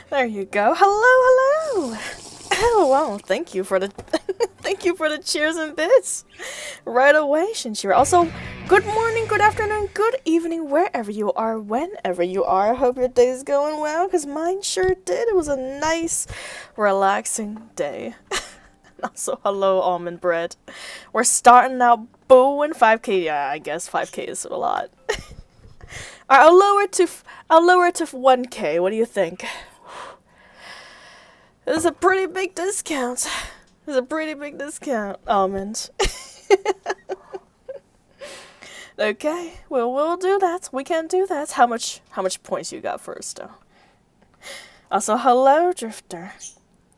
There you go. Hello, hello. Oh wow, thank you for the thank you for the cheers and bits. Right away, Shinshiro. Also, good morning, good afternoon, good evening, wherever you are, whenever you are. I hope your day is going well, because mine sure did. It was a nice, relaxing day. Also, hello, almond bread. We're starting out booing 5k. Yeah, I guess 5k is a lot. Alright, I'll lower it to 1k. What do you think? This is a pretty big discount. This is a pretty big discount, almond. Okay, well we'll do that. We can do that. How much points you got first, though? Also, hello, Drifter.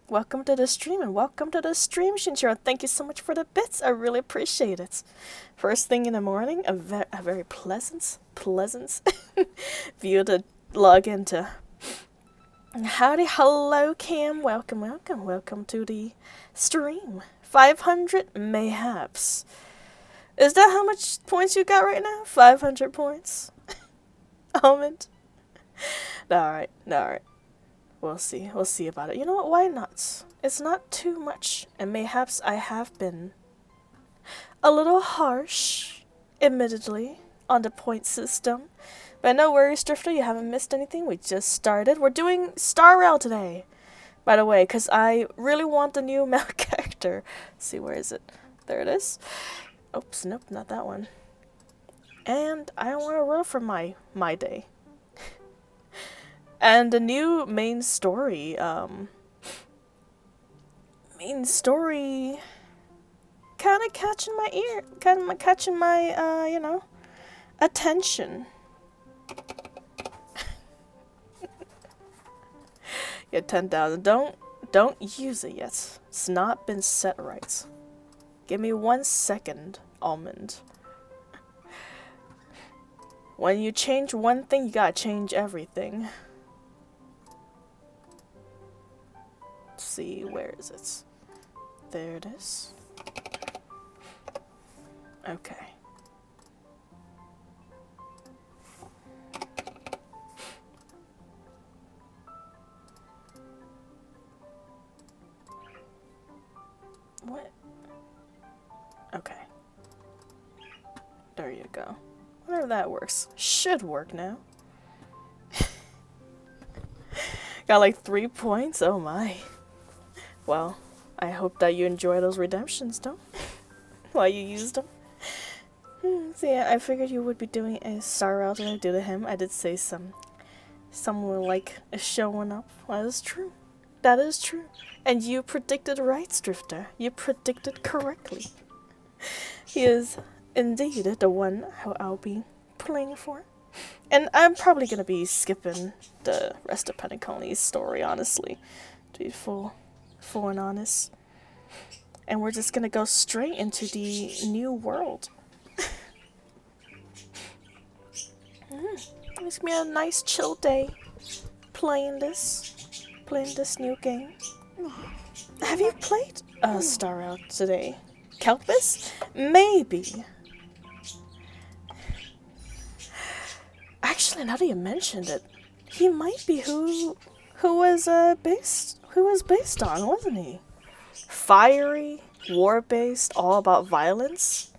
Welcome to the stream, and welcome to the stream, Shinshiro. Thank you so much for the bits. I really appreciate it. First thing in the morning, a very pleasant view to log into. Howdy, hello, Cam. Welcome to the stream. 500 mayhaps. Is that how much points you got right now? 500 points? Almond? Alright. We'll see about it. You know what, why not? It's not too much, and mayhaps I have been a little harsh, admittedly, on the point system. But no worries, Drifter, you haven't missed anything. We just started. We're doing Starrail today, by the way, because I really want the new male character. Let's see, where is it? There it is. Oops, nope, not that one. And I want to roll for my Mydei. And the new main story, kind of catching my ear, kind of catching my, attention. Yeah, 10,000. Don't use it yet. It's not been set right. Give me 1 second, Almond. When you change one thing, you gotta change everything. Let's see, where is it? There it is. Okay. What? Okay. There you go. Whatever that works. Should work now. Got like 3 points? Oh my. Well, I hope that you enjoy those redemptions, don't? While you used them. So yeah, I figured you would be doing a Starrail today due to him. I did say someone like showing up. Well, that is true. That is true. And you predicted right, Drifter. You predicted correctly. He is indeed the one who I'll be playing for. And I'm probably gonna be skipping the rest of Penacony's story, honestly. To be full and honest. And we're just gonna go straight into the new world. It's gonna be a nice chill day playing this new game. Have you played Starrail today? Kelpis? Maybe. Actually, now that you mentioned it, he might be who was based on, wasn't he? Fiery, war-based, all about violence.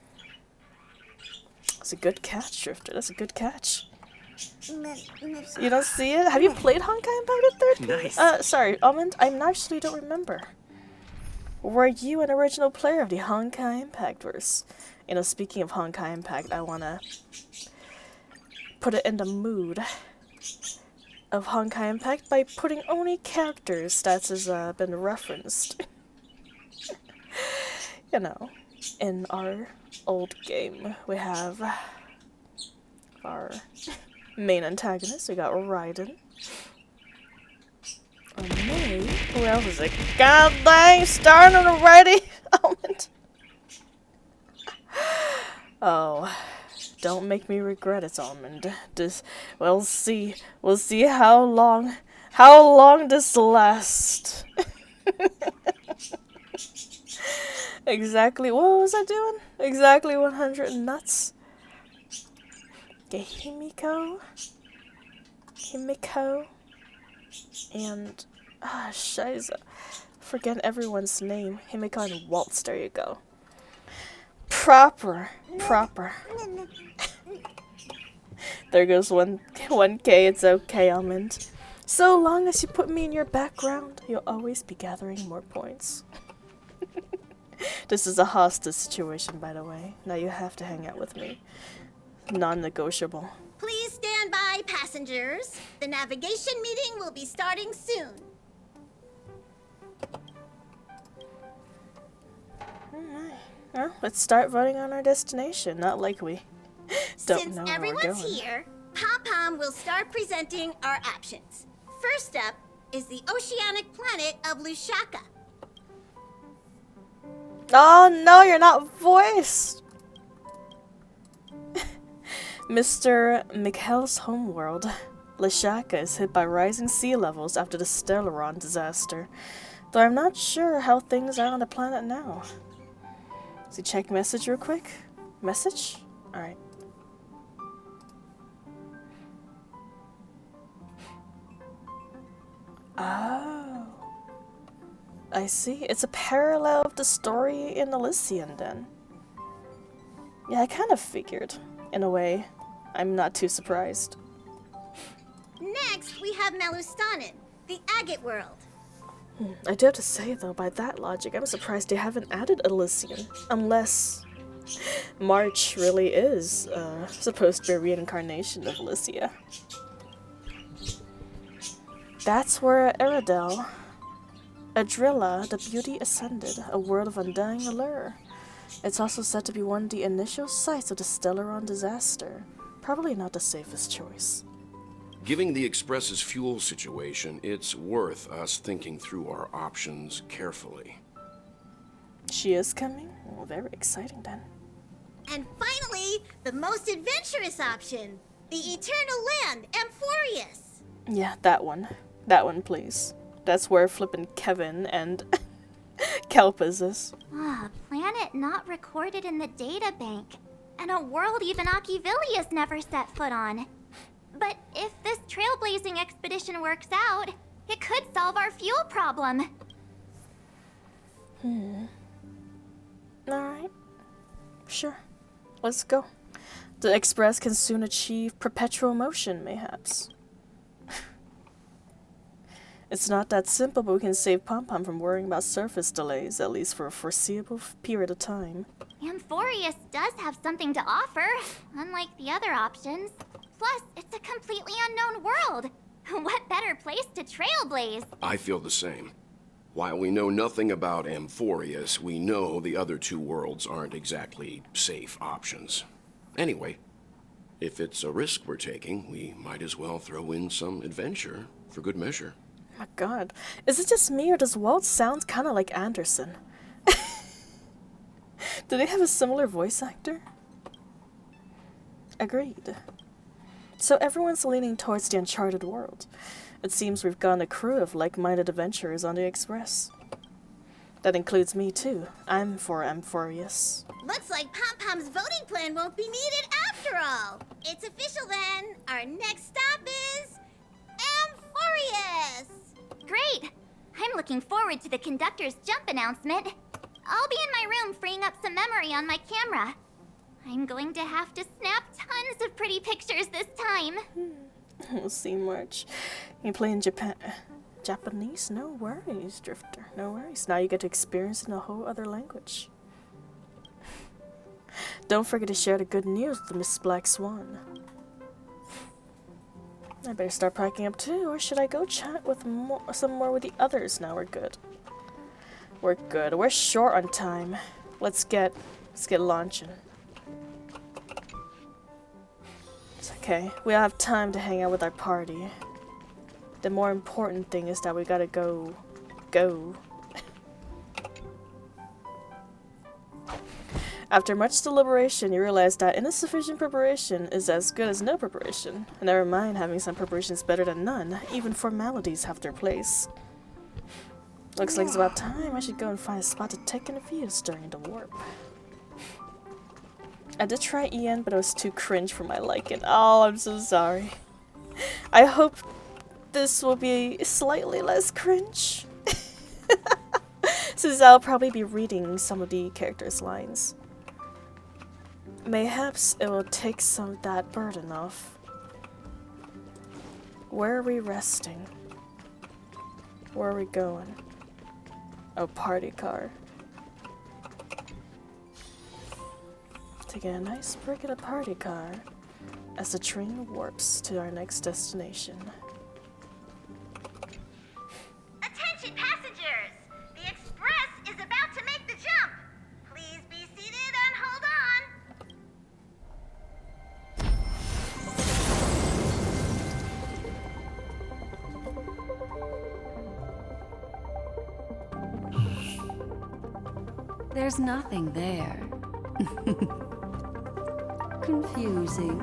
That's a good catch, Drifter. That's a good catch. You don't see it? Have you played Honkai Impact at 13? Nice. Sorry, Almond, I actually don't remember. Were you an original player of the Honkai Impact verse? You know, speaking of Honkai Impact, I wanna put it in the mood of Honkai Impact by putting only characters that has been referenced. You know, in our old game, we have our main antagonist. We got Raiden. Me? Who else is it? God dang, starting already! Almond. Oh, don't make me regret it, Almond. We'll see how long this lasts. Exactly, what was I doing? Exactly 100 nuts. Gehimiko? Himiko, and Shiza. Forget everyone's name. Himiko and Waltz. There you go. Proper. There goes 1K. It's okay, Almond. So long as you put me in your background, you'll always be gathering more points. This is a hostage situation, by the way. Now you have to hang out with me. Non-negotiable. Please stand by, passengers. The navigation meeting will be starting soon. Alright. Well, let's start voting on our destination. Not like we don't know where we're going. Since everyone's here, Pom-Pom will start presenting our options. First up is the oceanic planet of Lusaka. Oh no, you're not voiced! Mr. Mikhail's homeworld, Lusaka, is hit by rising sea levels after the Starrail disaster, though I'm not sure how things are on the planet now. So check message real quick. Message? Alright. Oh. I see. It's a parallel of the story in Elysian then. Yeah, I kind of figured. In a way. I'm not too surprised. Next, we have Melustanin, the agate world. I do have to say though, by that logic, I'm surprised they haven't added Elysian. Unless March really is supposed to be a reincarnation of Elysia. That's where Eridel, Adrilla, the beauty ascended, a world of undying allure. It's also said to be one of the initial sites of the Stellaron disaster. Probably not the safest choice. Given the Express's fuel situation, it's worth us thinking through our options carefully. She is coming? Well, very exciting then. And finally, the most adventurous option, the Eternal Land, Amphorius. Yeah, that one. That one, please. That's where flippin' Kevin and Kelpis is. Ah, planet not recorded in the databank. And a world even Akivilius never set foot on. But if this trailblazing expedition works out, it could solve our fuel problem. Alright. Sure. Let's go. The Express can soon achieve perpetual motion, mayhaps. It's not that simple, but we can save Pom-Pom from worrying about surface delays, at least for a foreseeable period of time. Amphorius does have something to offer, unlike the other options. Plus, it's a completely unknown world. What better place to trailblaze? I feel the same. While we know nothing about Amphorius, we know the other two worlds aren't exactly safe options. Anyway, if it's a risk we're taking, we might as well throw in some adventure for good measure. Oh my god. Is it just me or does Walt sound kind of like Anderson? Do they have a similar voice actor? Agreed. So everyone's leaning towards the uncharted world. It seems we've gotten a crew of like-minded adventurers on the Express. That includes me too. I'm for Amphorius. Looks like Pom-Pom's voting plan won't be needed after all. It's official then. Our next stop is Amphorius. Great! I'm looking forward to the conductor's jump announcement. I'll be in my room freeing up some memory on my camera. I'm going to have to snap tons of pretty pictures this time. We'll see, March. You play in Japanese? No worries, Drifter. No worries. Now you get to experience it in a whole other language. Don't forget to share the good news with Miss Black Swan. I better start packing up too, or should I go chat with some more with the others? Now we're good. We're good. We're short on time. Let's get launching. It's okay. We have time to hang out with our party. The more important thing is that we gotta go. After much deliberation, you realize that insufficient preparation is as good as no preparation. And never mind, having some preparation is better than none. Even formalities have their place. Looks like it's about time. I should go and find a spot to take in the views during the warp. I did try EN, but it was too cringe for my liking. Oh, I'm so sorry. I hope this will be slightly less cringe. Since I'll probably be reading some of the characters' lines. Mayhaps it will take some of that burden off. Where are we resting? Where are we going? Oh, party car. To get a nice break at a party car as the train warps to our next destination. Attention passengers! The express is about to make the jump. Please be seated and hold on. There's nothing there. Confusing.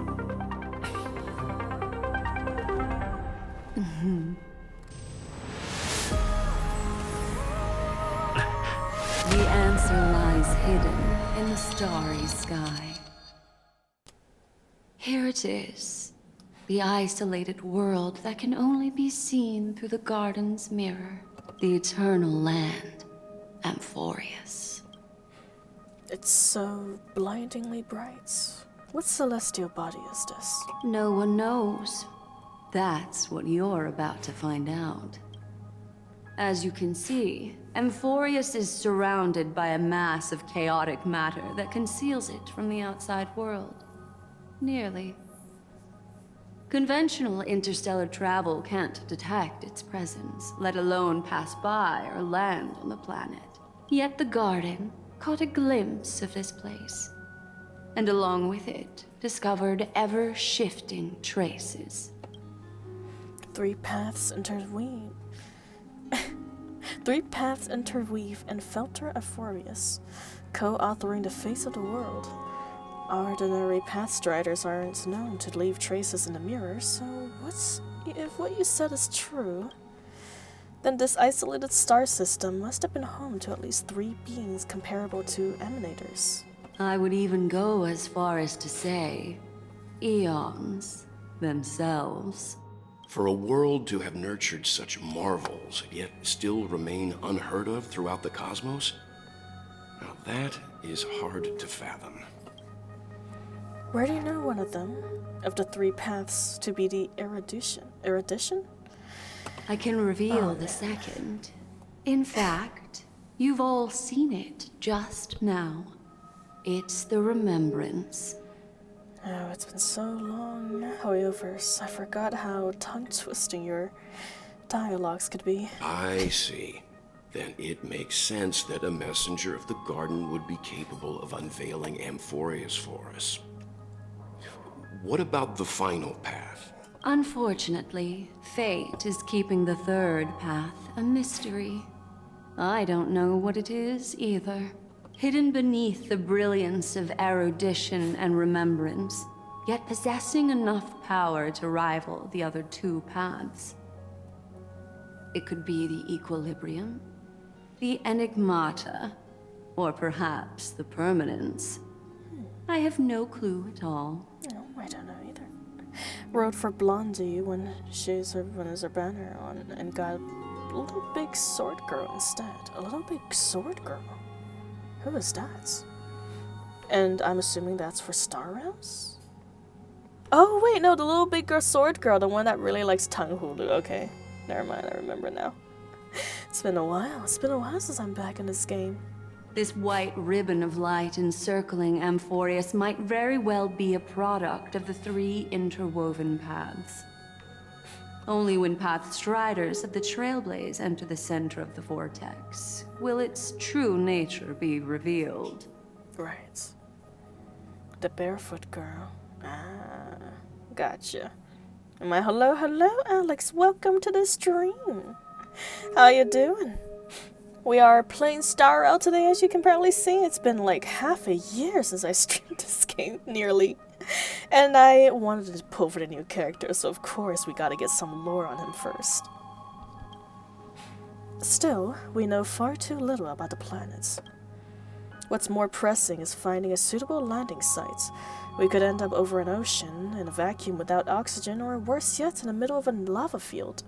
The answer lies hidden in the starry sky. Here it is, the isolated world that can only be seen through the garden's mirror, the eternal land, Amphorius. It's so blindingly bright. What celestial body is this? No one knows. That's what you're about to find out. As you can see, Amphorius is surrounded by a mass of chaotic matter that conceals it from the outside world. Nearly. Conventional interstellar travel can't detect its presence, let alone pass by or land on the planet. Yet the garden caught a glimpse of this place, and along with it, discovered ever-shifting traces. Three paths interweave. Three paths interweave and filter Amphorius, co-authoring the face of the world. Ordinary pathstriders aren't known to leave traces in the mirror, so if what you said is true, then this isolated star system must have been home to at least 3 beings comparable to emanators. I would even go as far as to say, eons themselves. For a world to have nurtured such marvels, yet still remain unheard of throughout the cosmos? Now that is hard to fathom. Where do you know one of them? Of the 3 paths to be the erudition? I can reveal the second. In fact, you've all seen it just now. It's the remembrance. Oh, it's been so long. However's, I forgot how tongue-twisting your dialogues could be. I see. Then it makes sense that a messenger of the garden would be capable of unveiling Amphorius for us. What about the final path? Unfortunately, fate is keeping the third path a mystery. I don't know what it is either. Hidden beneath the brilliance of erudition and remembrance, yet possessing enough power to rival the other 2 paths. It could be the equilibrium, the enigmata, or perhaps the permanence. I have no clue at all. No, I don't know either. Rode for Blondie when she's her banner on and got a little big sword girl instead. A little big sword girl? Who is that? And I'm assuming that's for Starrails? Oh wait, no, the little big girl sword girl, the one that really likes tongue hulu. Okay, never mind, I remember now. It's been a while. It's been a while since I'm back in this game. This white ribbon of light encircling Amphorius might very well be a product of the 3 interwoven paths. Only when pathstriders of the Trailblaze enter the center of the vortex will its true nature be revealed. Right. The barefoot girl. Ah, gotcha. Hello, Alex. Welcome to the stream. How you doing? We are playing Starrail today, as you can probably see. It's been like half a year since I streamed this game, nearly. And I wanted to pull for the new character, so of course we gotta get some lore on him first. Still, we know far too little about the planets. What's more pressing is finding a suitable landing site. We could end up over an ocean, in a vacuum without oxygen, or worse yet, in the middle of a lava field.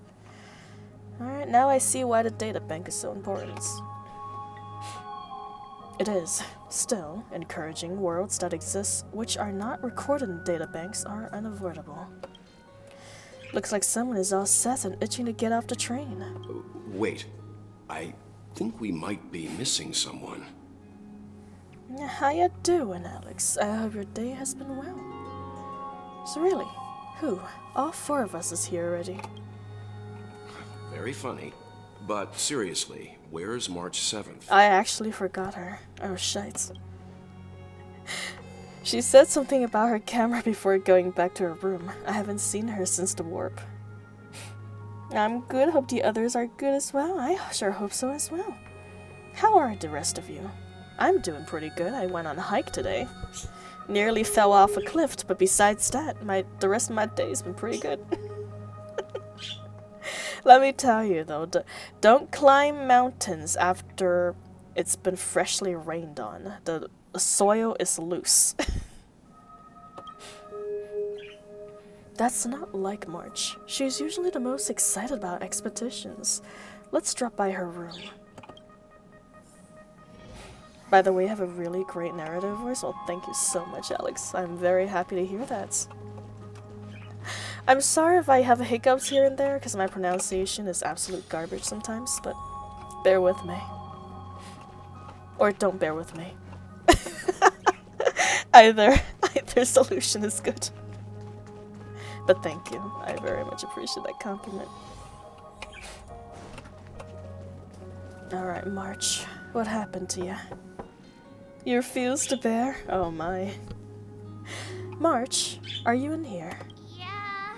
Alright, now I see why the databank is so important. It is. Still, encouraging worlds that exist which are not recorded in databanks are unavoidable. Looks like someone is all set and itching to get off the train. Wait. I think we might be missing someone. How you doing, Alex? I hope your day has been well. So really, who? All four of us is here already. Very funny. But seriously, where's March 7th? I actually forgot her. Oh, shite. She said something about her camera before going back to her room. I haven't seen her since the warp. I'm good. Hope the others are good as well. I sure hope so as well. How are the rest of you? I'm doing pretty good. I went on a hike today. Nearly fell off a cliff, but besides that, the rest of my day's been pretty good. Let me tell you though, don't climb mountains after it's been freshly rained on. The soil is loose. That's not like March. She's usually the most excited about expeditions. Let's drop by her room. By the way, I have a really great narrative voice. Well, thank you so much, Alex. I'm very happy to hear that. I'm sorry if I have hiccups here and there, because my pronunciation is absolute garbage sometimes, but bear with me. Or don't bear with me. Either solution is good. But thank you. I very much appreciate that compliment. Alright, March. What happened to you? You refuse to bear? Oh my. March, are you in here? Yeah.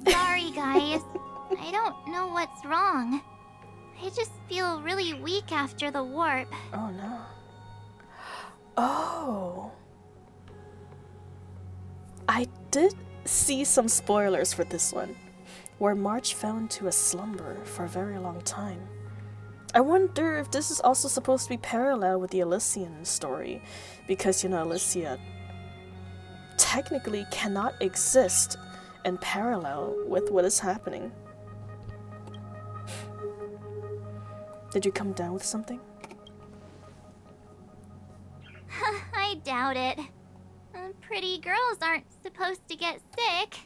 Sorry, guys. I don't know what's wrong. I just feel really weak after the warp. Oh no. Oh. I did see some spoilers for this one, where March fell into a slumber for a very long time. I wonder if this is also supposed to be parallel with the Elysian story, because, you know, Elysia technically cannot exist in parallel with what is happening. Did you come down with something? I doubt it. Pretty girls aren't supposed to get sick.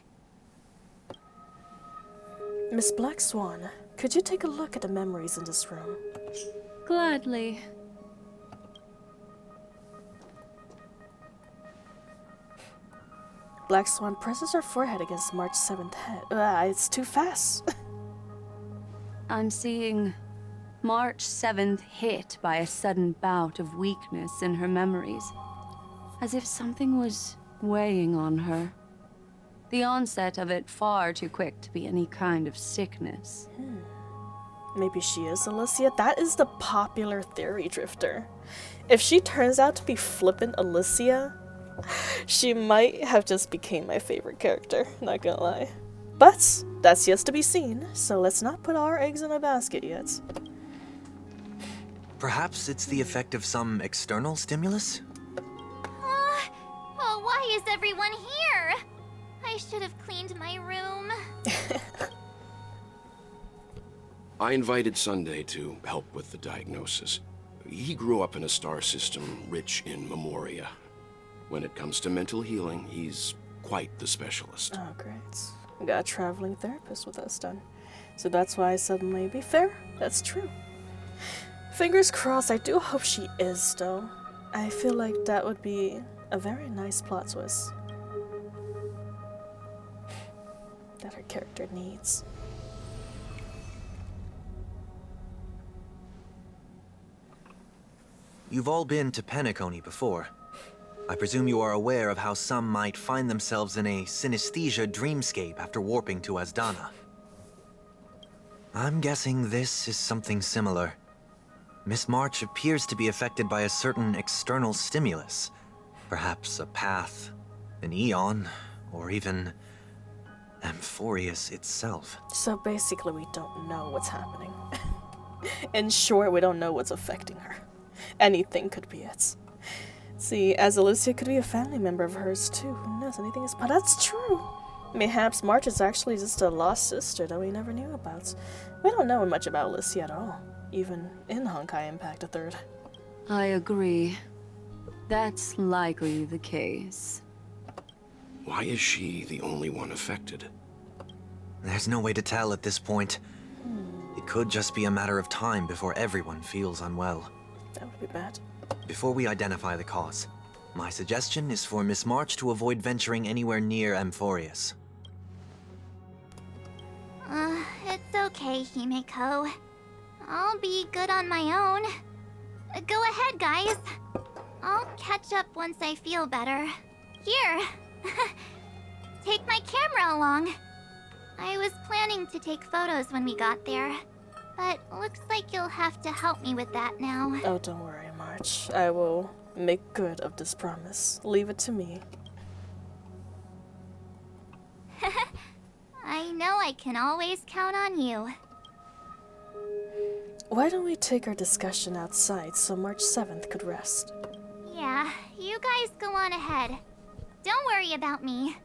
Miss Black Swan, could you take a look at the memories in this room? Gladly. Black Swan presses her forehead against March 7th head. It's too fast. I'm seeing March 7th hit by a sudden bout of weakness in her memories, as if something was weighing on her. The onset of it far too quick to be any kind of sickness. Maybe she is Elysia. That is the popular theory, Drifter. If she turns out to be flippant Elysia, she might have just became my favorite character, not gonna lie. But that's yet to be seen, so let's not put our eggs in a basket yet. Perhaps it's the effect of some external stimulus? Oh, why is everyone here? I should have cleaned my room. I invited Sunday to help with the diagnosis. He grew up in a star system rich in memoria. When it comes to mental healing, he's quite the specialist. Oh, great. We got a traveling therapist with us then. So that's why I said maybe. Fair. That's true. Fingers crossed. I do hope she is, though. I feel like that would be a very nice plot twist that her character needs. You've all been to Penacony before. I presume you are aware of how some might find themselves in a synesthesia dreamscape after warping to Asdana. I'm guessing this is something similar. Miss March appears to be affected by a certain external stimulus. Perhaps a path, an eon, or even Amphorius itself. So basically, we don't know what's happening. In short, we don't know what's affecting her. Anything could be it. See, as Alicia could be a family member of hers too. Who knows? Anything is. But that's true. Mayhaps March is actually just a lost sister that we never knew about. We don't know much about Alicia at all, even in Honkai Impact III. I agree. That's likely the case. Why is she the only one affected? There's no way to tell at this point. It could just be a matter of time before everyone feels unwell. That would be bad. Before we identify the cause, my suggestion is for Miss March to avoid venturing anywhere near Amphorius. It's okay, Himeko. I'll be good on my own. Go ahead, guys. I'll catch up once I feel better. Here. Take my camera along. I was planning to take photos when we got there, but looks like you'll have to help me with that now. Oh, don't worry, March. I will make good of this promise. Leave it to me. I know I can always count on you. Why don't we take our discussion outside so March 7th could rest? Yeah, you guys go on ahead. Don't worry about me.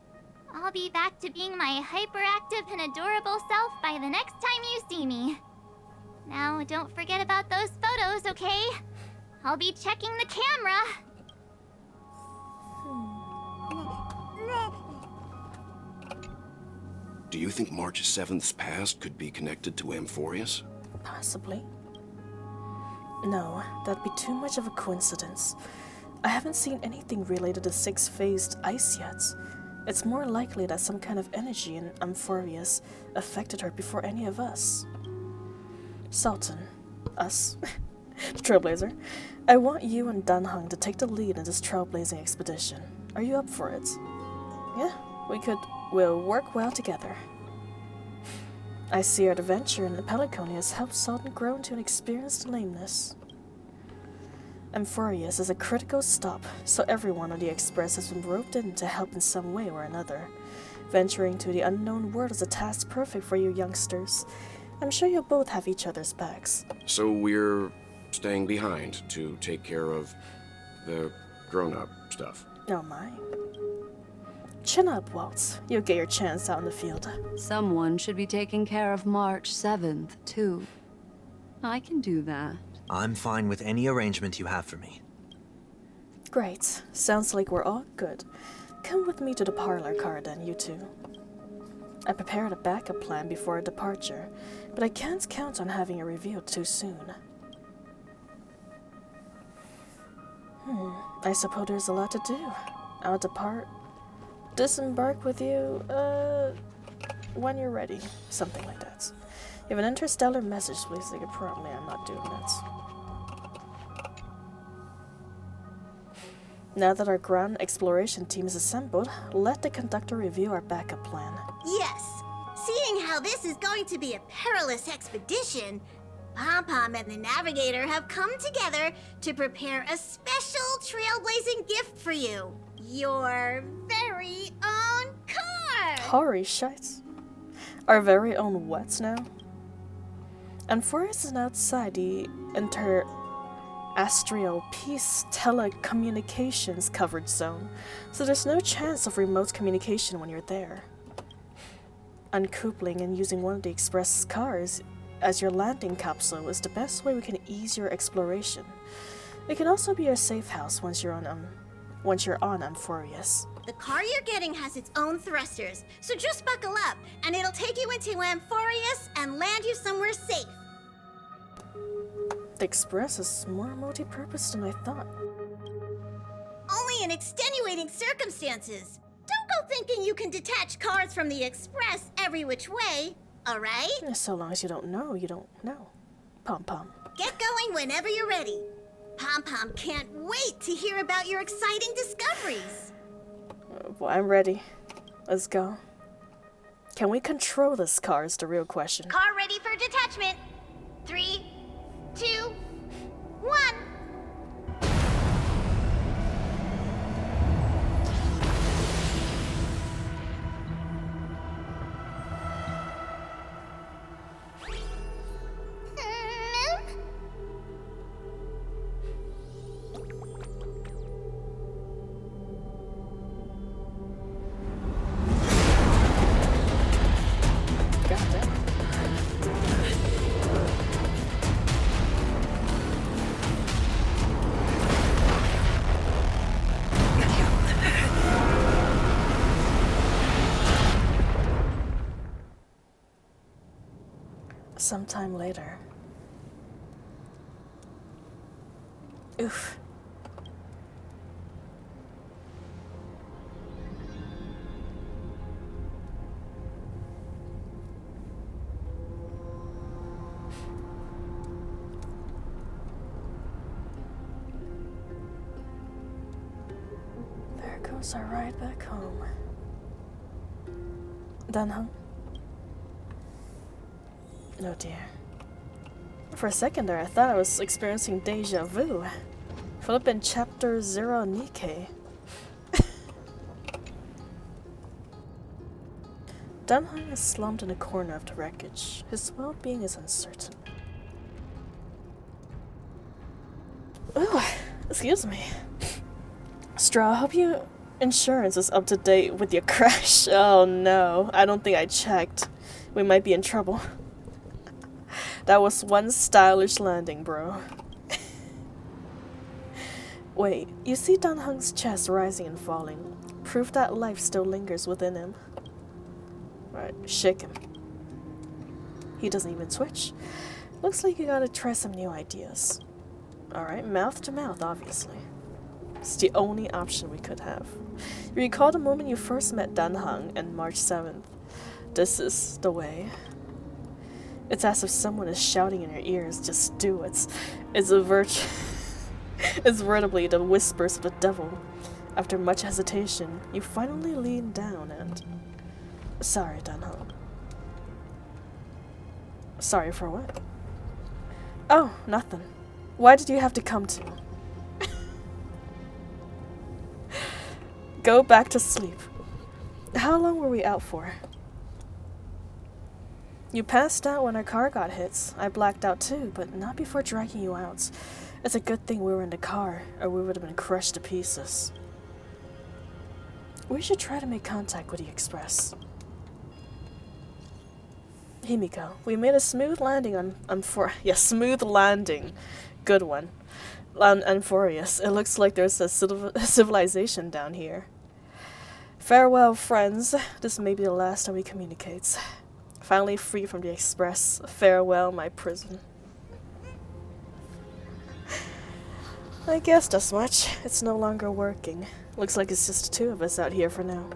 I'll be back to being my hyperactive and adorable self by the next time you see me. Now, don't forget about those photos, okay? I'll be checking the camera. Do you think March 7th's past could be connected to Amphorius? Possibly. No, that'd be too much of a coincidence. I haven't seen anything related to six-phased ice yet. It's more likely that some kind of energy in Amphorius affected her before any of us. Sultan, us, the Trailblazer, I want you and Danheng to take the lead in this trailblazing expedition. Are you up for it? Yeah, we'll work well together. I see our adventure in the Peliconia has helped Sultan grow into an experienced lameness. Amphorius is a critical stop, so everyone on the Express has been roped in to help in some way or another. Venturing to the unknown world is a task perfect for you youngsters. I'm sure you'll both have each other's backs. So we're staying behind to take care of the grown-up stuff. Oh my. Chin up, Waltz. You'll get your chance out in the field. Someone should be taking care of March 7th, too. I can do that. I'm fine with any arrangement you have for me. Great. Sounds like we're all good. Come with me to the parlor car then, you two. I prepared a backup plan before our departure, but I can't count on having it revealed too soon. I suppose there's a lot to do. I'll disembark with you, when you're ready. Something like that. You have an interstellar message, please take it promptly. I'm not doing that. Now that our ground exploration team is assembled, let the conductor review our backup plan. Yes. Seeing how this is going to be a perilous expedition, Pom-Pom and the Navigator have come together to prepare a special trailblazing gift for you. Your very own car! Holy shites. Our very own what now? Amphorius is outside the Astral Peace telecommunications coverage zone, so there's no chance of remote communication when you're there. Uncoupling and using one of the Express cars as your landing capsule is the best way we can ease your exploration. It can also be your safe house once you're on Amphorius. The car you're getting has its own thrusters, so just buckle up, and it'll take you into Amphorius and land you somewhere safe. The Express is more multi-purpose than I thought. Only in extenuating circumstances. Don't go thinking you can detach cars from the Express every which way, alright? So long as you don't know, you don't know. Pom-Pom. Get going whenever you're ready. Pom-Pom can't wait to hear about your exciting discoveries. Well, I'm ready. Let's go. Can we control this car is the real question. Car ready for detachment. 3, 2, 1. sometime later. Oof. There goes our ride back home. Done, huh? Oh dear. For a second there, I thought I was experiencing deja vu. Philip in chapter 0 Nikkei. Dunham is slumped in a corner of the wreckage. His well-being is uncertain. Ooh, excuse me. Straw, I hope your insurance is up to date with your crash. Oh no, I don't think I checked. We might be in trouble. That was one stylish landing, bro. Wait, you see Dunhung's chest rising and falling. Proof that life still lingers within him. Right, shake him. He doesn't even twitch. Looks like you gotta try some new ideas. Alright, mouth to mouth, obviously. It's the only option we could have. You recall the moment you first met Dunhung on March 7th. This is the way. It's as if someone is shouting in your ears, just do it. It's veritably the whispers of the devil. After much hesitation, you finally lean down and... Sorry, Dunhung. Sorry for what? Oh, nothing. Why did you have to come to? Go back to sleep. How long were we out for? You passed out when our car got hit. I blacked out too, but not before dragging you out. It's a good thing we were in the car, or we would have been crushed to pieces. We should try to make contact with the Express. Himiko, we made a smooth landing on smooth landing. Good one. On Amphorius. It looks like there's a civilization down here. Farewell, friends. This may be the last time we communicate. Finally free from the Express. Farewell, my prison. I guessed as much. It's no longer working. Looks like it's just the two of us out here for now.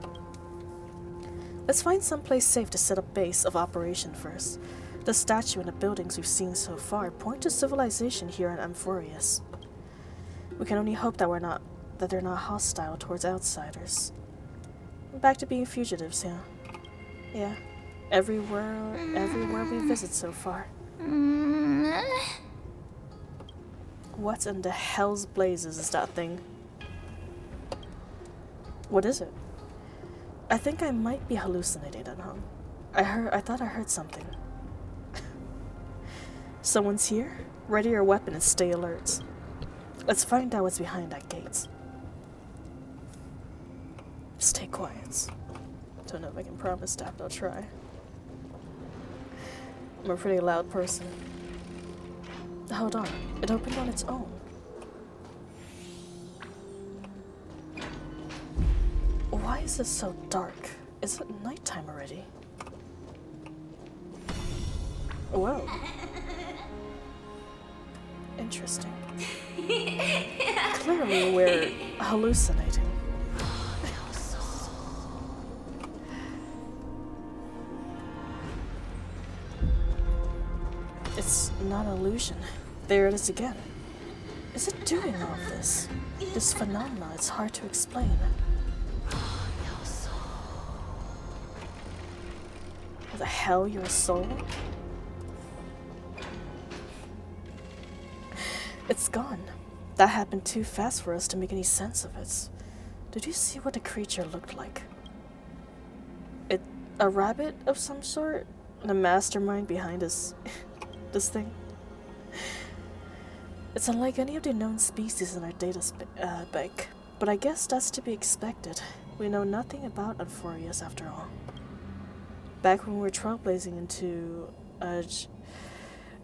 Let's find someplace safe to set up base of operation first. The statue and the buildings we've seen so far point to civilization here in Amphorius. We can only hope that they're not hostile towards outsiders. Back to being fugitives, yeah. Yeah. Everywhere we visit so far. What in the hell's blazes is that thing? What is it? I think I might be hallucinating at home. I thought I heard something. Someone's here? Ready your weapon and stay alert. Let's find out what's behind that gate. Stay quiet. Don't know if I can promise that, but I'll try. I'm a pretty loud person. Hold on, it opened on its own. Why is it so dark? Is it nighttime already? Whoa. Interesting. Clearly we're hallucinating. It's not an illusion. There it is again. Is it doing all of this? This phenomena, it's hard to explain. What the hell, you're a soul? It's gone. That happened too fast for us to make any sense of it. Did you see what the creature looked like? A rabbit of some sort? The mastermind behind this thing? It's unlike any of the known species in our data bank, but I guess that's to be expected. We know nothing about Amphorius after all. Back when we were trailblazing into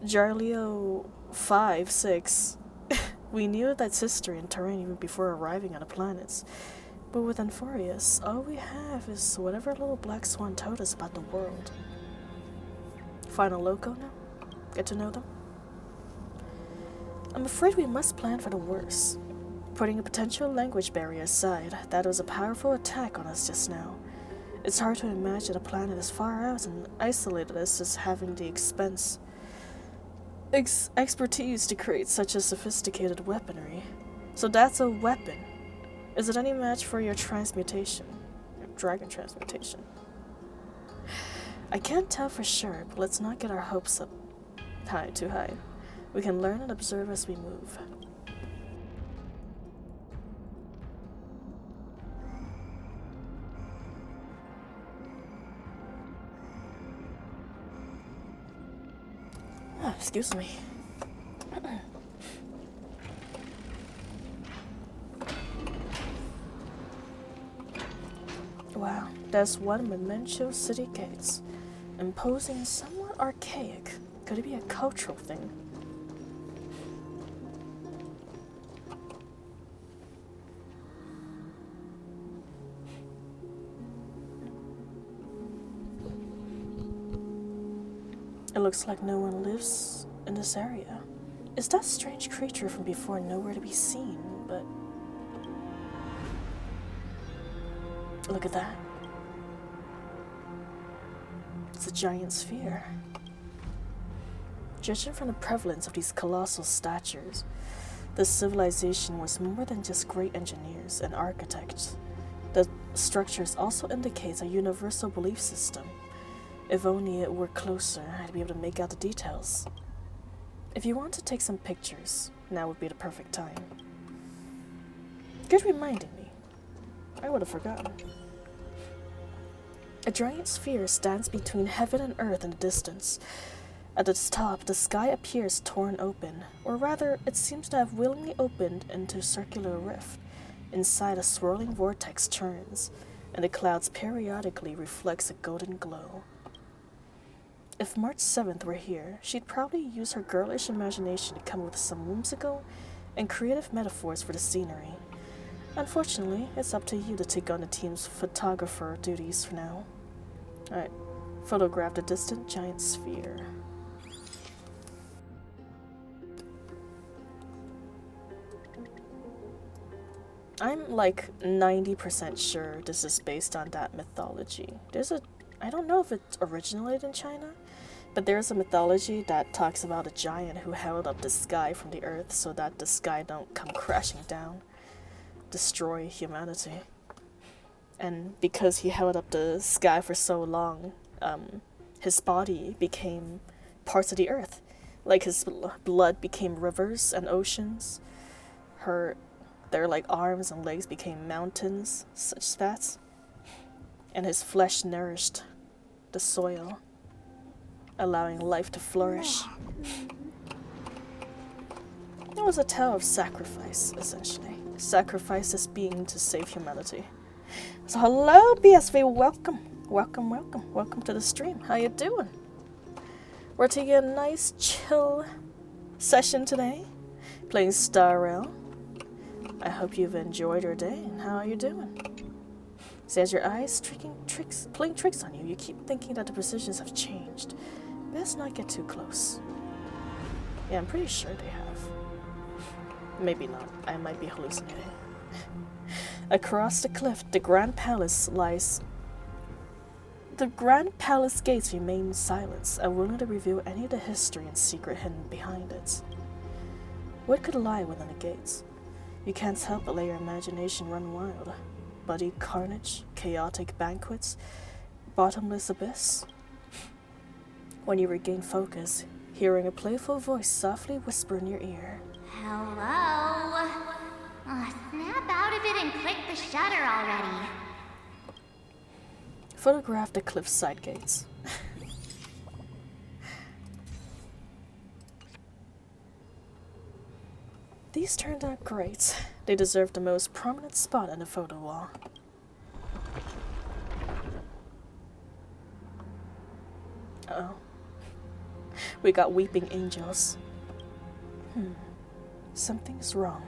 Jarlio 5, 6, we knew that's history and terrain even before arriving on the planets. But with Amphorius, all we have is whatever little black swan told us about the world. Final loco now? get to know them. I'm afraid we must plan for the worst. Putting a potential language barrier aside, that was a powerful attack on us just now. It's hard to imagine a planet as far out and isolated as us having the expertise to create such a sophisticated weaponry. So that's a weapon. Is it any match for your transmutation? Your dragon transmutation? I can't tell for sure, but let's not get our hopes up too high. We can learn and observe as we move. Oh, excuse me. Wow, there's one memento city gates. Imposing, somewhat archaic. Could it be a cultural thing? It looks like no one lives in this area. Is that strange creature from before nowhere to be seen, but... Look at that. It's a giant sphere. Judging from the prevalence of these colossal statures, this civilization was more than just great engineers and architects. The structures also indicates a universal belief system. If only it were closer, I'd be able to make out the details. If you want to take some pictures, now would be the perfect time. Good reminding me. I would have forgotten. A giant sphere stands between heaven and earth in the distance. At its top, the sky appears torn open, or rather, it seems to have willingly opened into a circular rift. Inside, a swirling vortex churns, and the clouds periodically reflects a golden glow. If March 7th were here, she'd probably use her girlish imagination to come up with some whimsical and creative metaphors for the scenery. Unfortunately, it's up to you to take on the team's photographer duties for now. Alright, photograph the distant giant sphere. I'm like 90% sure this is based on that mythology. I don't know if it originated in China, but there's a mythology that talks about a giant who held up the sky from the earth so that the sky don't come crashing down, destroy humanity. And because he held up the sky for so long, his body became parts of the earth. Like his blood became rivers and oceans. Their like arms and legs became mountains, such that. And his flesh nourished the soil, allowing life to flourish. It was a tale of sacrifice, essentially. Sacrifices being to save humanity. So hello, BSV, welcome. Welcome to the stream. How you doing? We're taking a nice chill session today, playing Starrail. I hope you've enjoyed your day, and how are you doing? See, as your eyes playing tricks on you, you keep thinking that the precisions have changed. Best not get too close. Yeah, I'm pretty sure they have. Maybe not. I might be hallucinating. Across the cliff, the Grand Palace lies. The Grand Palace gates remain silent, unwilling to reveal any of the history and secret hidden behind it. What could lie within the gates? You can't help but let your imagination run wild. Bloody carnage, chaotic banquets, bottomless abyss. When you regain focus, hearing a playful voice softly whisper in your ear. Hello? Snap out of it and click the shutter already. Photograph the cliffside gates. These turned out great. They deserve the most prominent spot on the photo wall. Uh-oh. We got weeping angels. Something's wrong.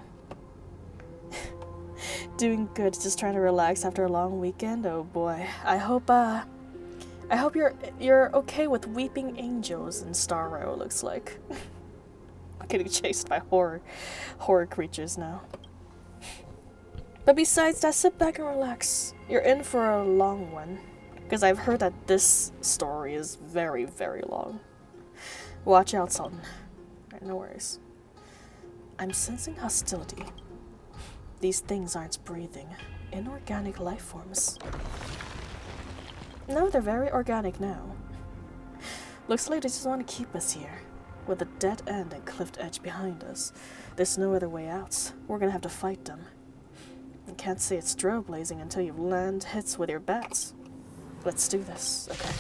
Doing good, just trying to relax after a long weekend? Oh boy. I hope I hope you're okay with weeping angels in Starrail, looks like. I'm getting chased by horror creatures now. But besides that, sit back and relax. You're in for a long one. Because I've heard that this story is very, very long. Watch out, Sultan. Right, no worries. I'm sensing hostility. These things aren't breathing. Inorganic life forms. No, they're very organic now. Looks like they just want to keep us here. With a dead end and cliff edge behind us. There's no other way out. We're gonna have to fight them. You can't say it's trailblazing until you land hits with your bats. Let's do this, okay?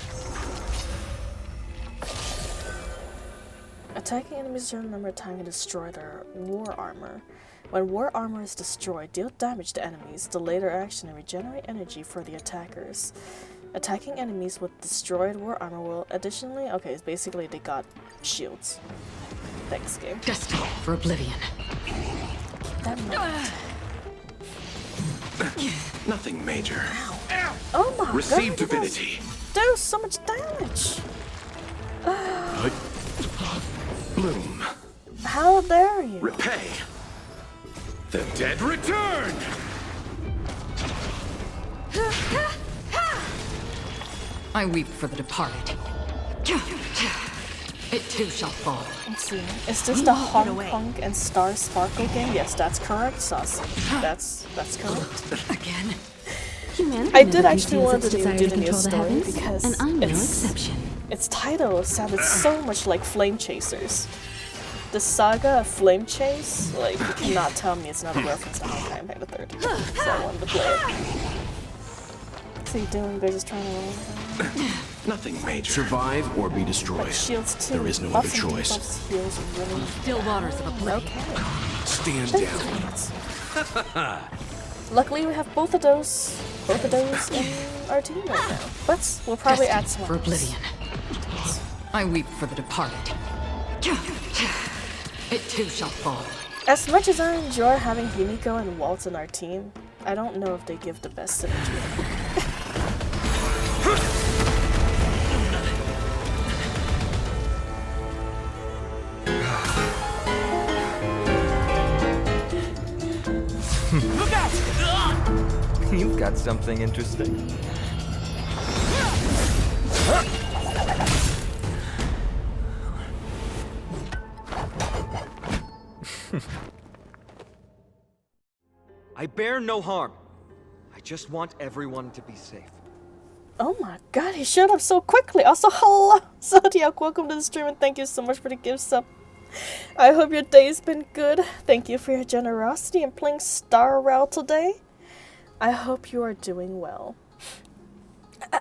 Attacking enemies during a number of times can destroy their war armor. When war armor is destroyed, deal damage to enemies, delay their action, and regenerate energy for the attackers. Attacking enemies with destroyed war armor will additionally... Okay, it's basically they got shields. Thanks, game. Destined for oblivion. Keep that in mind. Nothing major. Oh my god! Receive divinity. Do so much damage! Bloom. How dare you? Repay. The dead return! I weep for the departed. It too shall fall. Let's see. Is this the Honkai and Star Sparkle game? Yes, that's correct, Saucy. That's correct. Again. I did actually want to do the new story because and I'm no exception. its title sounded so much like Flame Chasers. The Saga of Flame Chase, like, you cannot tell me it's not a reference to Honkai Impact the Third. So I wanted to play it. What's he doing? They're just trying to roll. Nothing major. Survive or be destroyed. Shields too. There is no other choice. Heals are really... Still waters of oblivion. Okay. Stand down. Luckily, we have both of those in our team right now. But we'll probably add some for others. oblivion. I weep for the departed. It too shall fall. As much as I enjoy having Himiko and Walt in our team, I don't know if they give the best synergy. Look out! You've got something interesting. I bear no harm. I just want everyone to be safe. Oh my god, he showed up so quickly. Also, hello, Zodiac. Welcome to the stream and thank you so much for the gift sub. I hope your day's been good. Thank you for your generosity in playing Starrail today. I hope you are doing well.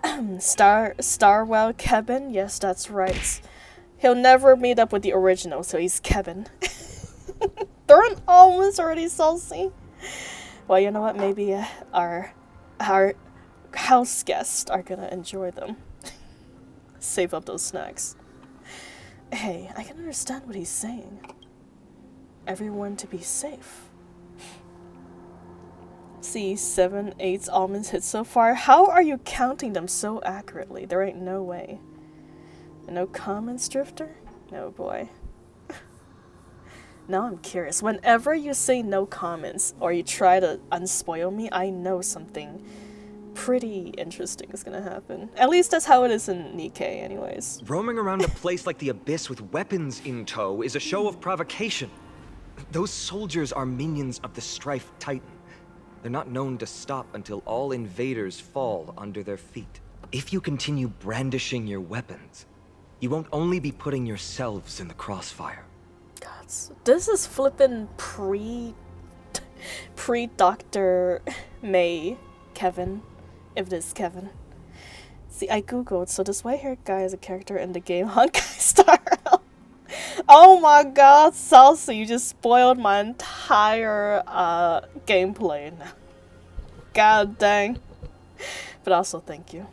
Starwell Kevin? Yes, that's right. He'll never meet up with the original, so he's Kevin. They're almost already saucy. Well, you know what? Maybe our house guests are gonna enjoy them. Save up those snacks. Hey, I can understand what he's saying. Everyone to be safe. See, 7, 8 almonds hit so far. How are you counting them so accurately? There ain't no way. No comments, Drifter? No, boy. Now I'm curious. Whenever you say no comments or you try to unspoil me, I know something pretty interesting is gonna happen. At least that's how it is in Nikkei, anyways. Roaming around a place like the Abyss with weapons in tow is a show of provocation. Those soldiers are minions of the Strife Titan. They're not known to stop until all invaders fall under their feet. If you continue brandishing your weapons, you won't only be putting yourselves in the crossfire. Gods, this is flippin' pre-Dr. May Kevin, if it is Kevin. See, I googled, so this white-haired guy is a character in the game Honkai Starrail. Oh my god, Salsa, you just spoiled my entire gameplay now. God dang. But also, thank you.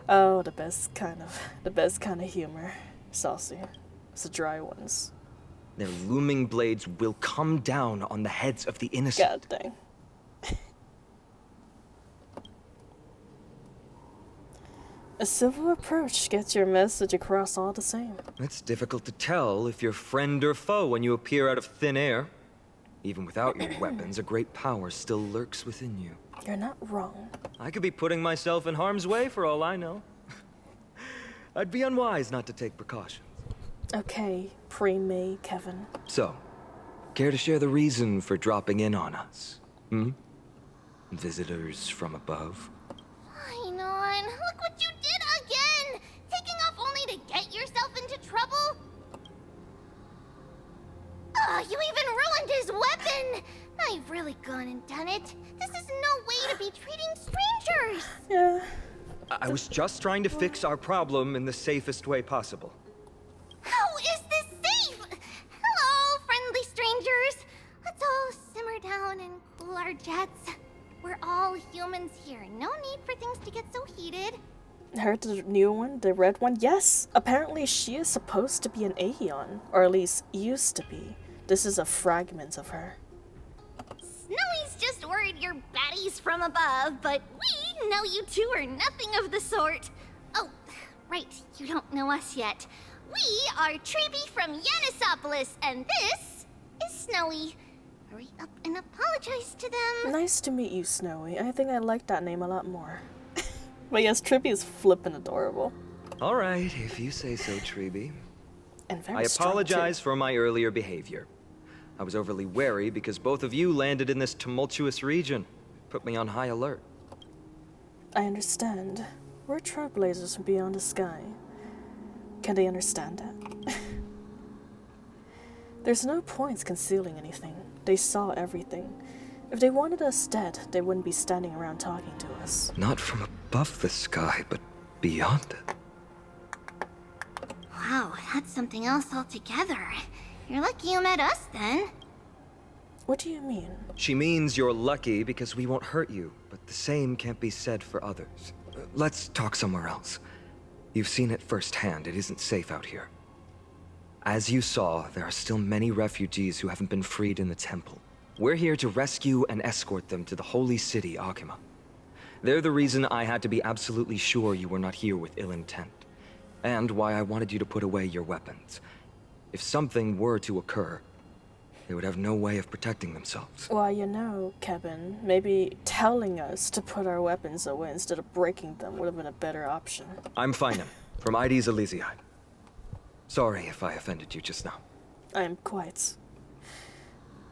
Oh, the best kind of humor. Saucy. It's the dry ones. Their looming blades will come down on the heads of the innocent. God dang. A civil approach gets your message across all the same. It's difficult to tell if you're friend or foe when you appear out of thin air. Even without your weapons, a great power still lurks within you. You're not wrong. I could be putting myself in harm's way for all I know. I'd be unwise not to take precautions. Okay, pre-May Kevin. So, care to share the reason for dropping in on us? Visitors from above? Fine on. Look what you did again! Taking off only to get yourself into trouble? Ugh, you even ruined his weapon! Now you've really gone and done it. This is no way to be treating strangers! Yeah. I was just trying to fix our problem in the safest way possible. How is this safe? Hello, friendly strangers. Let's all simmer down and cool our jets. We're all humans here. No need for things to get so heated. Her, the new one, the red one? Yes! Apparently she is supposed to be an Aeon. Or at least used to be. This is a fragment of her. Snowy's just worried you're baddies from above, but we know you two are nothing of the sort. Oh, right, you don't know us yet. We are Treeby from Yanisopolis, and this is Snowy. Hurry up and apologize to them. Nice to meet you, Snowy. I think I like that name a lot more. But yes, Trippy is flippin' adorable. All right, if you say so, Treeby. And very I strong, apologize too. for my earlier behavior. I was overly wary because both of you landed in this tumultuous region. Put me on high alert. I understand. We're trailblazers from beyond the sky. Can they understand that? There's no point concealing anything. They saw everything. If they wanted us dead, they wouldn't be standing around talking to us. Not from above the sky, but beyond it. Wow, that's something else altogether. You're lucky you met us then. What do you mean? She means you're lucky because we won't hurt you, but the same can't be said for others. Let's talk somewhere else. You've seen it firsthand. It isn't safe out here. As you saw, there are still many refugees who haven't been freed in the temple. We're here to rescue and escort them to the holy city, Akima. They're the reason I had to be absolutely sure you were not here with ill intent, and why I wanted you to put away your weapons. If something were to occur, they would have no way of protecting themselves. Well, you know, Kevin, maybe telling us to put our weapons away instead of breaking them would have been a better option. I'm Finan, from Mydei's Elysiae. Sorry if I offended you just now. I'm quite...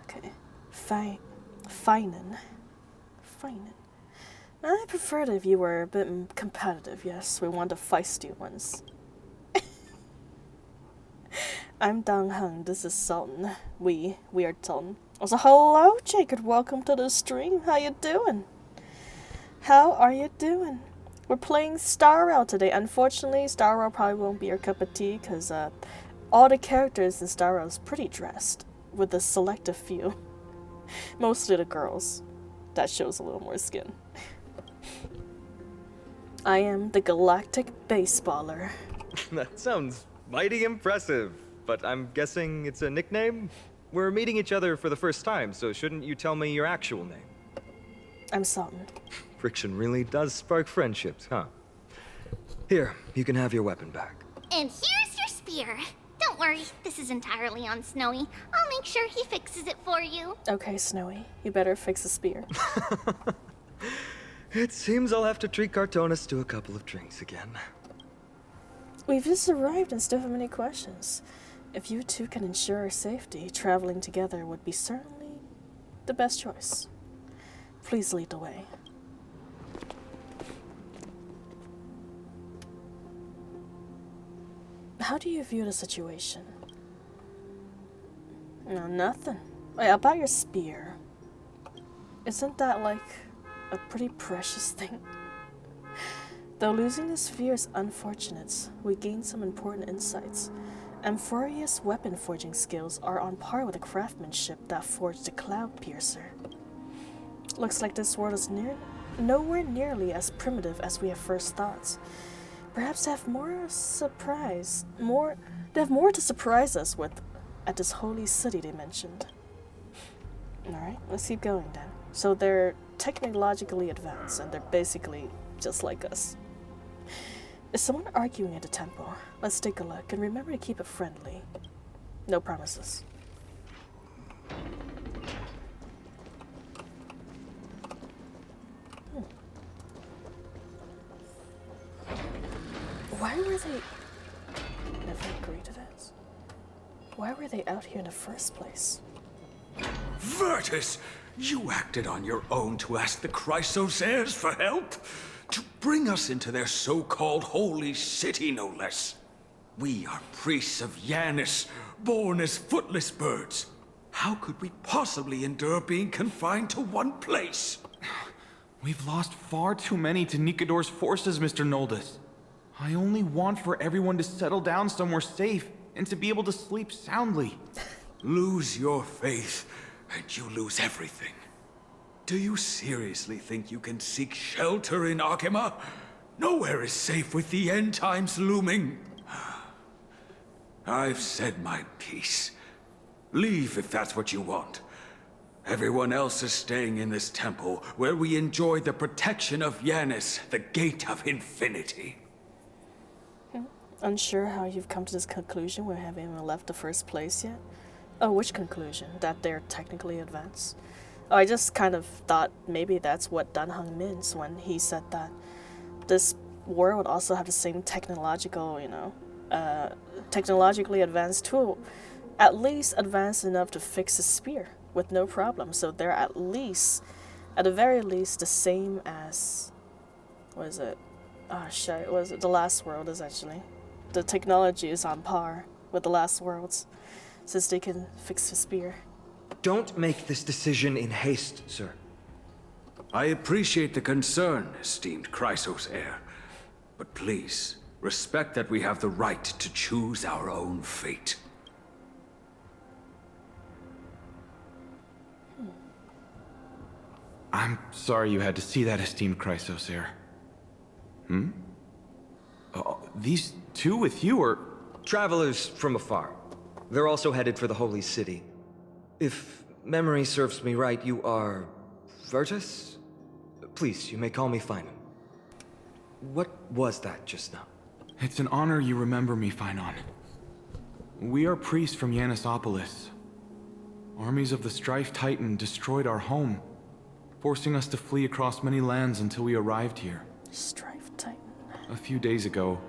Okay. Finan. I preferred if you were a bit competitive, yes. We want the feisty ones. I'm Dong Hung, this is Sultan. We are Sultan. Also, hello, Jacob, welcome to the stream. How you doing? How are you doing? We're playing Starrail today. Unfortunately, Starrail probably won't be your cup of tea, because all the characters in Starrail is pretty dressed, with a selective few. Mostly the girls. That shows a little more skin. I am the Galactic Baseballer. That sounds mighty impressive, but I'm guessing it's a nickname? We're meeting each other for the first time, so shouldn't you tell me your actual name? I'm Sultan. Friction really does spark friendships, huh? Here, you can have your weapon back. And here's your spear. Don't worry, this is entirely on Snowy. I'll make sure he fixes it for you. Okay, Snowy, you better fix the spear. It seems I'll have to treat Cartonis to a couple of drinks again. We've just arrived and still have many questions. If you two can ensure our safety, traveling together would be certainly the best choice. Please lead the way. How do you view the situation? No, nothing. Wait, about your spear. Isn't that like a pretty precious thing? Though losing the sphere is unfortunate, we gained some important insights. Amphoria's weapon forging skills are on par with the craftsmanship that forged the Cloud Piercer. Looks like this world is nowhere nearly as primitive as we have first thought. Perhaps they have more to surprise us with at this holy city they mentioned. Alright, let's keep going then. So they're technologically advanced and they're basically just like us. Is someone arguing at the temple? Let's take a look, and remember to keep it friendly. No promises. Why were they... Never agreed to this. Why were they out here in the first place? Virtus, you acted on your own to ask the Chrysos heirs for help? To bring us into their so-called holy city, no less. We are priests of Yanis, born as footless birds. How could we possibly endure being confined to one place? We've lost far too many to Nikador's forces, Mr. Noldus. I only want for everyone to settle down somewhere safe and to be able to sleep soundly. Lose your faith, and you lose everything. Do you seriously think you can seek shelter in Akima? Nowhere is safe with the end times looming. I've said my piece. Leave if that's what you want. Everyone else is staying in this temple, where we enjoy the protection of Yanis, the Gate of Infinity. Unsure how you've come to this conclusion when haven't even left the first place yet? Oh, which conclusion? That they're technically advanced? Oh, I just kind of thought maybe that's what Danheng means when he said that this world also have the same technological, technologically advanced tool. At least advanced enough to fix a spear with no problem. So they're at the very least, the same as... What is it? Oh, shit. What is it? The Last World, essentially. The technology is on par with the Last Worlds, since they can fix the spear. Don't make this decision in haste, sir. I appreciate the concern, esteemed Chrysos heir. But please, respect that we have the right to choose our own fate. I'm sorry you had to see that, esteemed Chrysos heir. These two with you are... Travelers from afar. They're also headed for the Holy City. If memory serves me right, you are... Virtus? Please, you may call me Finon. What was that just now? It's an honor you remember me, Finon. We are priests from Yanisopolis. Armies of the Strife Titan destroyed our home, forcing us to flee across many lands until we arrived here. Strife Titan. A few days ago,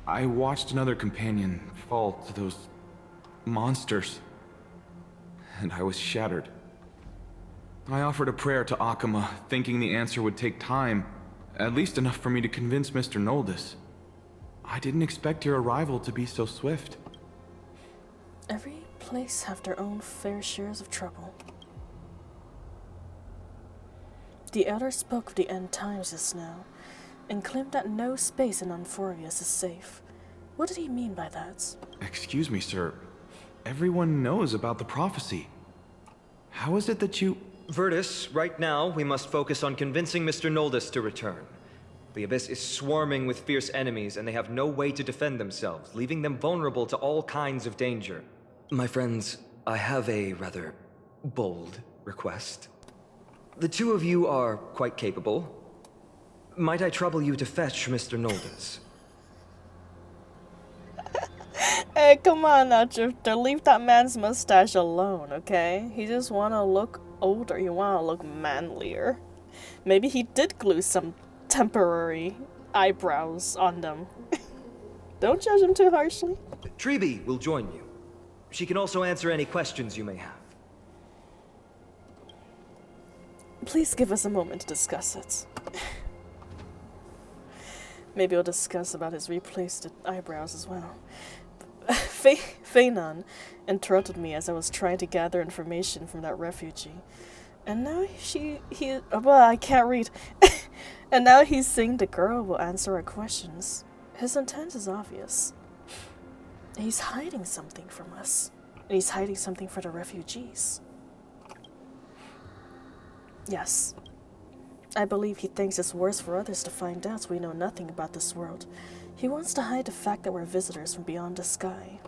I watched another companion fall to those monsters, and I was shattered. I offered a prayer to Akima, thinking the answer would take time, at least enough for me to convince Mr. Noldus. I didn't expect your arrival to be so swift. Every place have their own fair shares of trouble. The elder spoke of the end times just now, and claimed that no space in Amphorius is safe. What did he mean by that? Excuse me, sir. Everyone knows about the prophecy. How is it that you... Virtus, right now, we must focus on convincing Mr. Noldus to return. The Abyss is swarming with fierce enemies, and they have no way to defend themselves, leaving them vulnerable to all kinds of danger. My friends, I have a rather bold request. The two of you are quite capable. Might I trouble you to fetch Mr. Noldus? Hey, come on now, Drifter. Leave that man's mustache alone, okay? He just wanna look older. He wanna look manlier. Maybe he did glue some temporary eyebrows on them. Don't judge him too harshly. Treeby will join you. She can also answer any questions you may have. Please give us a moment to discuss it. Maybe we'll discuss about his replaced eyebrows as well. Feinan interrupted me as I was trying to gather information from that refugee. And now I can't read. And now he's saying the girl will answer our questions. His intent is obvious. He's hiding something from us. And he's hiding something for the refugees. Yes. I believe he thinks it's worse for others to find out we know nothing about this world. He wants to hide the fact that we're visitors from beyond the sky.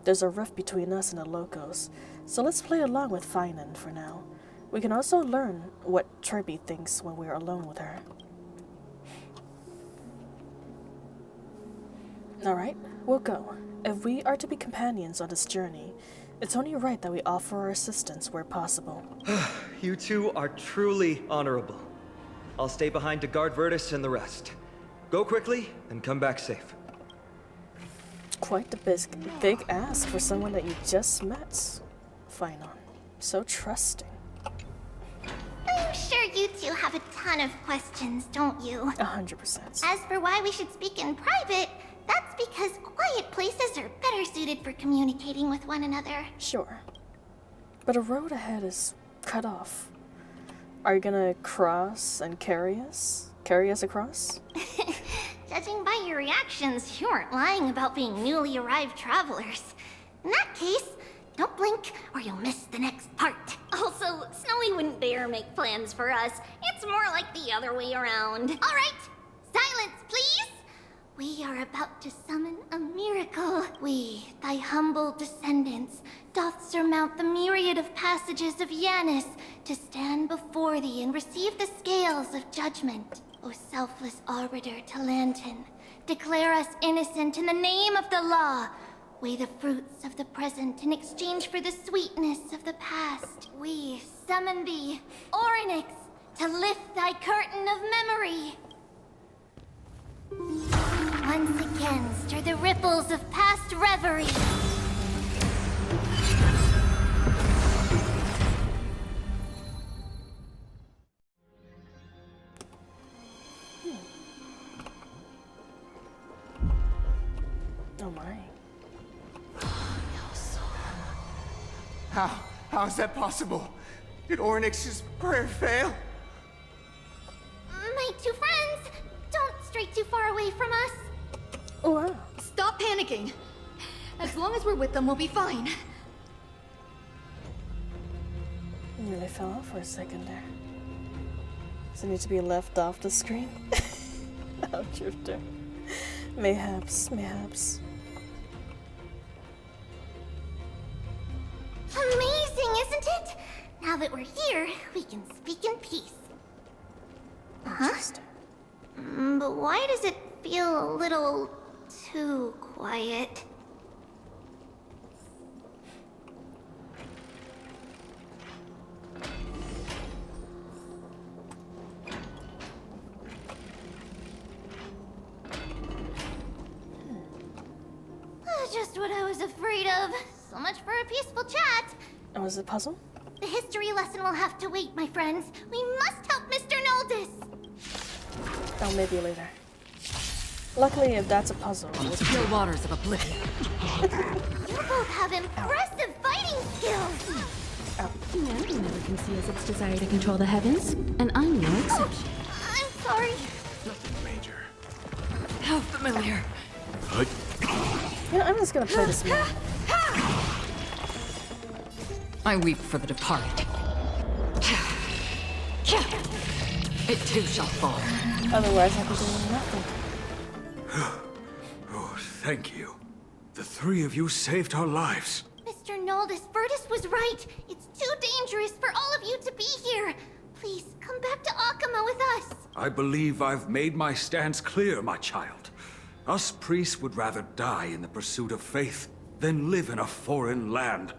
There's a rift between us and the locals, so let's play along with Finan for now. We can also learn what Treeby thinks when we're alone with her. Alright, we'll go. If we are to be companions on this journey, it's only right that we offer our assistance where possible. You two are truly honorable. I'll stay behind to guard Virtus and the rest. Go quickly and come back safe. Quite the big ask for someone that you just met, Finon. So trusting. I'm sure you two have a ton of questions, don't you? 100%. As for why we should speak in private, that's because quiet places are better suited for communicating with one another. Sure. But a road ahead is cut off. Are you gonna cross and carry us? Carry us across? Judging by your reactions, you aren't lying about being newly arrived travelers. In that case, don't blink or you'll miss the next part. Also, Snowy wouldn't dare make plans for us. It's more like the other way around. All right, silence, please. We are about to summon a miracle. We, thy humble descendants, doth surmount the myriad of passages of Yanis to stand before thee and receive the scales of judgment. O selfless arbiter to Lantern, declare us innocent in the name of the law. Weigh the fruits of the present in exchange for the sweetness of the past. We summon thee, Orynyx, to lift thy curtain of memory. Once again, stir the ripples of past reverie. Oh my. How is that possible? Did Orynyx's prayer fail? My two friends, don't stray too far away from us. Oh wow. Stop panicking. As long as we're with them, we'll be fine. Nearly fell off for a second there. Does it need to be left off the screen? Oh, Drifter. Mayhaps, mayhaps. Amazing, isn't it? Now that we're here, we can speak in peace. Interesting. But why does it feel a little too quiet? Just what I was afraid of. So much for a peaceful chat. Oh, was it a puzzle? The history lesson will have to wait, my friends. We must help Mr. Noldus. Oh, maybe later. Luckily, if that's a puzzle, it's Still waters of oblivion. You both have impressive fighting skills. No, never can see as its desire to control the heavens, and I'm no exception. I'm sorry. Nothing major. How familiar. You know, I'm just gonna play this man. I weep for the departed. It too shall fall. Otherwise, I'll be doing nothing. Oh, thank you. The three of you saved our lives. Mr. Noldus, Virtus was right. It's too dangerous for all of you to be here. Please, come back to Akama with us. I believe I've made my stance clear, my child. Us priests would rather die in the pursuit of faith than live in a foreign land.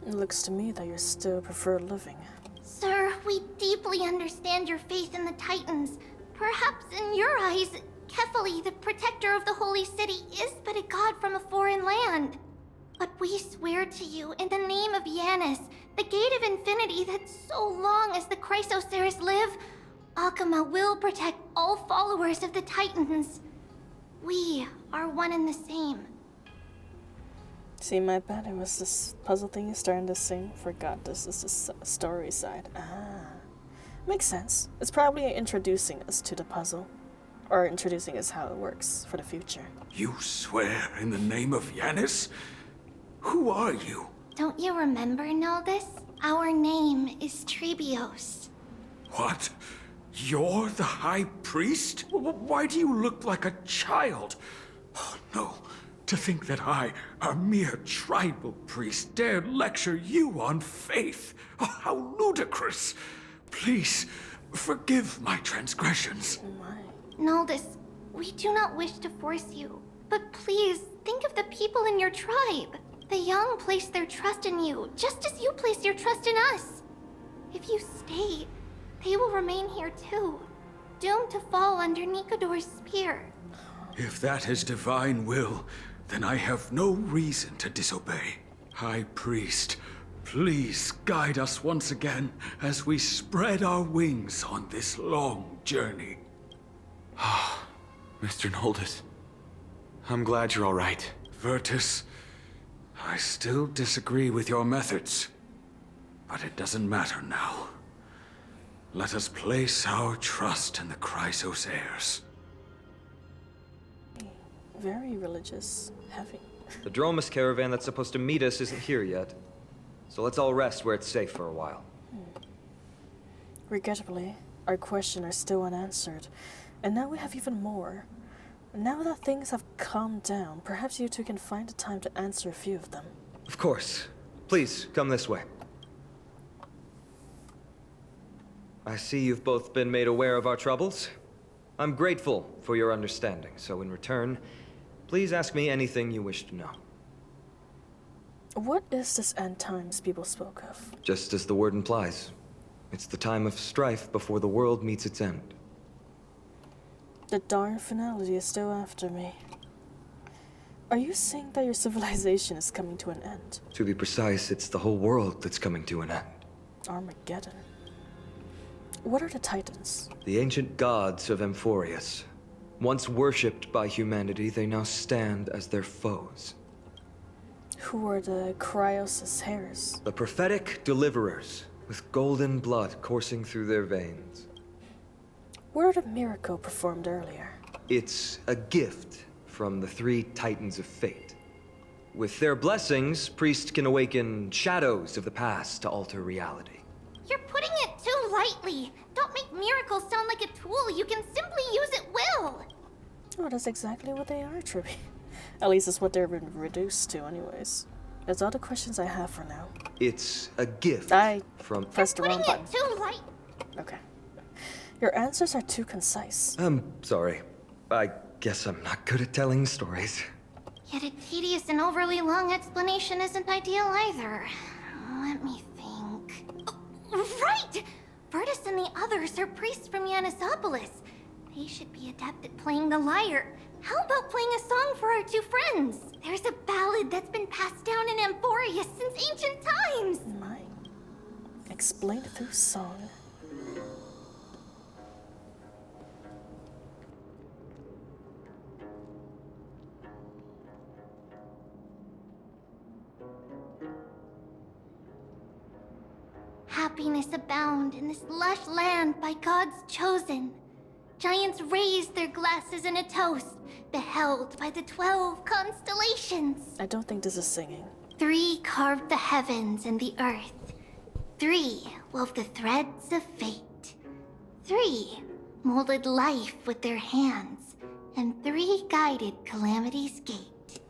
It looks to me that you still prefer living. Sir, we deeply understand your faith in the Titans. Perhaps in your eyes, Kefali, the protector of the Holy City, is but a god from a foreign land. But we swear to you, in the name of Yanis, the Gate of Infinity, that so long as the Chrysoceres live, Akama will protect all followers of the Titans. We are one and the same. See, my bad. It was this puzzle thing you're starting to sing. Forgot this is the story side. Ah. Makes sense. It's probably introducing us to the puzzle. Or introducing us how it works for the future. You swear in the name of Yanis? Who are you? Don't you remember, Noldus? Our name is Trebios. What? You're the High Priest? Why do you look like a child? Oh, no. To think that I, a mere tribal priest, dared lecture you on faith. Oh, how ludicrous. Please, forgive my transgressions. Oh my. Noldus, we do not wish to force you. But please, think of the people in your tribe. The young place their trust in you, just as you place your trust in us. If you stay, they will remain here too, doomed to fall under Nikodor's spear. If that is divine will, then I have no reason to disobey. High Priest, please guide us once again as we spread our wings on this long journey. Mr. Noldus, I'm glad you're all right. Virtus, I still disagree with your methods, but it doesn't matter now. Let us place our trust in the Chrysos heirs. Very religious, heavy. The Dromus caravan that's supposed to meet us isn't here yet. So let's all rest where it's safe for a while. Regrettably, our questions are still unanswered, and now we have even more. Now that things have calmed down, perhaps you two can find the time to answer a few of them. Of course. Please, come this way. I see you've both been made aware of our troubles. I'm grateful for your understanding, so in return, please ask me anything you wish to know. What is this end times people spoke of? Just as the word implies. It's the time of strife before the world meets its end. The darn finality is still after me. Are you saying that your civilization is coming to an end? To be precise, it's the whole world that's coming to an end. Armageddon. What are the Titans? The ancient gods of Amphorius. Once worshipped by humanity, they now stand as their foes. Who are the Chrysos heirs? The prophetic deliverers, with golden blood coursing through their veins. What are the miracle performed earlier? It's a gift from the three Titans of Fate. With their blessings, priests can awaken shadows of the past to alter reality. You're putting it too lightly. Don't make miracles sound like a tool you can simply use at will. Oh, that's exactly what they are, Trippy. At least it's what they've been reduced to anyways. That's all the questions I have for now. It's a gift from... Pressed the wrong button. Too light. Okay. Your answers are too concise. I'm sorry. I guess I'm not good at telling stories. Yet a tedious and overly long explanation isn't ideal either. Let me think. Oh, right! Virtus and the others are priests from Yanisopolis. They should be adept at playing the lyre. How about playing a song for our two friends? There's a ballad that's been passed down in Amphorius since ancient times. My. Explain it through song. Happiness abound in this lush land by God's chosen. Giants raised their glasses in a toast, beheld by the 12 constellations. I don't think this is singing. 3 carved the heavens and the earth. 3 wove the threads of fate. 3 molded life with their hands. And 3 guided calamity's gate.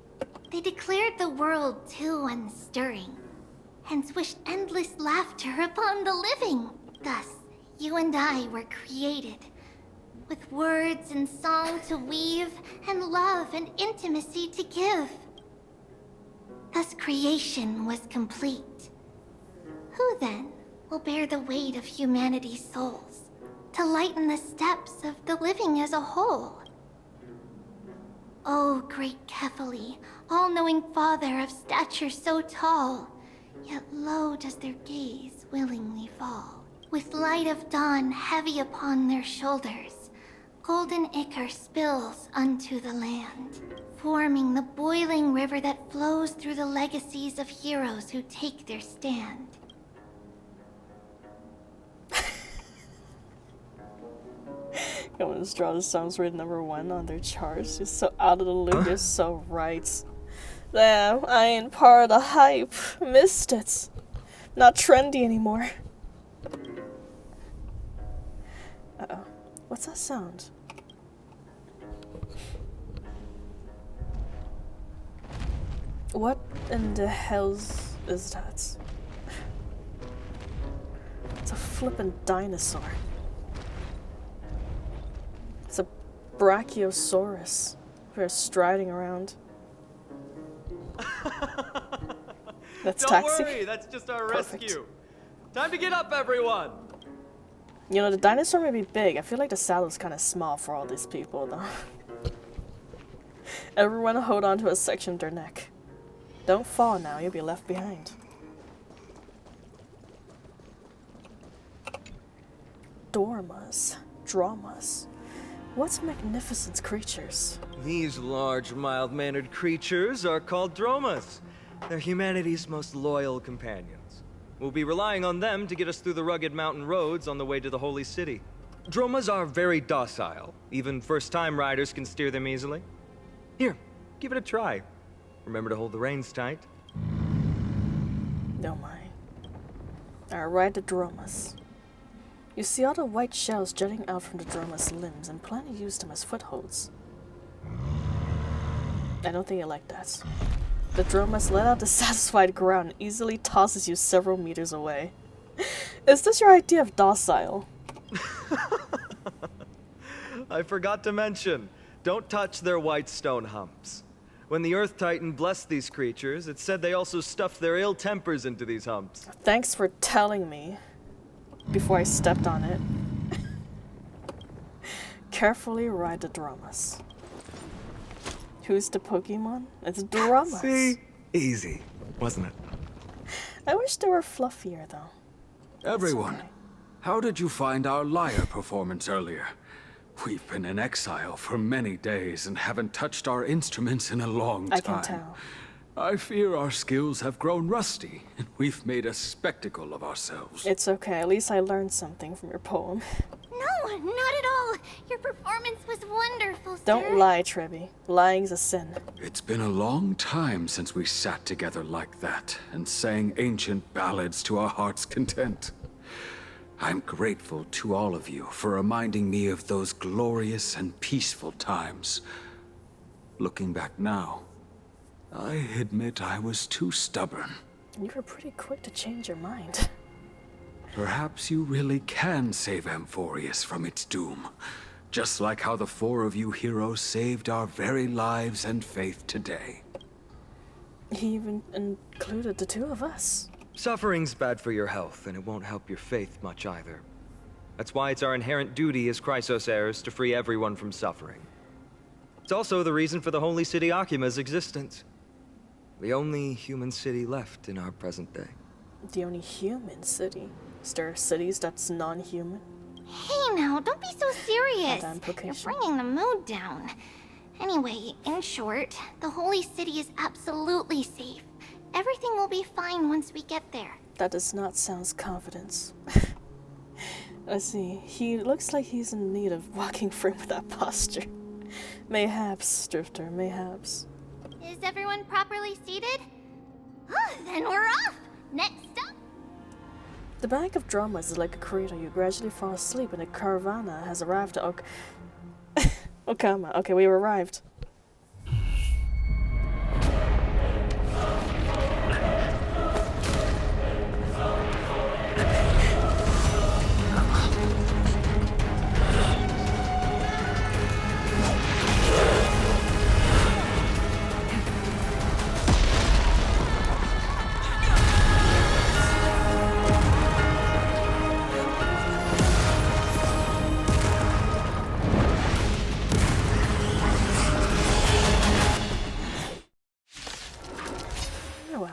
They declared the world too unstirring, hence wished endless laughter upon the living. Thus, you and I were created, with words and song to weave, and love and intimacy to give. Thus creation was complete. Who then will bear the weight of humanity's souls, to lighten the steps of the living as a whole? O great Kephali, all-knowing Father of stature so tall, yet low does their gaze willingly fall. With light of dawn heavy upon their shoulders, golden ichor spills unto the land, forming the boiling river that flows through the legacies of heroes who take their stand. Going to draw the songs rated #1 on their charts. It's so out of the loop. It's so right. Damn, I ain't part of the hype. Missed it. Not trendy anymore. Uh-oh. What's that sound? What in the hell's is that? It's a flippin' dinosaur. It's a Brachiosaurus. We're striding around. That's Don't taxi. worry, that's just our Perfect. rescue. Time to get up, everyone. You know, the dinosaur may be big. I feel like the saddle's kind of small for all these people, though. Everyone hold on to a section of their neck. Don't fall now, you'll be left behind. Dormas. Dramas. What magnificent creatures. These large, mild-mannered creatures are called dromas. They're humanity's most loyal companions. We'll be relying on them to get us through the rugged mountain roads on the way to the Holy City. Dromas are very docile. Even first-time riders can steer them easily. Here, give it a try. Remember to hold the reins tight. Don't mind. I'll ride the Dromas. You see all the white shells jutting out from the Dromas' limbs and plan to use them as footholds. I don't think you like that. The Dromas let out the satisfied growl and easily tosses you several meters away. Is this your idea of docile? I forgot to mention, don't touch their white stone humps. When the Earth Titan blessed these creatures, it said they also stuffed their ill tempers into these humps. Thanks for telling me before I stepped on it. Carefully ride the Dromas. Who's the Pokemon? It's Dromas. See? Easy, wasn't it? I wish they were fluffier, though. Everyone, how did you find our lyre performance earlier? We've been in exile for many days and haven't touched our instruments in a long time. I can tell. I fear our skills have grown rusty, and we've made a spectacle of ourselves. It's okay, at least I learned something from your poem. No, not at all. Your performance was wonderful, sir. Don't lie, Trevi. Lying's a sin. It's been a long time since we sat together like that and sang ancient ballads to our heart's content. I'm grateful to all of you for reminding me of those glorious and peaceful times. Looking back now, I admit I was too stubborn. You were pretty quick to change your mind. Perhaps you really can save Amphorius from its doom. Just like how the four of you heroes saved our very lives and faith today. He even included the two of us. Suffering's bad for your health, and it won't help your faith much either. That's why it's our inherent duty as Chrysos heirs to free everyone from suffering. It's also the reason for the Holy City Akima's existence. The only human city left in our present day. The only human city. Is there cities that's non-human? Hey now, don't be so serious. That You're implication. bringing the mood down. Anyway, in short, the Holy City is absolutely safe. Everything will be fine once we get there. That does not sound confidence. Let's see. He looks like he's in need of walking frame with that posture. Mayhaps, Drifter, mayhaps. Is everyone properly seated? Then we're off! Next up! The Bank of Dramas is like a cradle. You gradually fall asleep and the caravana has arrived at Okama. Okay, we've arrived.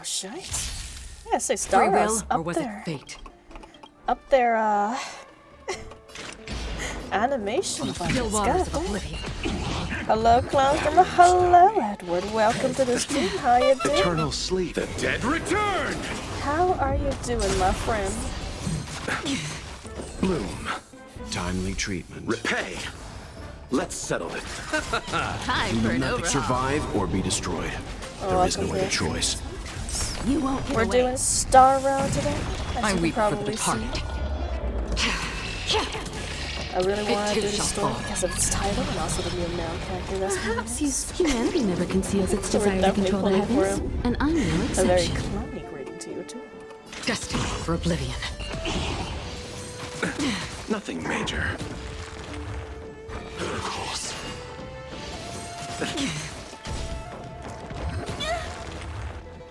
Shite. Yeah, say Starrail up there. Fate? Up there, animation buttons. God damn. Hello, clown from the hello, Edward. Welcome to the stream. How you doing? Eternal sleep. The dead return. How are you doing, my friend? Bloom. Timely treatment. Repay. Let's settle it. Time for an overhaul. Survive or be destroyed. There is no other choice. You won't get We're away. doing Starrail today. I As you weep can for the probably see. departed. I really want to do too the shall story fall. because of its title and also the new male character. That's Perhaps humanity never conceals its We're desire to definitely control the pulling for heavens, him. and I'm no A very exception. clowny greeting to you too. Destiny for oblivion. Nothing major.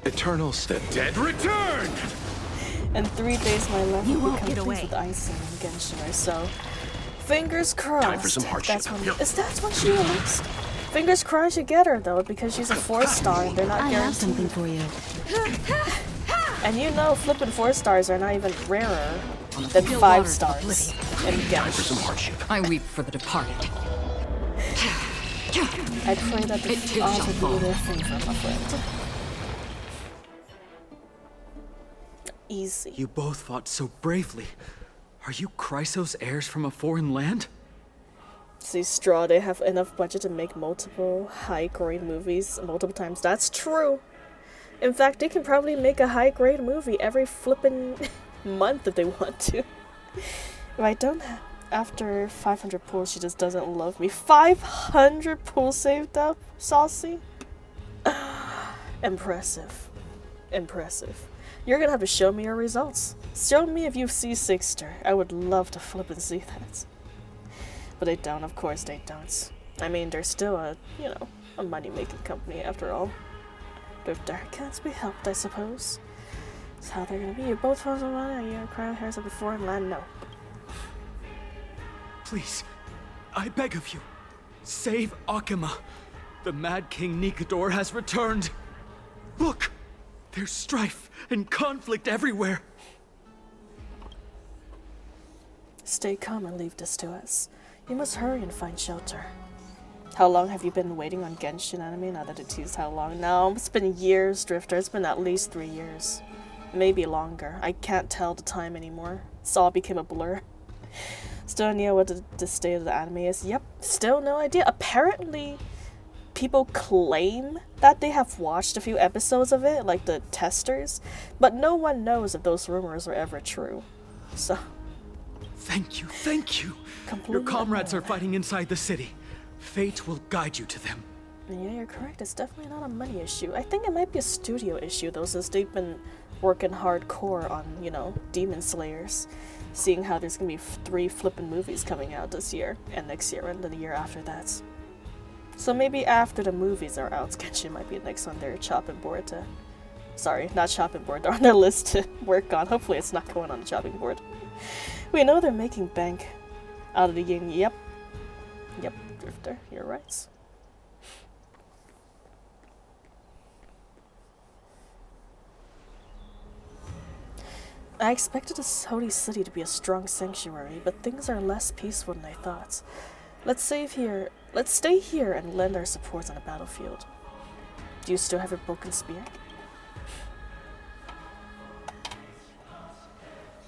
Eternals. The dead return! In 3 days, my level You will won't be get complete away. with icing and Genshin or so. Fingers crossed. Time for some hardship. That's when she released. Fingers crossed you get her though, because she's a 4-star and they're not I have something guaranteed. for you. And you know, flipping 4-stars are not even rarer than Still 5 waters of stars in Time for Genshin. some hardship. I weep for the departed. I pray that the It too odds shall will be fall. in their favor, my friend. Easy. You both fought so bravely. Are you Chrysos heirs from a foreign land? See, Straw, they have enough budget to make multiple high-grade movies multiple times. That's true. In fact, they can probably make a high-grade movie every flippin' month if they want to. If I don't have... After 500 pulls, she just doesn't love me. 500 pulls saved up? Saucy? Impressive. Impressive. You're gonna have to show me your results. Show me if you see Sixter. I would love to flip and see that. But they don't, of course they don't. I mean, they're still a, you know, a money-making company after all. But if there can't be helped, I suppose. That's how they're gonna be. You're both from money, you're crown hairs of the foreign land, no. Please, I beg of you, save Akima. The Mad King Nikador has returned. Look, there's strife and conflict everywhere. Stay calm and leave this to us. You must hurry and find shelter. How long have you been waiting on Genshin anime? Now that it teased how long. No, it's been years, Drifter. It's been at least 3 years. Maybe longer. I can't tell the time anymore. It's all became a blur. Still no idea what the state of the anime is. Yep, still no idea. Apparently, people claim that they have watched a few episodes of it, like the testers, but no one knows if those rumors are ever true. So... Thank you, thank you. Completely Your comrades are unaware. fighting inside the city. Fate will guide you to them. Yeah, you're correct. It's definitely not a money issue. I think it might be a studio issue, though, since they've been working hardcore on, you know, Demon Slayers. Seeing how there's gonna be 3 flippin' movies coming out this year, and next year, and then the year after that. So maybe after the movies are out, Genshin might be next on their chopping board to... Sorry, not chopping board, they're on their list to work on. Hopefully it's not going on the chopping board. We know they're making bank out of the yin. Yep. Yep, Drifter, you're right. I expected this holy city to be a strong sanctuary, but things are less peaceful than I thought. Let's stay here and lend our support on the battlefield. Do you still have your broken spear?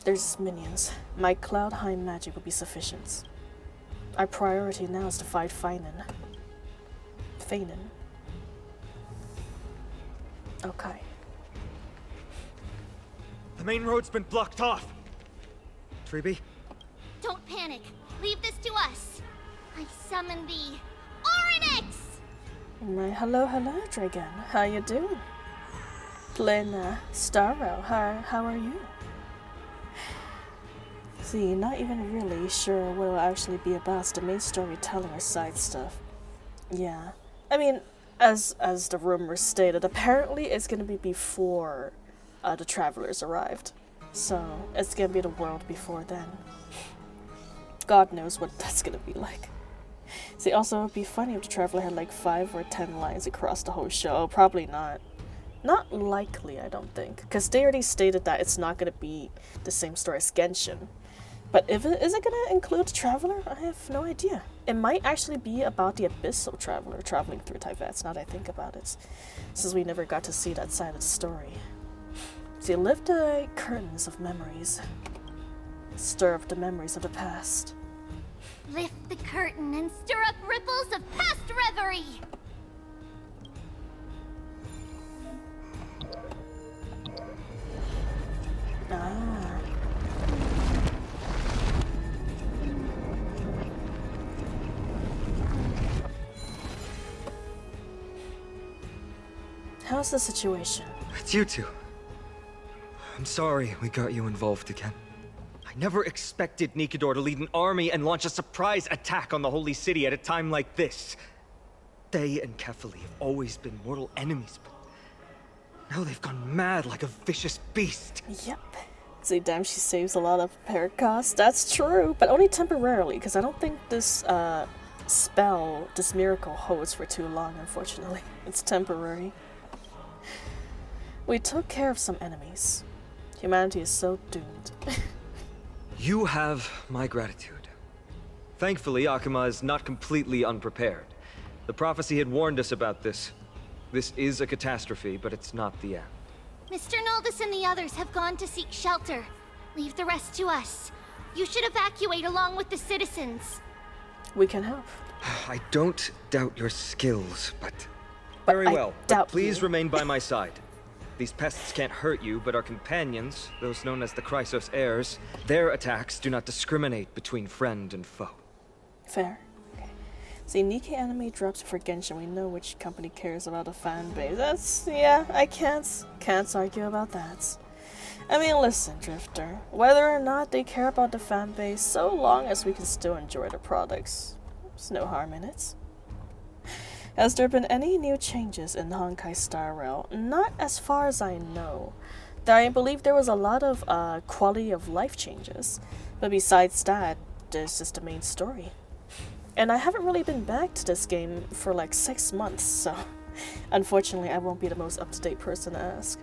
There's minions. My cloud high magic will be sufficient. Our priority now is to fight Feinen. Okay. The main road's been blocked off. Treeby? Don't panic. Leave this to us. I summon thee, Oryx! My hello, Dragon. How you doing? Playing Starrail. How are you? See, not even really sure what it'll actually be about. It's the main storytelling or side stuff. Yeah. I mean, as the rumors stated, apparently it's gonna be before the travelers arrived. So, it's gonna be the world before then. God knows what that's gonna be like. See, also, it'd be funny if the traveler had like 5 or 10 lines across the whole show. Probably not. Not likely, I don't think. Because they already stated that it's not gonna be the same story as Genshin. But is it gonna include the traveler? I have no idea. It might actually be about the abyssal traveler traveling through Tyvets, now that I think about it. Since we never got to see that side of the story. See, lift the curtains of memories. Stir up the memories of the past. Lift the curtain and stir up ripples of past reverie! Ah. How's the situation? It's you two. I'm sorry we got you involved again. I never expected Nikador to lead an army and launch a surprise attack on the Holy City at a time like this. They and Kefali have always been mortal enemies, but now they've gone mad like a vicious beast. Yep. See, damn, she saves a lot of repair costs. That's true, but only temporarily, because I don't think this spell, this miracle, holds for too long, unfortunately. It's temporary. We took care of some enemies. Humanity is so doomed. You have my gratitude. Thankfully, Akuma is not completely unprepared. The prophecy had warned us about this. This is a catastrophe, but it's not the end. Mr. Noldus and the others have gone to seek shelter. Leave the rest to us. You should evacuate along with the citizens. We can help. I don't doubt your skills, but very well. But please remain by my side. These pests can't hurt you, but our companions, those known as the Chrysos heirs, their attacks do not discriminate between friend and foe. Fair. Okay. See, Nikkei anime drops for Genshin. We know which company cares about a fan base. That's, yeah, I can't argue about that. I mean, listen, Drifter. Whether or not they care about the fan base, so long as we can still enjoy the products, there's no harm in it. Has there been any new changes in Honkai Starrail? Not as far as I know. I believe there was a lot of quality of life changes, but besides that, there's just the main story. And I haven't really been back to this game for like 6 months, so unfortunately I won't be the most up-to-date person to ask.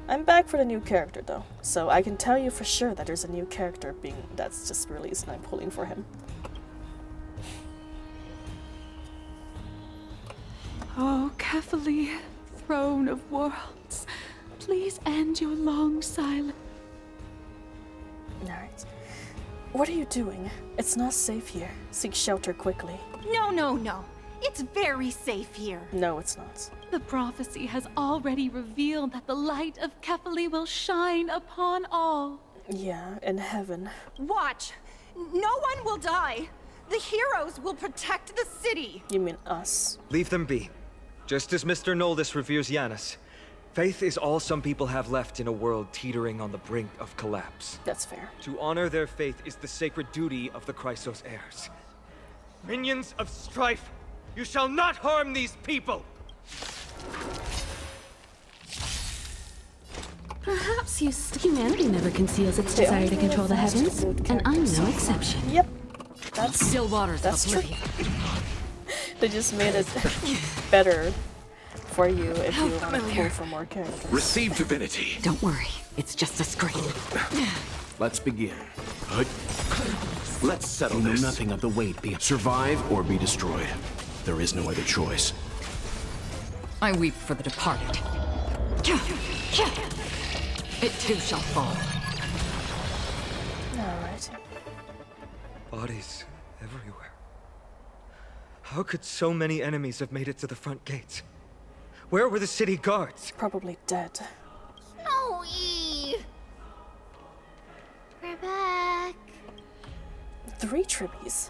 I'm back for the new character though, so I can tell you for sure that there's a new character that's just released and I'm pulling for him. Oh, Kefali, throne of worlds, please end your long silence. Alright. What are you doing? It's not safe here. Seek shelter quickly. No. It's very safe here. No, it's not. The prophecy has already revealed that the light of Kefali will shine upon all. Yeah, in heaven. Watch. No one will die. The heroes will protect the city. You mean us? Leave them be. Just as Mr. Noldus reveres Janus, faith is all some people have left in a world teetering on the brink of collapse. That's fair. To honor their faith is the sacred duty of the Chrysos heirs. Minions of strife, you shall not harm these people! Perhaps humanity never conceals its desire to control the heavens, and I'm no exception. Yep. That's still waters of oblivion. They just made it better for you if you want to pull for more characters. Receive divinity. Don't worry, it's just a screen. Let's begin. Let's settle this. Nothing of the weight. Survive or be destroyed. There is no other choice. I weep for the departed. It too shall fall. Alright. Bodies everywhere. How could so many enemies have made it to the front gates? Where were the city guards? Probably dead. Snowy! We're back. 3 tribbies.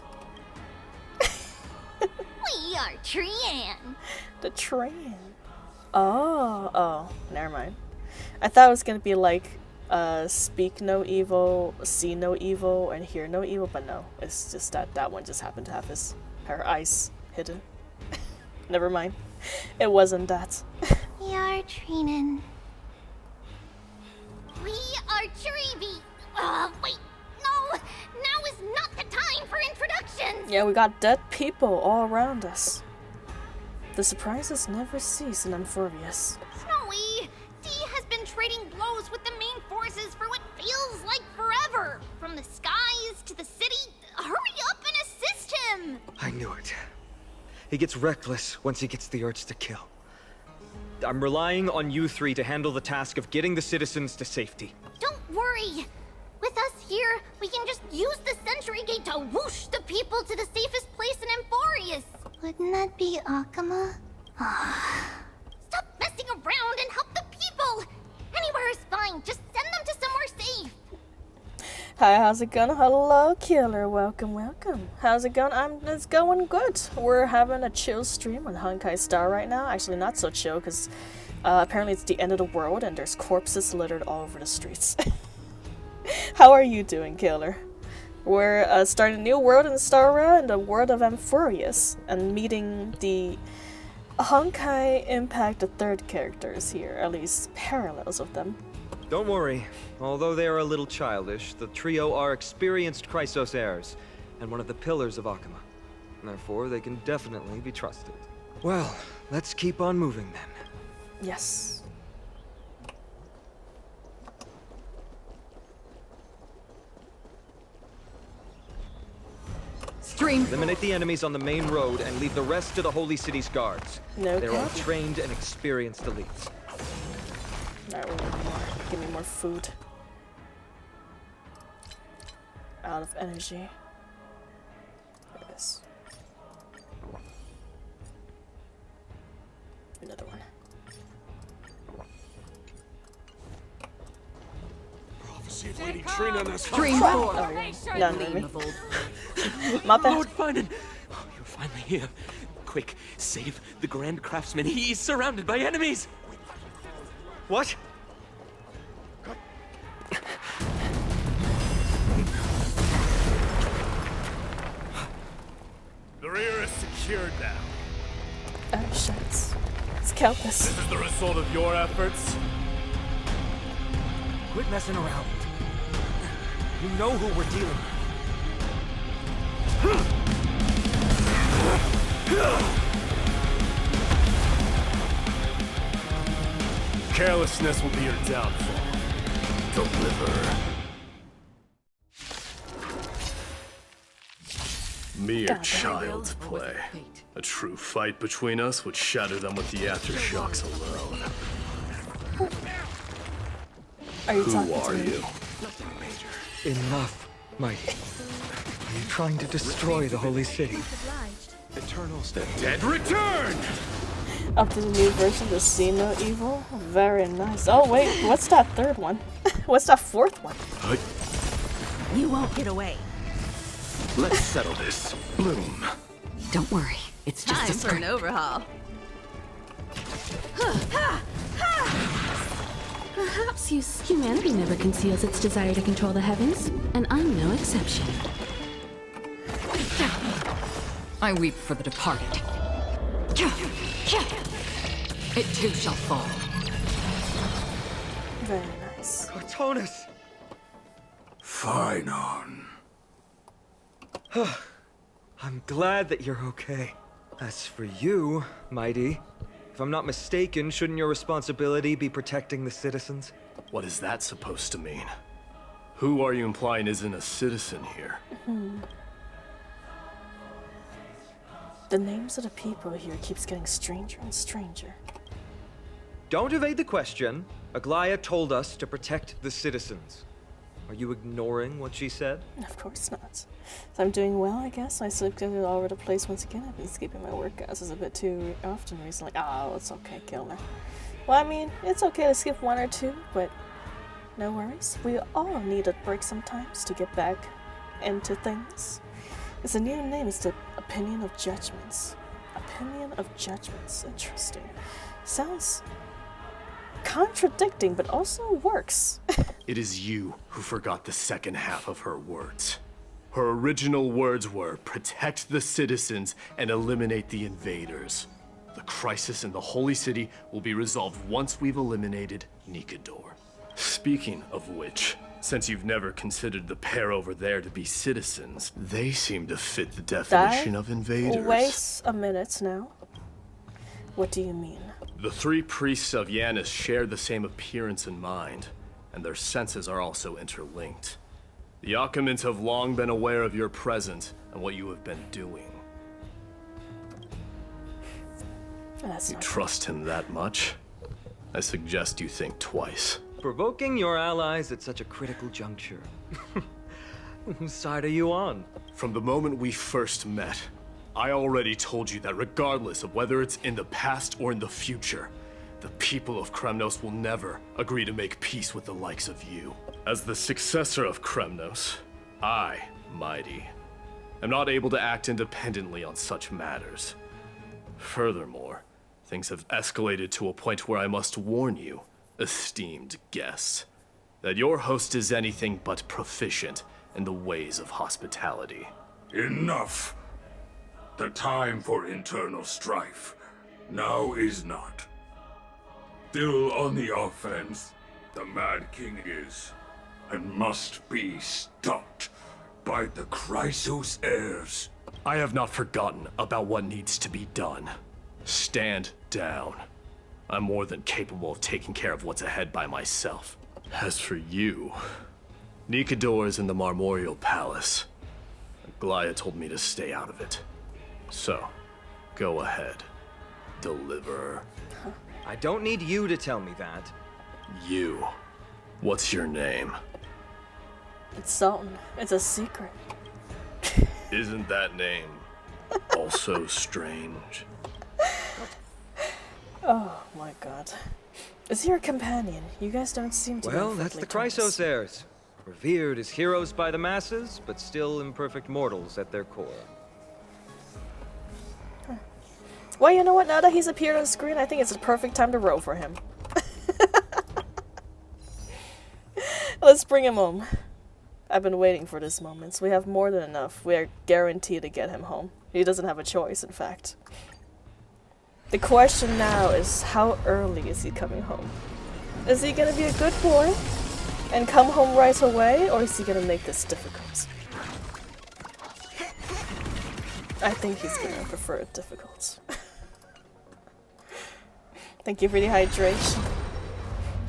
We are Trian. The Trian. Oh, never mind. I thought it was gonna be like, speak no evil, see no evil, and hear no evil, but no. It's just that one just happened to have her eyes hidden. Never mind. It wasn't that. We are Trinan. We are Treevy. Wait, no! Now is not the time for introductions! Yeah, we got dead people all around us. The surprises never cease in Amphoreus. Snowy, D has been trading blows with the main forces for what feels like forever. From the skies to the city. Hurry up and assist him! I knew it. He gets reckless once he gets the urge to kill. I'm relying on you 3 to handle the task of getting the citizens to safety. Don't worry. With us here, we can just use the Sentry Gate to whoosh the people to the safest place in Amphoreus. Wouldn't that be Akuma? Stop messing around and help the people! Anywhere is fine, just send them to somewhere safe. Hi, how's it going? Hello, Killer. Welcome. How's it going? It's going good. We're having a chill stream on Honkai Star right now. Actually, not so chill, because apparently it's the end of the world and there's corpses littered all over the streets. How are you doing, Killer? We're starting a new world in Starrail and the world of Amphorius, and meeting the Honkai impact the third characters here, at least parallels of them. Don't worry. Although they are a little childish, the trio are experienced Chrysos heirs, and one of the pillars of Akama. Therefore, they can definitely be trusted. Well, let's keep on moving then. Yes. Eliminate the enemies on the main road and leave the rest to the Holy City's guards. No They're all problem. trained and experienced elites. Alright, we need more. Give me more food. Out of energy. Yes. Another one. Prophecy of Lady Trina and this Dream Oh, for. yeah. No, me. My bad. Lord Finan! Oh, you're finally here. Quick, save the Grand Craftsman. He's surrounded by enemies! What? The rear is secured now. Oh shit. Let's count this. This is the result of your efforts. Quit messing around. You know who we're dealing with. Carelessness will be your downfall. Deliver. Mere child's play. A true fight between us would shatter them with the aftershocks alone. Are you Who talking are to me? you? Enough, Mydei. Are you trying to destroy the Holy City? Eternals, the dead return! Up to the new version to see no evil? Very nice. Oh wait, what's that third one? What's that fourth one? You won't get away. Let's settle this. Bloom. Don't worry, it's just Time a for an screen. overhaul. Perhaps humanity never conceals its desire to control the heavens, and I'm no exception. I weep for the departed. It too shall fall. Very nice. Cartonus! Finon. I'm glad that you're okay. As for you, Mydei, if I'm not mistaken, shouldn't your responsibility be protecting the citizens? What is that supposed to mean? Who are you implying isn't a citizen here? The names of the people here keeps getting stranger and stranger. Don't evade the question. Aglaya told us to protect the citizens. Are you ignoring what she said? Of course not. So I'm doing well, I guess. I sleep all over the place once again. I've been skipping my workouts a bit too often recently. Oh, it's okay, Kilner. Well, I mean, it's okay to skip one or two, but no worries. We all need a break sometimes to get back into things. It's a new name. It's the Opinion of Judgments. Opinion of Judgments. Interesting. Sounds contradicting, but also works. It is you who forgot the second half of her words. Her original words were, protect the citizens and eliminate the invaders. The crisis in the Holy City will be resolved once we've eliminated Nikador. Speaking of which, since you've never considered the pair over there to be citizens, they seem to fit the definition of invaders. Wait a minute now. What do you mean? The three priests of Yanis share the same appearance and mind, and their senses are also interlinked. The Akamans have long been aware of your presence and what you have been doing. That's You not trust him that much? I suggest you think twice. Provoking your allies at such a critical juncture. Whose side are you on? From the moment we first met, I already told you that regardless of whether it's in the past or in the future, the people of Kremnos will never agree to make peace with the likes of you. As the successor of Kremnos, I, Mydei, am not able to act independently on such matters. Furthermore, things have escalated to a point where I must warn you, esteemed guests, that your host is anything but proficient and the ways of hospitality. Enough. The time for internal strife now is not. Still on the offense, the Mad King is, and must be stopped by the Chrysos heirs. I have not forgotten about what needs to be done. Stand down. I'm more than capable of taking care of what's ahead by myself. As for you, Nikador is in the Marmorial Palace. Glaya told me to stay out of it. So, go ahead. Deliver. I don't need you to tell me that. You. What's your name? It's Sultan. It's a secret. Isn't that name also strange? Oh my god. Is he your companion? You guys don't seem to be Well, that's the Chrysos heirs. Revered as heroes by the masses, but still imperfect mortals at their core. Well, you know what? Now that he's appeared on screen, I think it's a perfect time to row for him. Let's bring him home. I've been waiting for this moment, so we have more than enough. We are guaranteed to get him home. He doesn't have a choice, in fact. The question now is, how early is he coming home? Is he gonna be a good boy and come home right away, or is he gonna make this difficult? I think he's gonna prefer it difficult. Thank you for the hydration.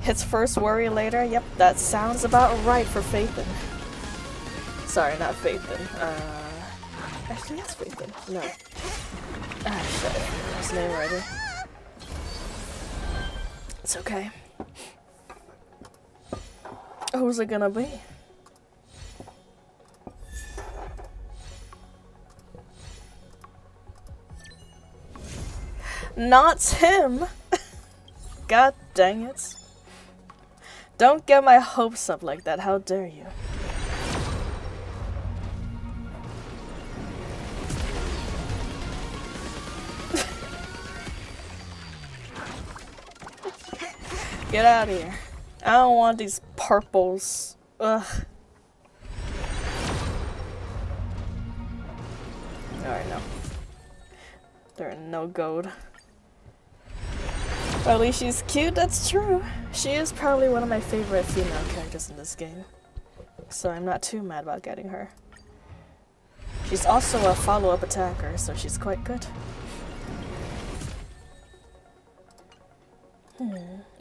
Hits first, worry later. Yep, that sounds about right for Phaethon. Sorry, not Phaethon. Actually, yes, Phaethon. No. Ah, shit. His name already. It's okay. Who's it gonna be? Not him! God dang it. Don't get my hopes up like that, how dare you. Get out of here. I don't want these purples. Ugh. Alright, no. There are no gold. Or at least she's cute, that's true. She is probably one of my favorite female characters in this game. So I'm not too mad about getting her. She's also a follow-up attacker, so she's quite good.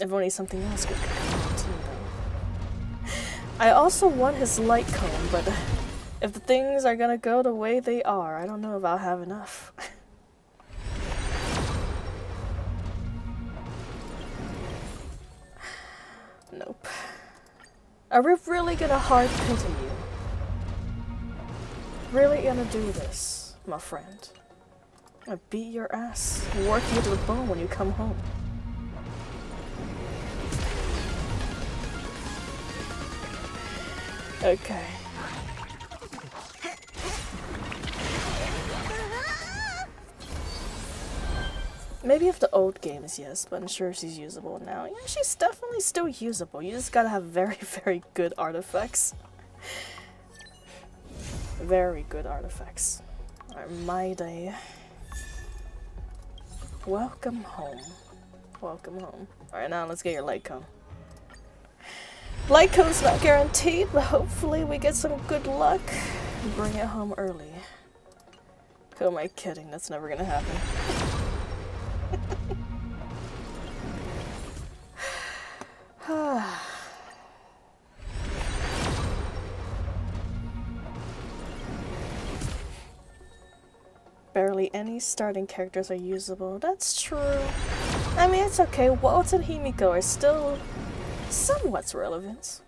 If only something else could come on too, though. I also want his light cone, but if the things are gonna go the way they are, I don't know if I'll have enough. Nope. Are we really gonna hard pity you? Really gonna do this, my friend? I'm gonna beat your ass, work you to the bone when you come home. Okay. Maybe if the old games, yes, but I'm sure she's usable now. Yeah, she's definitely still usable. You just gotta have very, very good artifacts. Very good artifacts. Alright, Mydei. Welcome home. Welcome home. Alright, now let's get your light cone. Light cone's not guaranteed, but hopefully we get some good luck and bring it home early. Who am I kidding? That's never gonna happen. Barely any starting characters are usable. That's true. I mean, it's okay. Walt and Himiko are still somewhat relevant.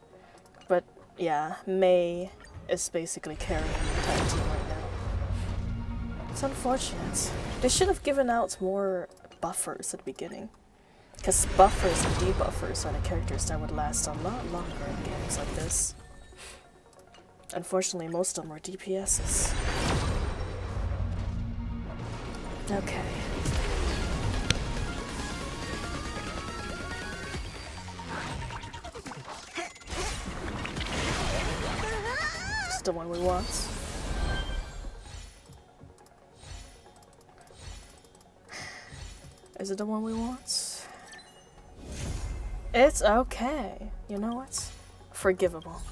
But yeah, May is basically carrying the entire team right now. It's unfortunate. They should have given out more buffers at the beginning. Because buffers and debuffers are the characters that would last a lot longer in games like this. Unfortunately, most of them were DPSs. Okay. it the one we want? Is it the one we want? It's okay. You know what? Forgivable.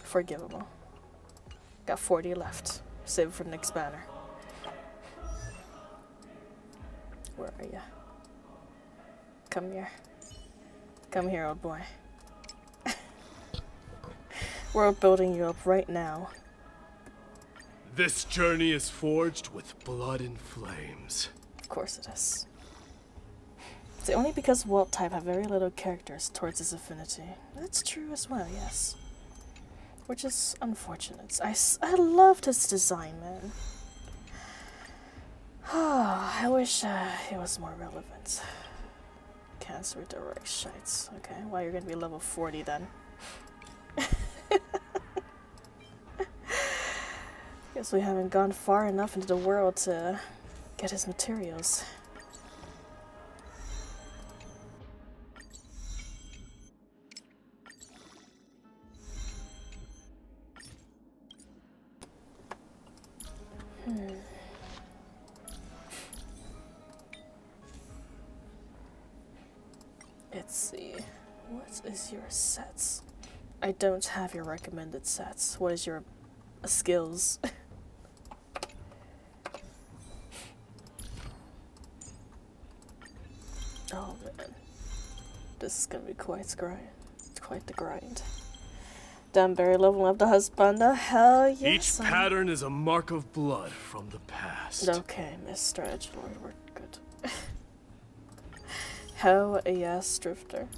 Forgivable. Got 40 left. Save it for the next banner. Where are you? Come here. Come here, old boy. We're building you up right now. This journey is forged with blood and flames. Of course it is. It's only because Walt type have very little characters towards his affinity. That's true as well, yes. Which is unfortunate. I loved his design, man. I wish it was more relevant. Cancer direct shites. Okay, well, you're gonna be level 40 then. Guess we haven't gone far enough into the world to get his materials. Let's see. What is your sets? I don't have your recommended sets. What is your skills? Oh man. This is gonna be quite the grind. Danbury leveling up the husband. Hell yes. Each pattern is a mark of blood from the past. Okay, Mr. Edgelord, we're good. Hell yes, Drifter.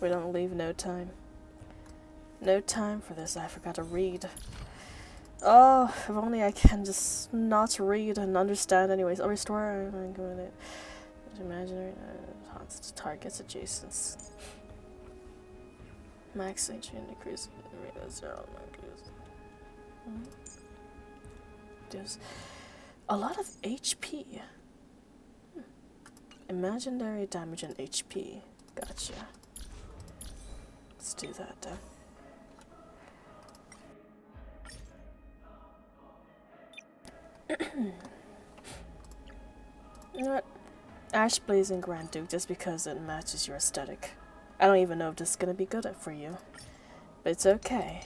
We don't leave no time. No time for this. I forgot to read. Oh, if only I can just not read and understand anyways. I'll restore I'm going to imaginary haunts targets adjacent. Max HN decrease zero. There's a lot of HP. Imaginary damage and HP. Gotcha. Let's do that then. You know what? Ash Blazing Grand Duke, just because it matches your aesthetic. I don't even know if this is gonna be good for you, but it's okay.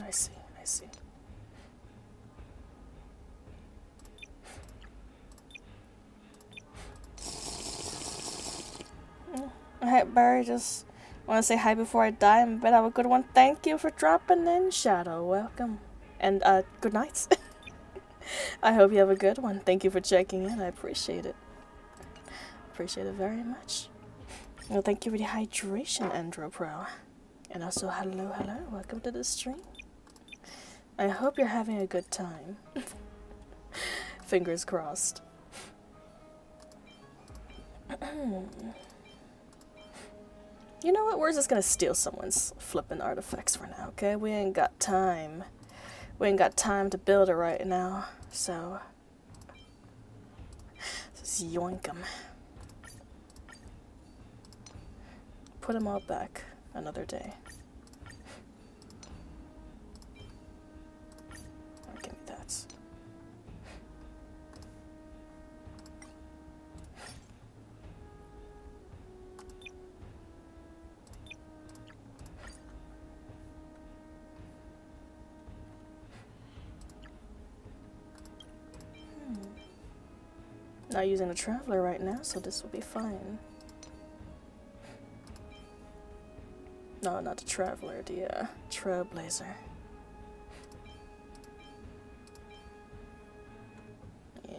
I see, I see. Alright, Barry, just want to say hi before I die and bet have a good one. Thank you for dropping in, Shadow. Welcome. And, good night. I hope you have a good one. Thank you for checking in. I appreciate it. Appreciate it very much. Well, thank you for the hydration, Andro Pro. And also, hello, hello. Welcome to the stream. I hope you're having a good time. Fingers crossed. You know what? We're just gonna steal someone's flippin' artifacts for now, okay? We ain't got time. We ain't got time to build it right now, so just yoink them. Put them all back another day. Oh, give me that. Not using a traveler right now, so this will be fine. No, not the traveler, the trailblazer. Yeah.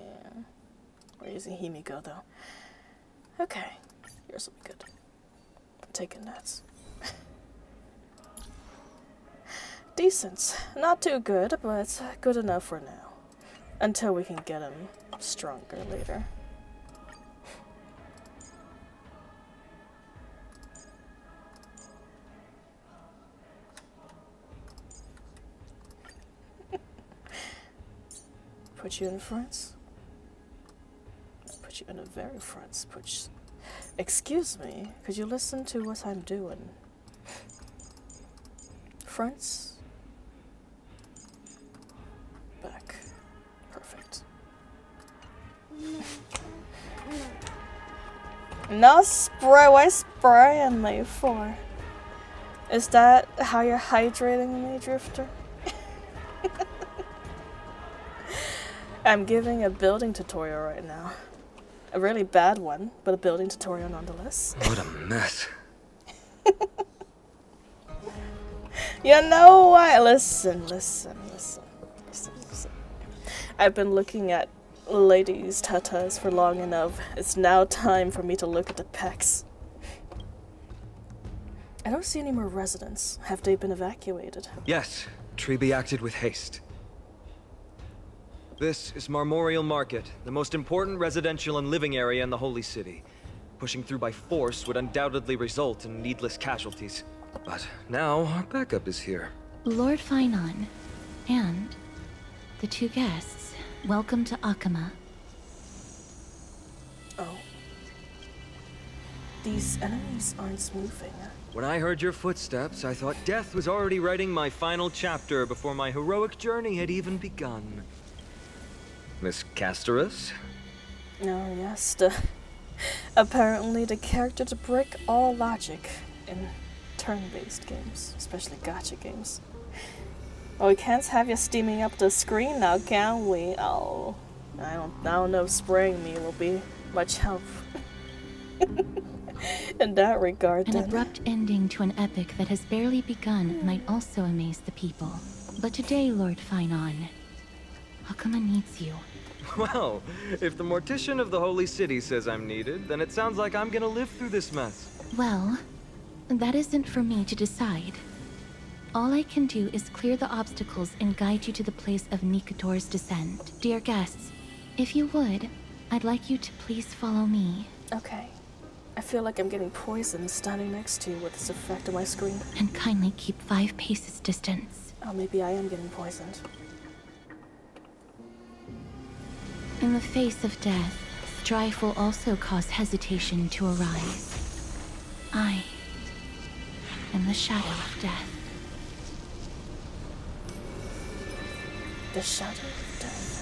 We're using Himiko though. Okay. Yours will be good. I'm taking that. Decent. Not too good, but good enough for now. Until we can get him stronger later. Put you in front. put you in the very front. Excuse me, could you listen to what I'm doing? Fronts. Back. Perfect. No spray. Why spraying me for? Is that how you're hydrating me, Drifter? I'm giving a building tutorial right now. A really bad one, but a building tutorial nonetheless. What a mess. You know what? Listen. I've been looking at ladies' tatas for long enough. It's now time for me to look at the pecs. I don't see any more residents. Have they been evacuated? Yes, Treeby acted with haste. This is Marmorial Market, the most important residential and living area in the Holy City. Pushing through by force would undoubtedly result in needless casualties. But now our backup is here. Lord Finon, and the two guests, welcome to Akama. Oh. These enemies aren't moving. When I heard your footsteps, I thought death was already writing my final chapter before my heroic journey had even begun. Miss Castorus? Oh, yes. Apparently the character to break all logic in turn-based games, especially gacha games. Oh, we can't have you steaming up the screen now, can we? Oh, I don't know if spraying me will be much help in that regard. An then. abrupt ending to an epic that has barely begun might also amaze the people. But today, Lord Finon, Akama needs you. Well, if the Mortician of the Holy City says I'm needed, then it sounds like I'm gonna live through this mess. Well, that isn't for me to decide. All I can do is clear the obstacles and guide you to the place of Nikador's descent. Dear guests, if you would, I'd like you to please follow me. Okay. I feel like I'm getting poisoned standing next to you with this effect on my screen. And kindly keep 5 paces distance. Oh, maybe I am getting poisoned. In the face of death, strife will also cause hesitation to arise. I am the shadow of death. The shadow of death.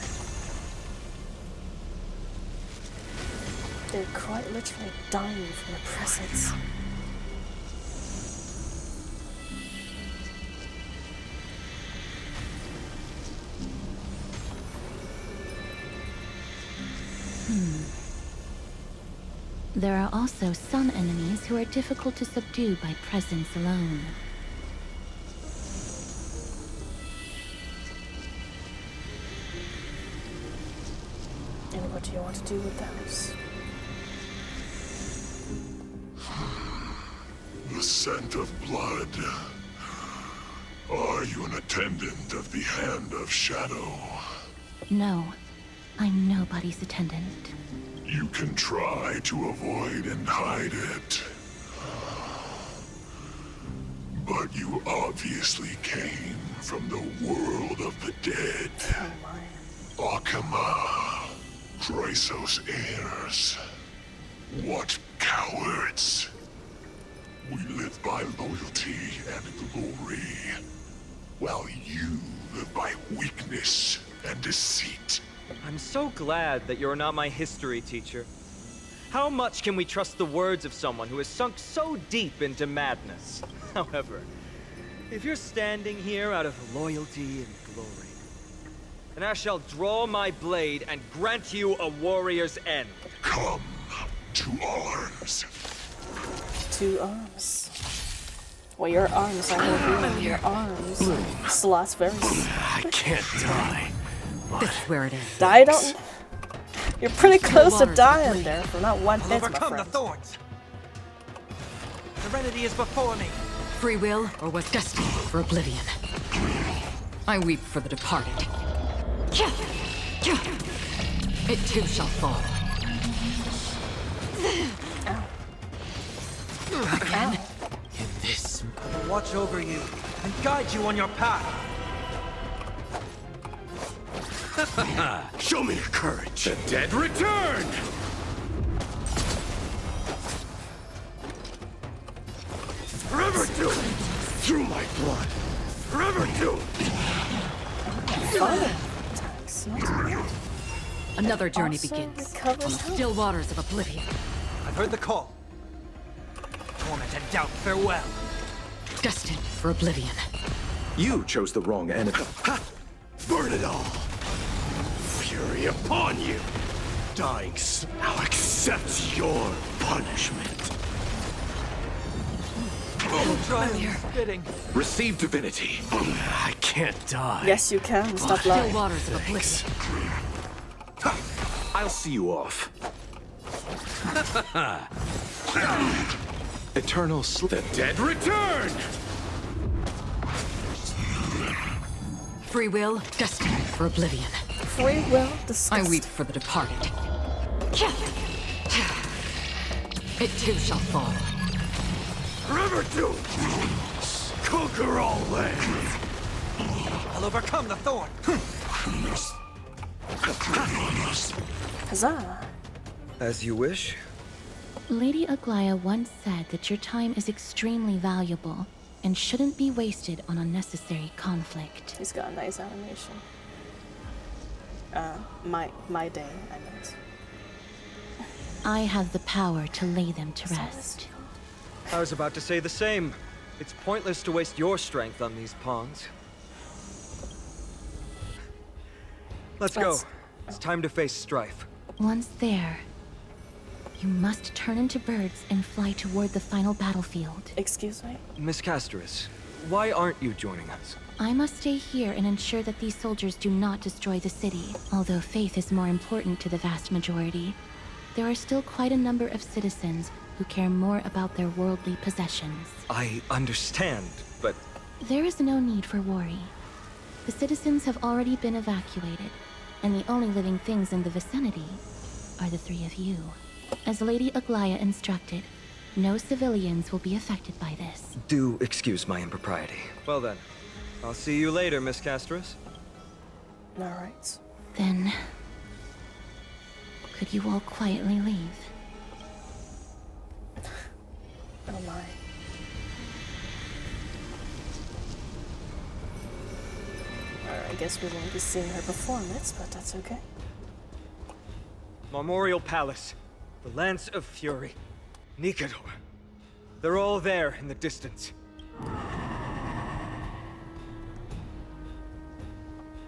They're quite literally dying from the presence. There are also some enemies who are difficult to subdue by presence alone. And what do you want to do with those? The scent of blood. Are you an attendant of the Hand of Shadow? No, I'm nobody's attendant. You can try to avoid and hide it. But you obviously came from the world of the dead. Akama, Chrysos heirs. What cowards. We live by loyalty and glory, while you live by weakness and deceit. I'm so glad that you're not my history teacher. How much can we trust the words of someone who has sunk so deep into madness? However, if you're standing here out of loyalty and glory, then I shall draw my blade and grant you a warrior's end. Come to arms. To arms. Well, your arms are revealing your arms. Slots very. I can't die. This is where it ends. Die don't. You're pretty close to dying there for not one hit, my Overcome the friend. thorns. Serenity is before me. Free will or was destined for oblivion. I weep for the departed. It too shall fall. Again? In this. I will watch over you and guide you on your path. Show me your courage. The dead return! Forever doomed! Through my blood! Forever doomed! Fire attacks, not bad. Another journey Also begins recovers on the health. still waters of oblivion. I've heard the call. Torment and doubt, farewell. Destined for oblivion. You chose the wrong enemy. Ha! Burn it all! Fury upon you! Dying now accept your punishment. Fitting. Receive divinity. I can't die. Yes, you can. Stop Still lying. waters of oblivion. I'll see you off. Eternal sleep. The dead return! Free will, destined for oblivion. Free will, I disgusting. weep for the departed. It too shall fall. Forever doomed! Conquer all lands! I'll overcome the thorn. Huzzah. As you wish. Lady Aglaya once said that your time is extremely valuable and shouldn't be wasted on unnecessary conflict. He's got a nice animation. Mydei, I meant. I have the power to lay them to rest. I was about to say the same. It's pointless to waste your strength on these pawns. Let's go. It's time to face strife. Once there, you must turn into birds and fly toward the final battlefield. Excuse me? Miss Castoris, why aren't you joining us? I must stay here and ensure that these soldiers do not destroy the city. Although faith is more important to the vast majority, there are still quite a number of citizens who care more about their worldly possessions. I understand, but... There is no need for worry. The citizens have already been evacuated, and the only living things in the vicinity are the three of you. As Lady Aglaya instructed, no civilians will be affected by this. Do excuse my impropriety. Well then, I'll see you later, Miss Castoris. Alright. Then... could you all quietly leave? Oh my. Alright, I guess we won't be seeing her performance, but that's okay. Memorial Palace. The Lance of Fury. Nicator. They're all there in the distance.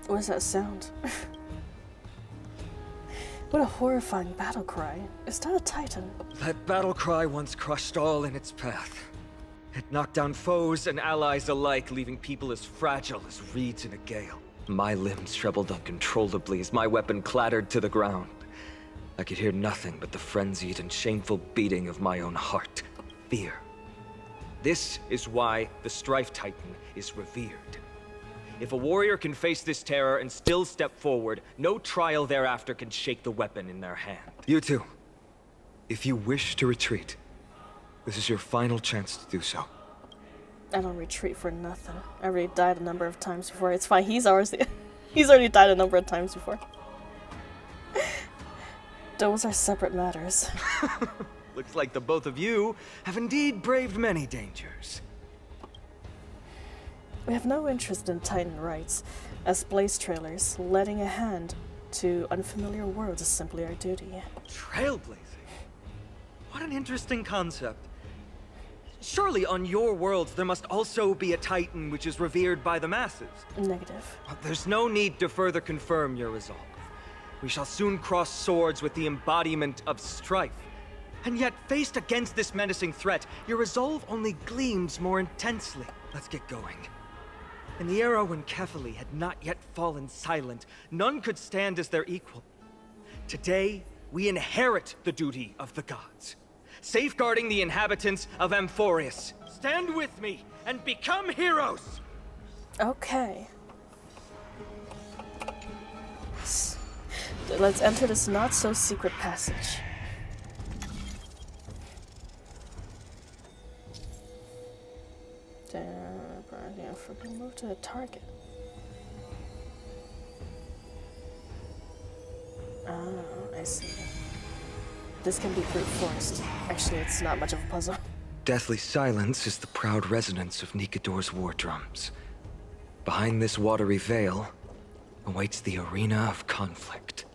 What is that sound? What a horrifying battle cry. Is that a titan? That battle cry once crushed all in its path. It knocked down foes and allies alike, leaving people as fragile as reeds in a gale. My limbs trembled uncontrollably as my weapon clattered to the ground. I could hear nothing but the frenzied and shameful beating of my own heart. Fear. This is why the Strife Titan is revered. If a warrior can face this terror and still step forward, no trial thereafter can shake the weapon in their hand. You two, if you wish to retreat, this is your final chance to do so. I don't retreat for nothing. I already died a number of times before. It's fine, he's already died a number of times before. Those are separate matters. Looks like the both of you have indeed braved many dangers. We have no interest in Titan rights. As Blaze trailers, lending a hand to unfamiliar worlds is simply our duty. Trailblazing? What an interesting concept. Surely on your worlds there must also be a Titan which is revered by the masses. Negative. There's no need to further confirm your resolve. We shall soon cross swords with the embodiment of strife. And yet, faced against this menacing threat, your resolve only gleams more intensely. Let's get going. In the era when Kefali had not yet fallen silent, none could stand as their equal. Today, we inherit the duty of the gods, safeguarding the inhabitants of Amphorius. Stand with me and become heroes! Okay. Let's enter this not-so-secret passage. Move to the target. Oh, I see. This can be brute forced. Actually, it's not much of a puzzle. deathly silence is the proud resonance of Nikador's war drums. Behind this watery veil awaits the arena of conflict.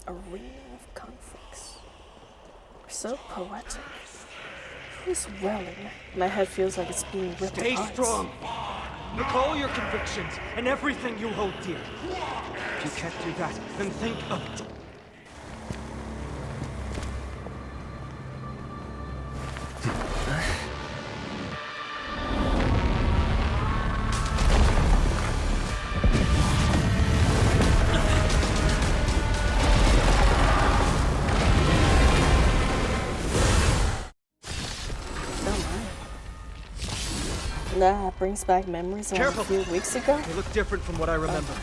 Arena of conflicts. So poetic. Who's welling? My head feels like it's being ripped Stay apart. strong. Recall your convictions and everything you hold dear. If you can't do that, then think of... Nah, it brings back memories of a few weeks ago. They look different from what I remember.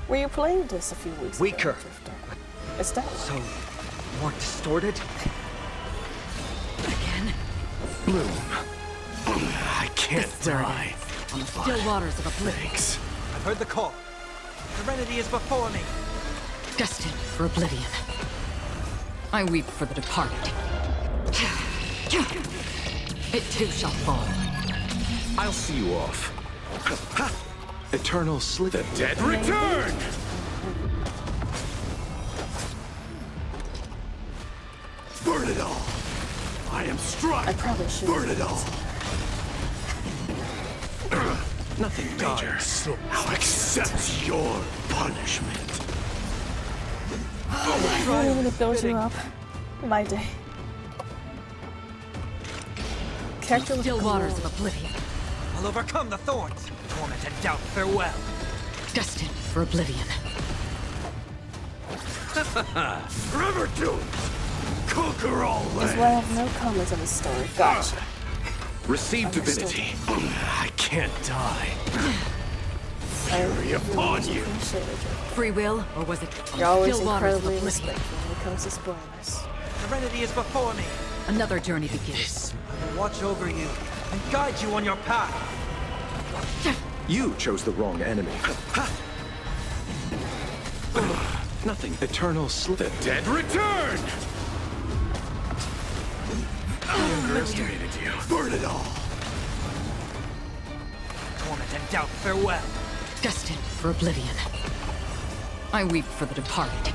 Were you playing this a few weeks ago? Weaker. Is that so more distorted? Again? Bloom. I can't die. On the still waters of oblivion. I've heard the call. Serenity is before me. Destined for oblivion. I weep for the departed. It too shall fall. I'll see you off. Eternal Slip. The dead return! Burn it all! I am struck! I probably should. Burn it all! Nothing major. I'll accept your punishment. I'm really gonna build you up. Mydei. Character with Still waters of oblivion. I'll overcome the thorns. Torment and doubt, farewell. Destined for oblivion. Forever doomed! Conquer all Is lands! why I have no comments on the story. Gotcha. Receive divinity. I can't die. Fury upon you! Free will, or was it You're always still waters of incredibly oblivion? respectful when it comes to spoilers. Serenity is before me. Another journey begins. I will watch over you and guide you on your path. You chose the wrong enemy. Nothing. Eternal Slip. The dead return! I underestimated you. Burn it all! Torment and doubt, farewell. Destined for oblivion. I weep for the departed.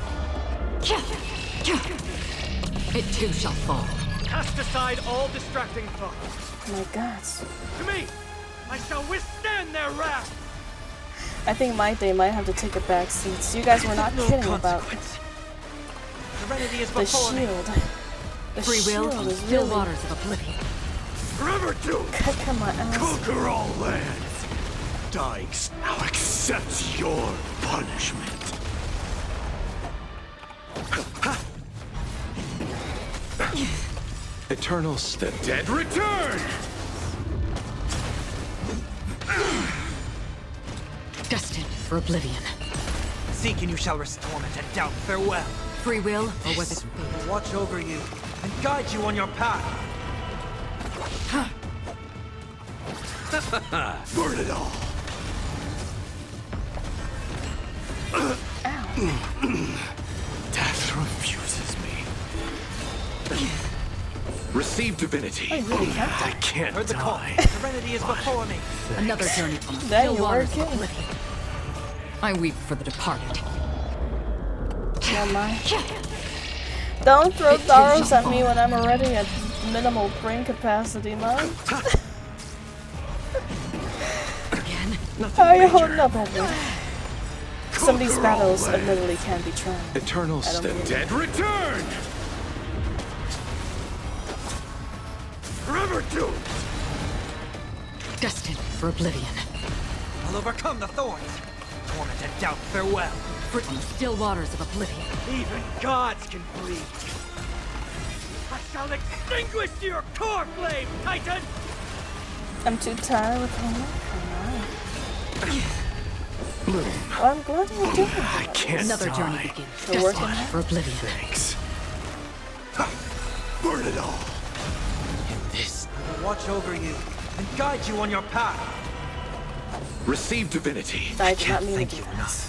It too shall fall. Cast aside all distracting thoughts. Oh my god. To me, I shall withstand their wrath. I think Mydei might have to take a back seat. So you guys were not kidding about Serenity is the before me. shield. The Free will shield on is still really waters of oblivion. Forever doomed! kicking my ass. Conquer all lands! Dying, I'll accept your punishment. Eternal The dead return! Destined for oblivion. Seek and you shall rest torment and doubt, farewell. Free will, or was it I fate? will watch over you and guide you on your path. Burn it all! Death refuses me. Receive divinity. I can't Heard the call. die. Serenity is before me. Another journey on the There still you waters of are, kid. oblivion. I weep for the departed. Oh my. Don't throw Daros at me when I'm already at minimal brain capacity, man. How are you holding up, Edward? Some of these battles admittedly can be trying. Eternal I don't The mean it. dead return! Forever doomed! Destined for oblivion. I'll overcome the thorns. Torment and doubt, farewell. For on the still waters of oblivion. Even gods can bleed. I shall extinguish your core flame, Titan! I'm too tired with homework. Bloom. Well, I'm glad you're doing I it. can't Another die. journey begins. You're working Destined hard? for oblivion. Thanks. Burn it all! This I will watch over you and guide you on your path. Receive divinity. I did not mean to do that.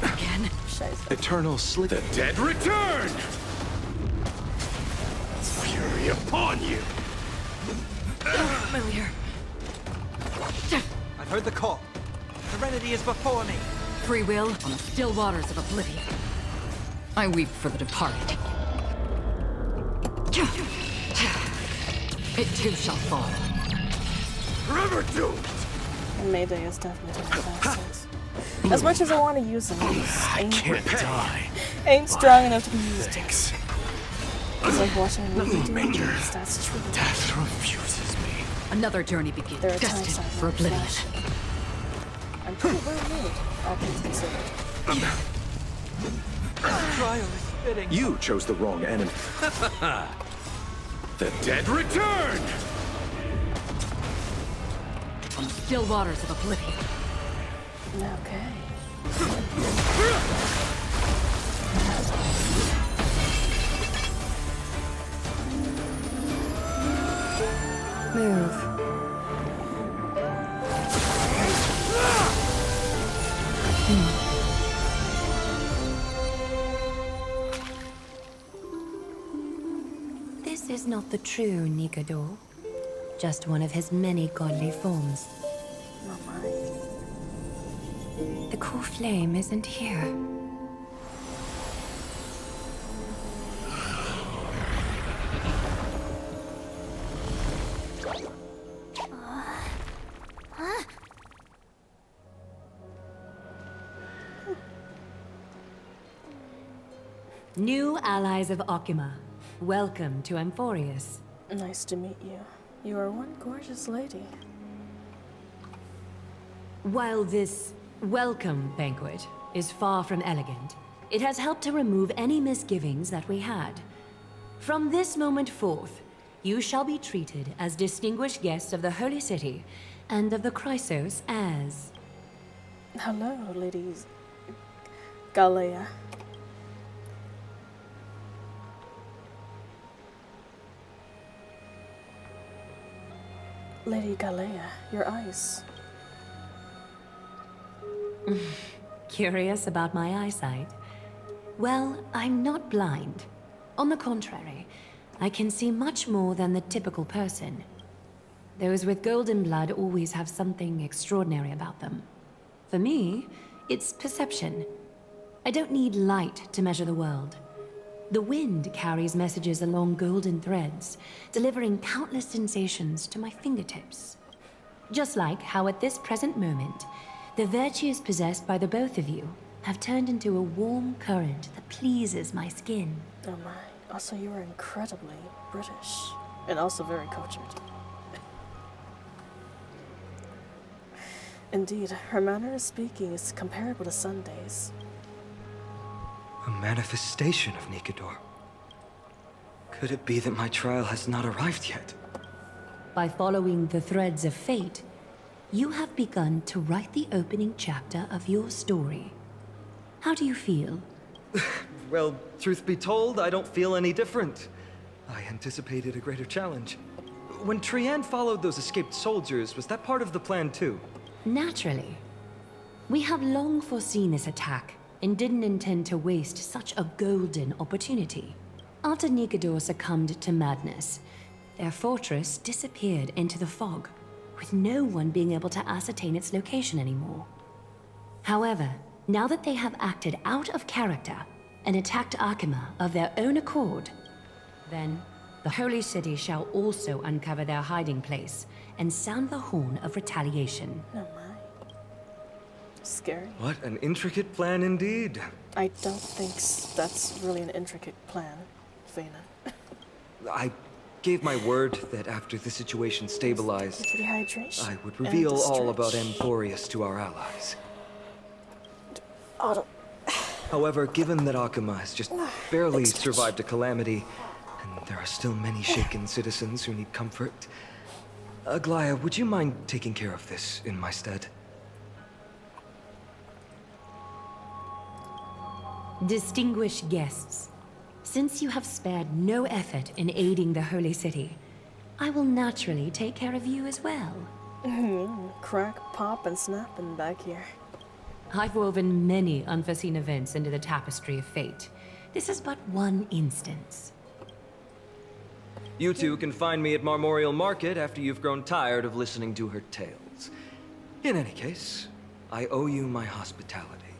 Again? Scheiße. Eternal Slip. The dead return! be upon you! Familiar. I've heard the call. Serenity is before me. Free will on the still waters of oblivion. I weep for the departed. It too shall fall. Forever doomed! Mydei is definitely the fastest. As much as I want to use him, I can't die. ain't strong enough to be used. Thanks. It's like watching a movie Nothing doing major. this, that's true. Death refuses me. Another journey begins. There are times Destined I'm for oblivion. flashing. I'm pretty well made, all things considered. Trial is fitting. You chose the wrong enemy. The dead return! On the still waters of oblivion. Okay. Move. This is not the true Nikador. Just one of his many godly forms. The core flame isn't here. New allies of Okima, welcome to Amphorius. Nice to meet you. You are one gorgeous lady. While this welcome banquet is far from elegant, it has helped to remove any misgivings that we had. From this moment forth, you shall be treated as distinguished guests of the Holy City and of the Chrysos as... Hello, ladies. Galea. Lady Galea, your eyes. Curious about my eyesight? Well, I'm not blind. On the contrary, I can see much more than the typical person. Those with golden blood always have something extraordinary about them. For me, it's perception. I don't need light to measure the world. The wind carries messages along golden threads, delivering countless sensations to my fingertips. Just like how at this present moment, the virtues possessed by the both of you have turned into a warm current that pleases my skin. Oh my. Also, you are incredibly British. And also very cultured. Indeed, her manner of speaking is comparable to Sunday's. A manifestation of Nikador. Could it be that my trial has not arrived yet? By following the threads of fate, you have begun to write the opening chapter of your story. How do you feel? Well, truth be told, I don't feel any different. I anticipated a greater challenge. When Trian followed those escaped soldiers, was that part of the plan too? Naturally. We have long foreseen this attack, and didn't intend to waste such a golden opportunity. After Nikador succumbed to madness, their fortress disappeared into the fog, with no one being able to ascertain its location anymore. However, now that they have acted out of character and attacked Akima of their own accord, then the Holy City shall also uncover their hiding place and sound the horn of retaliation. Oh my. Scary. What an intricate plan indeed. I don't think that's really an intricate plan, Fena. I gave my word that after the situation stabilized, Dehydration I would reveal all about Amphorius to our allies. However, given that Akima has just barely survived a calamity, and there are still many shaken citizens who need comfort, Aglaya, would you mind taking care of this in my stead? Distinguished guests, since you have spared no effort in aiding the Holy City, I will naturally take care of you as well. Crack, pop, and snapping back here. I've woven many unforeseen events into the tapestry of fate. This is but one instance. You two can find me at Marmorial Market after you've grown tired of listening to her tales. In any case, I owe you my hospitality.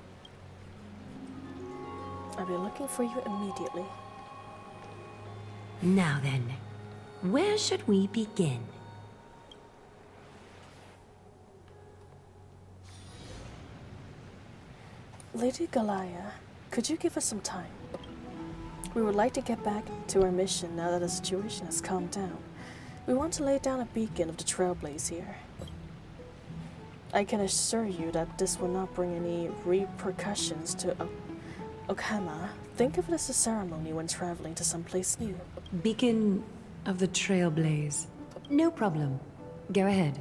I'll be looking for you immediately. Now then, where should we begin? Lady Galaya, could you give us some time? We would like to get back to our mission now that the situation has calmed down. We want to lay down a beacon of the Trailblaze here. I can assure you that this will not bring any repercussions to Okama. Think of it as a ceremony when traveling to someplace new. Beacon of the Trailblaze. No problem. Go ahead.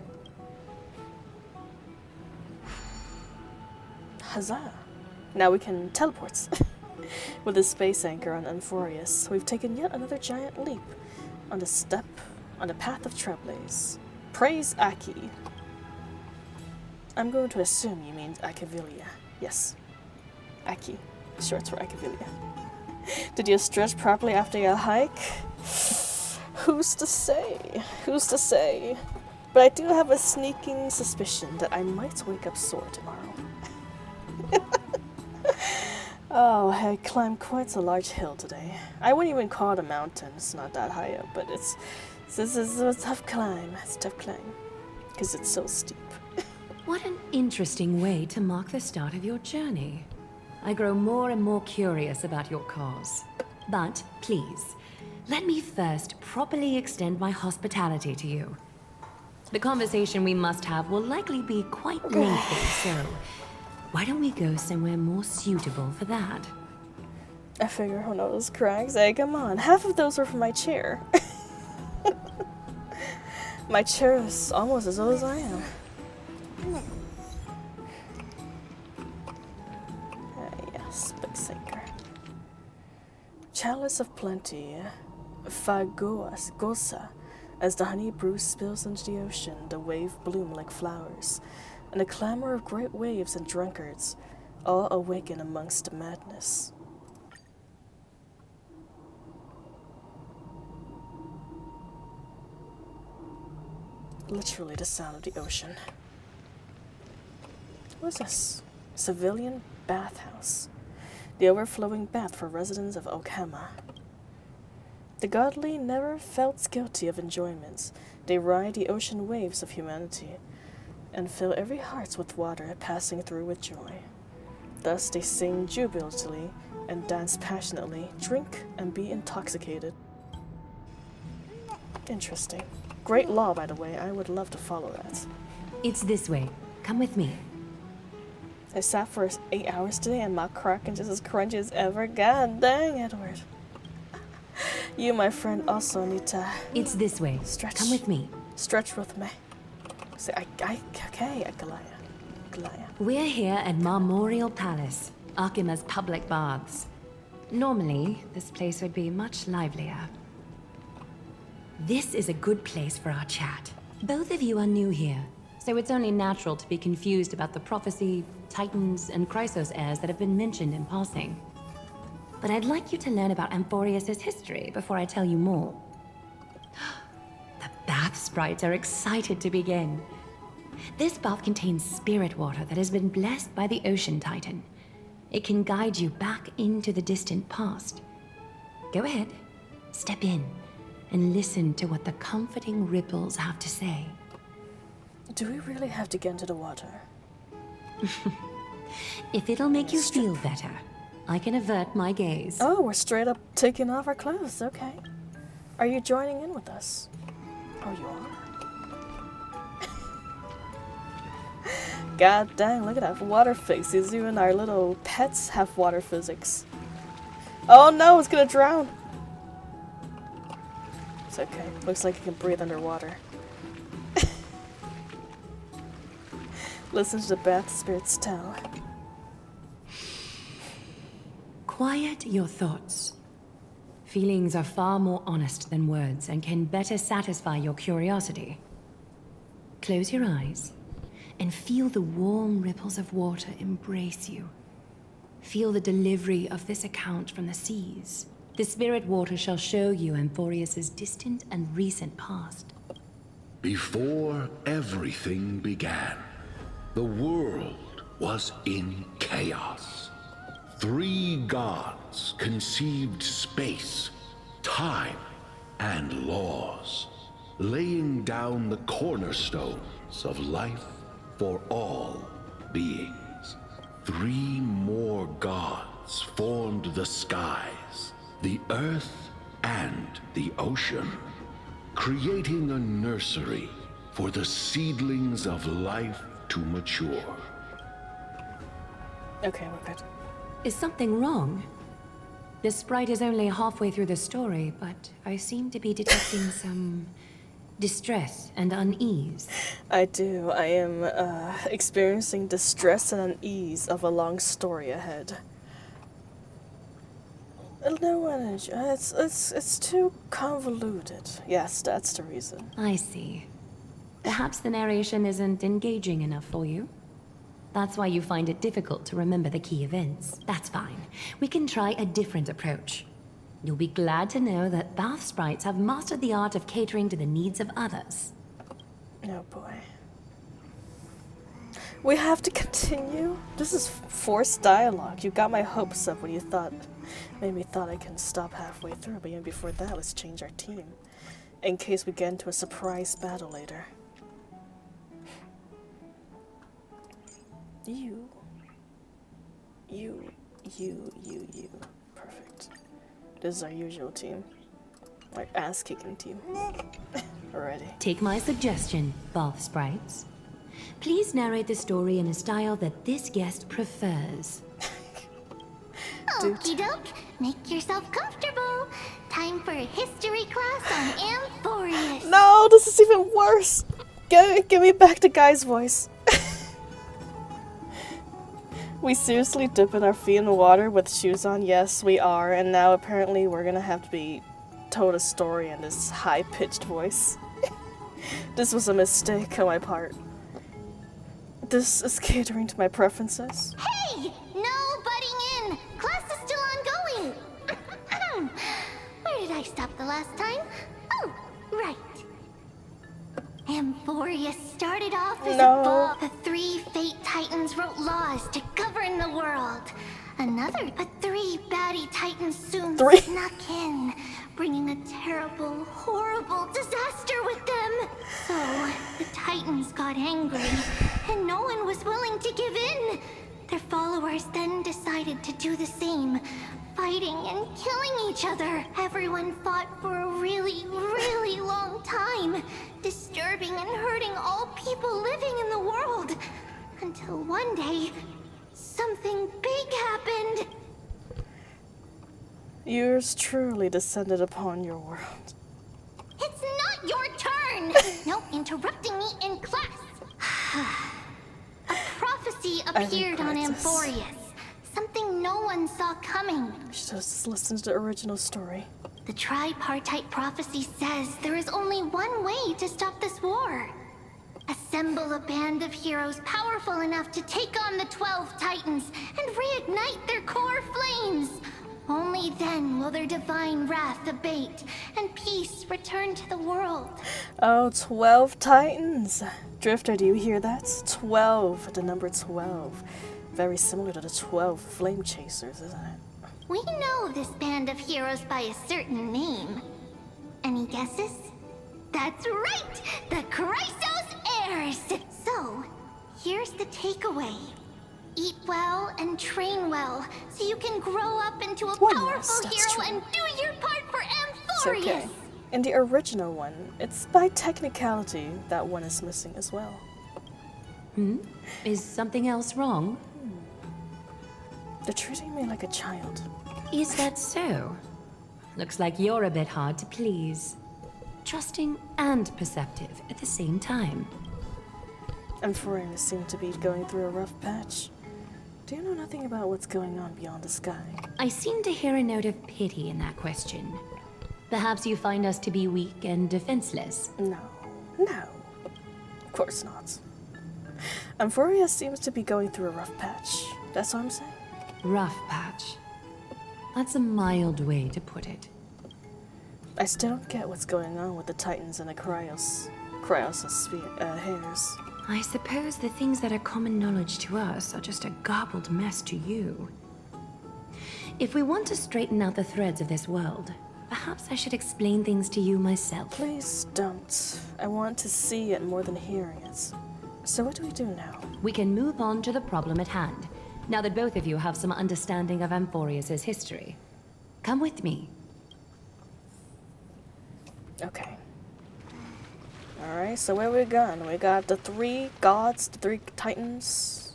Huzzah! Now we can teleport. With the space anchor on Amphorius, we've taken yet another giant leap on the path of Trailblaze. Praise Aki. I'm going to assume you mean Akivilia. Yes. Aki. Short for Akivilia. Did you stretch properly after your hike? Who's to say? Who's to say? But I do have a sneaking suspicion that I might wake up sore tomorrow. Oh, I climbed quite a large hill today. I wouldn't even call it a mountain. It's not that high up, but this is a tough climb. It's a tough climb. Because it's so steep. What an interesting way to mark the start of your journey. I grow more and more curious about your cause. But please, let me first properly extend my hospitality to you. The conversation we must have will likely be quite lengthy, so why don't we go somewhere more suitable for that? I figure who knows cracks. Hey, come on. Half of those were from my chair. My chair is almost as old as I am. Yes, space anchor. Chalice of plenty. Gosa. As the honey brew spills into the ocean, the wave bloom like flowers, and the clamor of great waves and drunkards all awaken amongst the madness. Literally the sound of the ocean. What is this? Civilian bathhouse. The overflowing bath for residents of Okama. The godly never felt guilty of enjoyments. They ride the ocean waves of humanity and fill every heart with water passing through with joy. Thus they sing jubilantly and dance passionately, drink and be intoxicated. Interesting. Great law, by the way. I would love to follow that. It's this way. Come with me. I sat for 8 hours today and my Kraken just as crunchy as ever. God dang, Edward. You, my friend, also need to... It's this way. Stretch. Come with me. Stretch with me. Say, okay, Galaya. We're here at Marmorial Palace, Akima's public baths. Normally, this place would be much livelier. This is a good place for our chat. Both of you are new here, so it's only natural to be confused about the prophecy, titans, and Chrysos heirs that have been mentioned in passing. But I'd like you to learn about Amphorius' history before I tell you more. The bath sprites are excited to begin. This bath contains spirit water that has been blessed by the ocean titan. It can guide you back into the distant past. Go ahead, step in, and listen to what the comforting ripples have to say. Do we really have to get into the water? If it'll make you feel better, I can avert my gaze. Oh, we're straight up taking off our clothes. Okay. Are you joining in with us? Oh, you are? God dang, look at that water physics. Even our little pets have water physics. Oh no, it's gonna drown. It's okay. Looks like it can breathe underwater. Listen to the bath spirits tell. Quiet your thoughts. Feelings are far more honest than words and can better satisfy your curiosity. Close your eyes and feel the warm ripples of water embrace you. Feel the delivery of this account from the seas. The spirit water shall show you Amphorius's distant and recent past. Before everything began, the world was in chaos. 3 gods conceived space, time, and laws, laying down the cornerstones of life for all beings. 3 more gods formed the skies, the earth, and the ocean, creating a nursery for the seedlings of life to mature. Okay, we're good. Is something wrong? The sprite is only halfway through the story, but I seem to be detecting some distress and unease. I do. I am experiencing distress and unease of a long story ahead. No energy. It's too convoluted. Yes, that's the reason. I see. Perhaps the narration isn't engaging enough for you. That's why you find it difficult to remember the key events. That's fine. We can try a different approach. You'll be glad to know that bath sprites have mastered the art of catering to the needs of others. Oh boy. We have to continue? This is forced dialogue. You got my hopes up when you made me thought I can stop halfway through, but even before that, let's change our team. In case we get into a surprise battle later. You. Perfect. This is our usual team. Our ass-kicking team. Already. Take my suggestion, bath sprites. Please narrate the story in a style that this guest prefers. Okie doke, make yourself comfortable. Time for a history class on Amphorius. No, this is even worse. Give me back the guy's voice. We seriously dipping our feet in the water with shoes on? Yes, we are. And now apparently we're gonna have to be told a story in this high-pitched voice. This was a mistake on my part. This is catering to my preferences. Hey! No butting in! Class is still ongoing! Where did I stop the last time? Oh, right. Amphorius started off as a ball. The 3 Fate Titans wrote laws to govern the world. But 3 baddie Titans soon snuck in, bringing a terrible, horrible disaster with them. So, the Titans got angry, and no one was willing to give in. Their followers then decided to do the same, fighting and killing each other. Everyone fought for a really, really long time, disturbing and hurting all people living in the world. Until one day, something big happened. Yours truly descended upon your world. It's not your turn! No interrupting me in class. A prophecy appeared on Amphorius. Something no one saw coming. Just listen to the original story. The tripartite prophecy says there is only one way to stop this war. Assemble a band of heroes powerful enough to take on the 12 Titans and reignite their core flames. Only then will their divine wrath abate and peace return to the world. Oh, 12 Titans. Drifter, do you hear that? 12, the number 12. Very similar to the 12 Flame Chasers, isn't it? We know this band of heroes by a certain name. Any guesses? That's right! The Chrysos Heirs! So, here's the takeaway. Eat well and train well, so you can grow up into a powerful hero and do your part for Amphorius! It's okay. In the original one, it's by technicality that one is missing as well. Is something else wrong? They're treating me like a child. Is that so? Looks like you're a bit hard to please. Trusting and perceptive at the same time. Amphorius seems to be going through a rough patch. Do you know nothing about what's going on beyond the sky? I seem to hear a note of pity in that question. Perhaps you find us to be weak and defenseless. No. Of course not. Amphorius seems to be going through a rough patch. That's what I'm saying. Rough patch. That's a mild way to put it. I still don't get what's going on with the Titans and the hairs. I suppose the things that are common knowledge to us are just a garbled mess to you. If we want to straighten out the threads of this world, perhaps I should explain things to you myself. Please don't. I want to see it more than hearing it. So what do we do now? We can move on to the problem at hand, now that both of you have some understanding of Amphorius' history. Come with me. Okay. Alright, so where we going? We got the 3 gods, the 3 titans,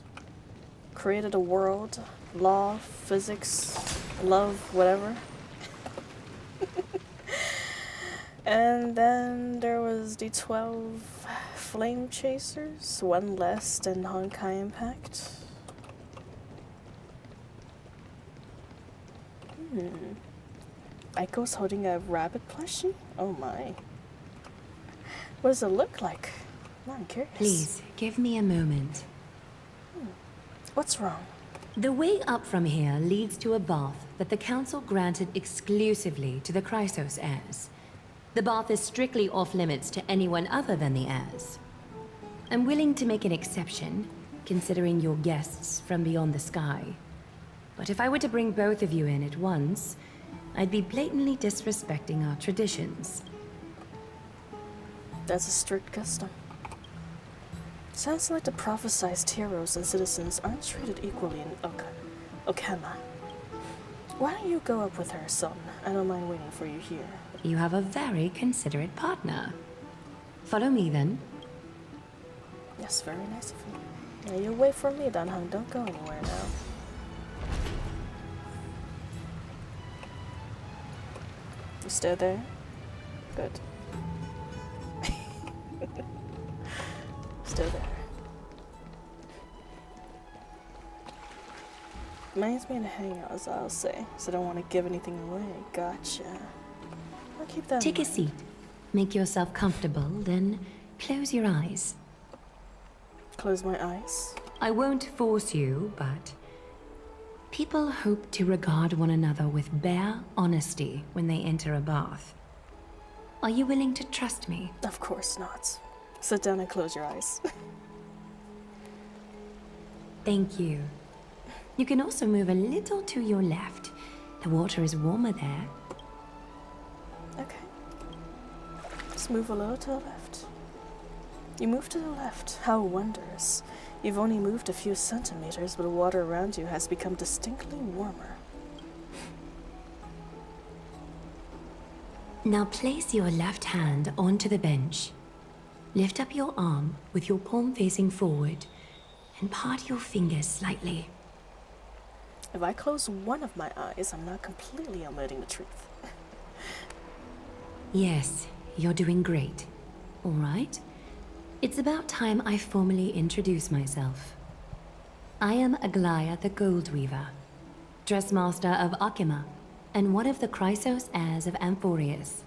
created a world, law, physics, love, whatever. And then there was the 12 flame chasers, 1 less than Honkai Impact. Aiko's holding a rabbit plushie? Oh my. What does it look like? I'm curious. Please, give me a moment. What's wrong? The way up from here leads to a bath that the Council granted exclusively to the Chrysos heirs. The bath is strictly off-limits to anyone other than the heirs. I'm willing to make an exception, considering you're guests from beyond the sky. But if I were to bring both of you in at once, I'd be blatantly disrespecting our traditions. That's a strict custom. Sounds like the prophesized heroes and citizens aren't treated equally in Okama. Why don't you go up with her, son? I don't mind waiting for you here. You have a very considerate partner. Follow me, then. Yes, very nice of you. Now you wait for me, Danhung. Don't go anywhere now. You still there? Good. Still there. Reminds me to hang out, as I'll say, so I don't want to give anything away. Gotcha. I'll keep that in Take a mind. seat. Make yourself comfortable, then close your eyes. Close my eyes? I won't force you, but people hope to regard one another with bare honesty when they enter a bath. Are you willing to trust me? Of course not. Sit down and close your eyes. Thank you. You can also move a little to your left. The water is warmer there. Okay. Just move a little to the left. You move to the left. How wondrous. You've only moved a few centimeters, but the water around you has become distinctly warmer. Now place your left hand onto the bench. Lift up your arm with your palm facing forward and part your fingers slightly. If I close one of my eyes, I'm not completely omitting the truth. Yes, you're doing great. All right. It's about time I formally introduce myself. I am Aglaya the Gold Weaver, Dressmaster of Akima, and one of the Chrysos heirs of Amphorius.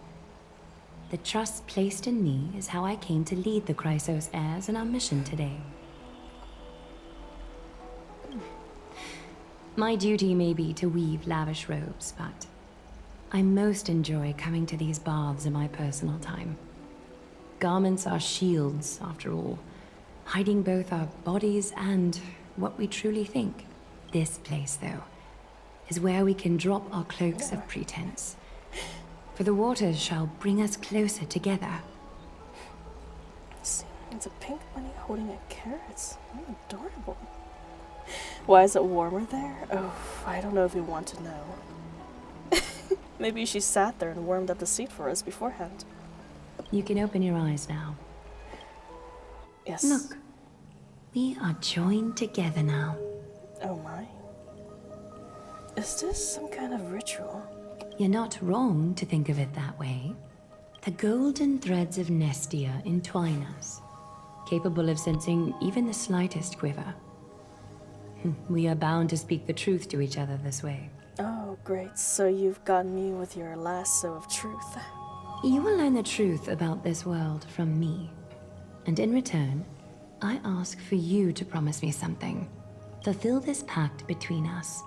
The trust placed in me is how I came to lead the Chrysos heirs in our mission today. My duty may be to weave lavish robes, but I most enjoy coming to these baths in my personal time. Garments are shields, after all, hiding both our bodies and what we truly think. This place, though, is where we can drop our cloaks of pretense. For the waters shall bring us closer together. See, it's a pink bunny holding a carrot. Oh, adorable. Why is it warmer there? Oh, I don't know if we want to know. Maybe she sat there and warmed up the seat for us beforehand. You can open your eyes now. Yes. Look, we are joined together now. Oh my. Is this some kind of ritual? You're not wrong to think of it that way. The golden threads of Nestia entwine us, capable of sensing even the slightest quiver. We are bound to speak the truth to each other this way. Oh, great. So you've got me with your lasso of truth. You will learn the truth about this world from me. And in return, I ask for you to promise me something. Fulfill this pact between us,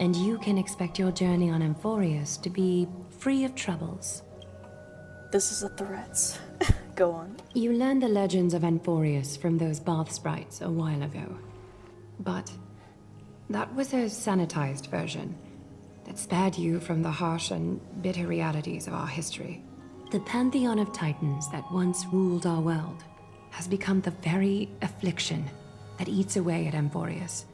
and you can expect your journey on Amphorius to be free of troubles. This is a threat. Go on. You learned the legends of Amphorius from those bath sprites a while ago. But that was a sanitized version that spared you from the harsh and bitter realities of our history. The pantheon of titans that once ruled our world has become the very affliction that eats away at Amphorius.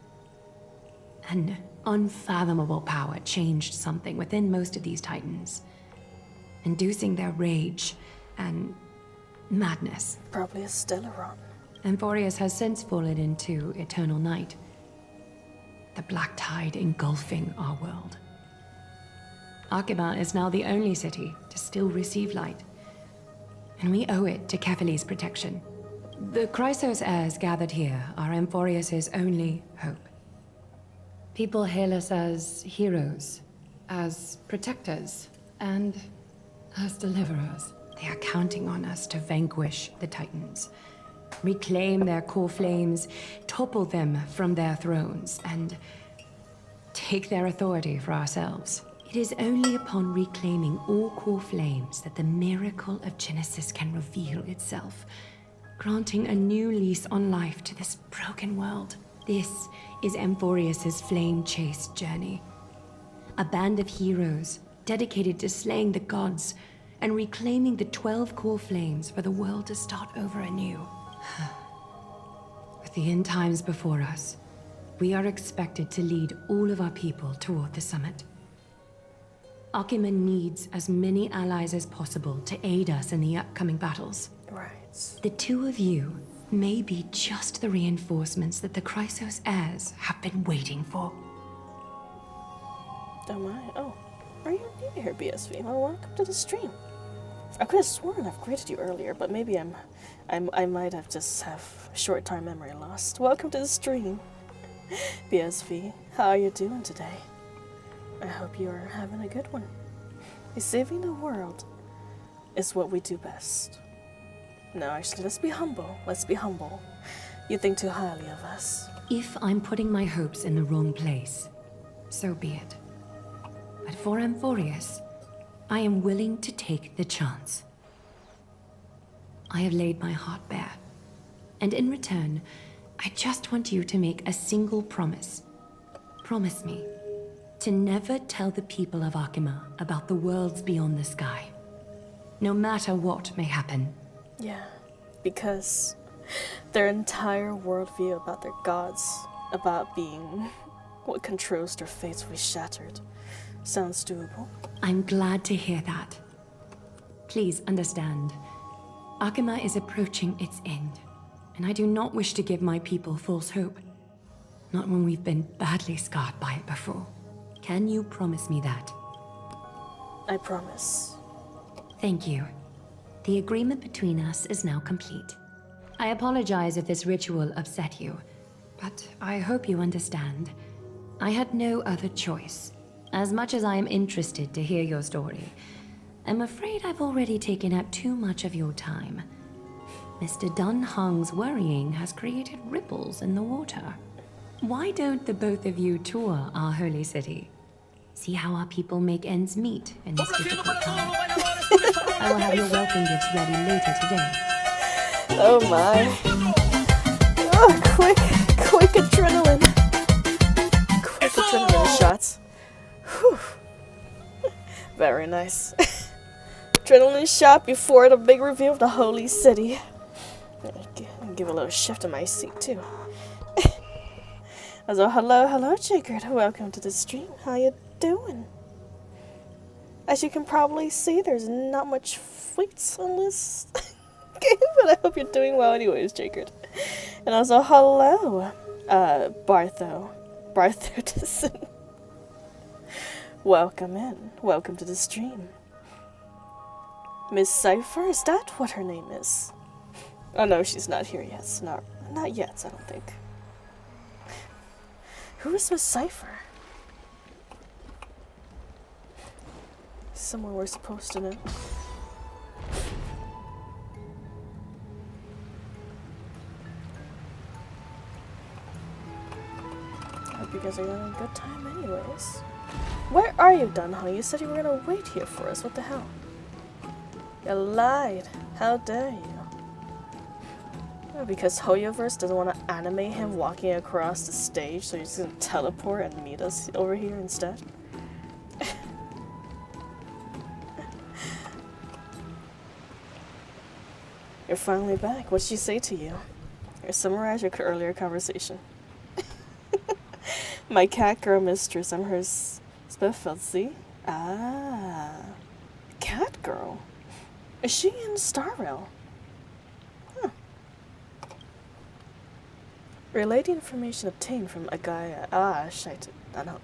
An unfathomable power changed something within most of these titans, inducing their rage and madness. Probably a Stellaron. Amphorius has since fallen into eternal night, the black tide engulfing our world. Arkema is now the only city to still receive light, and we owe it to Kefali's protection. The Chrysos heirs gathered here are Amphorius' only hope. People hail us as heroes, as protectors, and as deliverers. They are counting on us to vanquish the Titans, reclaim their core flames, topple them from their thrones, and take their authority for ourselves. It is only upon reclaiming all core flames that the miracle of Genesis can reveal itself, granting a new lease on life to this broken world. This is Amphorius' flame-chased journey. A band of heroes dedicated to slaying the gods and reclaiming the 12 core flames for the world to start over anew. With the end times before us, we are expected to lead all of our people toward the summit. Arkema needs as many allies as possible to aid us in the upcoming battles. Right. The two of you may be just the reinforcements that the Chrysos heirs have been waiting for. Don't mind. Oh, are you new here, BSV? Well, welcome to the stream. I could have sworn I've greeted you earlier, but maybe I might have just have short-time memory loss. Welcome to the stream, BSV. How are you doing today? I hope you are having a good one. Saving the world is what we do best. No, actually, let's be humble. Let's be humble. You think too highly of us. If I'm putting my hopes in the wrong place, so be it. But for Amphorius, I am willing to take the chance. I have laid my heart bare, and in return, I just want you to make a single promise. Promise me to never tell the people of Arkema about the worlds beyond the sky, no matter what may happen. Yeah, because their entire worldview about their gods, about being what controls their fates will be shattered. Sounds doable. I'm glad to hear that. Please understand, Arkema is approaching its end, and I do not wish to give my people false hope. Not when we've been badly scarred by it before. Can you promise me that? I promise. Thank you. The agreement between us is now complete. I apologize if this ritual upset you, but I hope you understand. I had no other choice. As much as I am interested to hear your story, I'm afraid I've already taken up too much of your time. Mr. Dun Hong's worrying has created ripples in the water. Why don't the both of you tour our holy city? See how our people make ends meet in this difficult time. I will have your welcome gifts ready later today. Oh my. Oh, quick adrenaline. Quick adrenaline shots. Whew. Very nice. Adrenaline shot before the big reveal of the holy city. Give a little shift in my seat too. So hello Jacob. Welcome to the stream. How you doing? As you can probably see, there's not much fleets on this game, but I hope you're doing well anyways, Jacob. And also hello, Bartho Dison. Welcome in. Welcome to the stream. Miss Cypher, is that what her name is? Oh no, she's not here yet. Not yet, I don't think. Who is Miss Cypher? Someone we're supposed to know. I hope you guys are having a good time anyways. Where are you, Dunhoney? You said you were gonna wait here for us. What the hell? You lied. How dare you? Oh, because Hoyoverse doesn't want to animate him walking across the stage, so he's gonna teleport and meet us over here instead. You're finally back. What'd she say to you? Or summarize your earlier conversation. My cat girl mistress, I'm her Speffelsi. Ah. Cat girl? Is she in Starrail? Huh. Relay the information obtained from Agaya. Ah, shite. I know.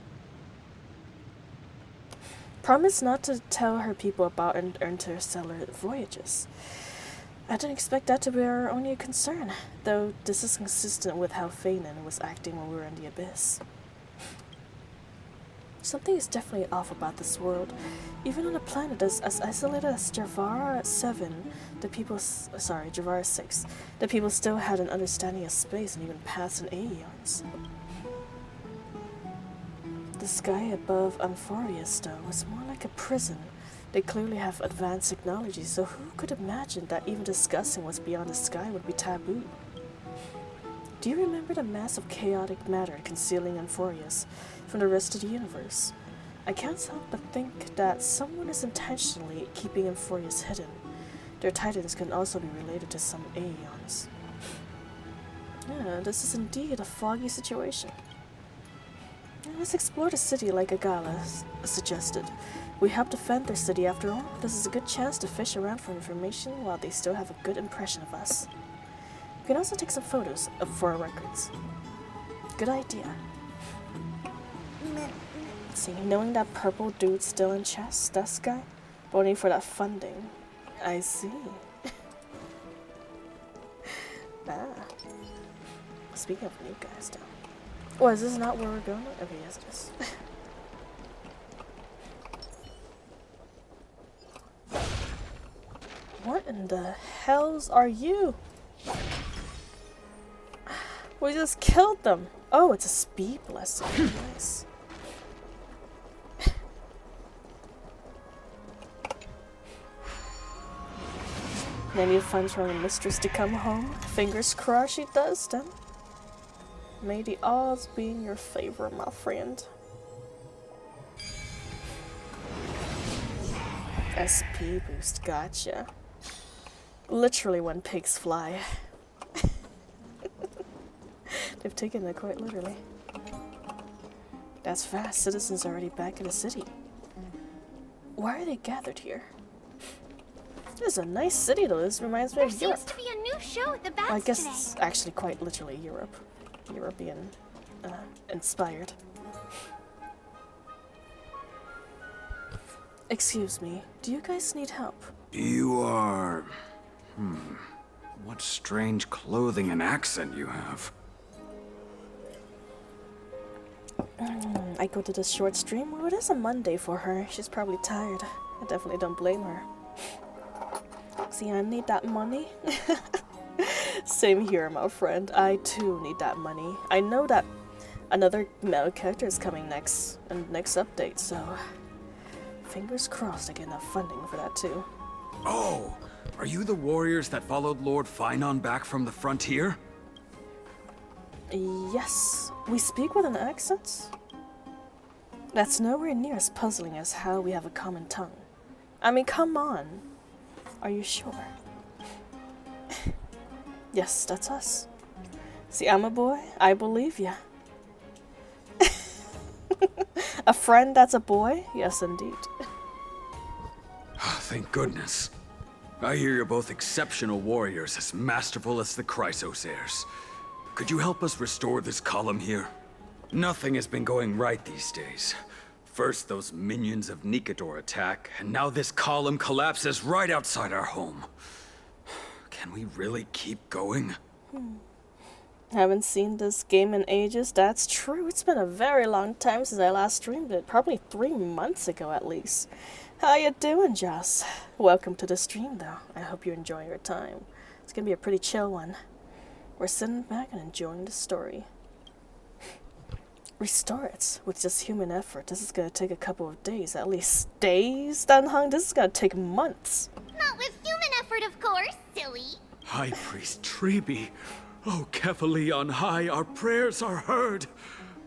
Promise not to tell her people about interstellar voyages. I didn't expect that to be our only concern, though this is consistent with how Fanon was acting when we were in the Abyss. Something is definitely off about this world. Even on a planet as isolated as Javara 7, Javara 6, the people still had an understanding of space and even past and aeons. The sky above Amphorius, though, was more like a prison. They clearly have advanced technology, so who could imagine that even discussing what's beyond the sky would be taboo? Do you remember the mass of chaotic matter concealing Amphorius from the rest of the universe? I can't help but think that someone is intentionally keeping Amphorius hidden. Their titans can also be related to some aeons. Yeah, this is indeed a foggy situation. Let's explore the city like Agala suggested. We help defend their city after all. This is a good chance to fish around for information while they still have a good impression of us. We can also take some photos for our records. Good idea. Let's see, knowing that purple dude's still in chess, that guy? Voting for that funding. I see. Ah. Speaking of new guys, though. Oh, is this not where we're going? Okay, yes it is. What in the hells are you? We just killed them. Oh, it's a speed blessing. Nice. I need funds from the mistress to come home. Fingers crossed she does then. May the odds be in your favor, my friend. SP boost, gotcha. Literally when pigs fly. They've taken it quite literally. That's fast. Citizens are already back in the city. Why are they gathered here? This is a nice city though. This reminds me of Europe. There seems to be a new show at the bats Well, I guess today. it's actually quite literally Europe. European inspired. Excuse me, do you guys need help? You are... What strange clothing and accent you have. I go to this short stream. Well, it is a Monday for her. She's probably tired. I definitely don't blame her. See, I need that money. Same here, my friend. I too need that money. I know that another male character is coming next update, so fingers crossed I get enough funding for that too. Oh, are you the warriors that followed Lord Finon back from the frontier? Yes. We speak with an accent? That's nowhere near as puzzling as how we have a common tongue. I mean, come on. Are you sure? Yes, that's us. See, I'm a boy. I believe ya. A friend that's a boy? Yes, indeed. Thank goodness. I hear you're both exceptional warriors, as masterful as the Chrysos heirs. Could you help us restore this column here? Nothing has been going right these days. First those minions of Nicator attack, and now this column collapses right outside our home. Can we really keep going? Haven't seen this game in ages. That's true. It's been a very long time since I last streamed it. Probably 3 months ago at least. How you doing, Joss? Welcome to the stream though. I hope you enjoy your time. It's gonna be a pretty chill one. We're sitting back and enjoying the story. restore it with just human effort. This is gonna take a couple of days, at least days, Danheng. This is gonna take months. Not with human effort, of course, silly. High Priest Treeby. Oh, Kefali on high, our prayers are heard.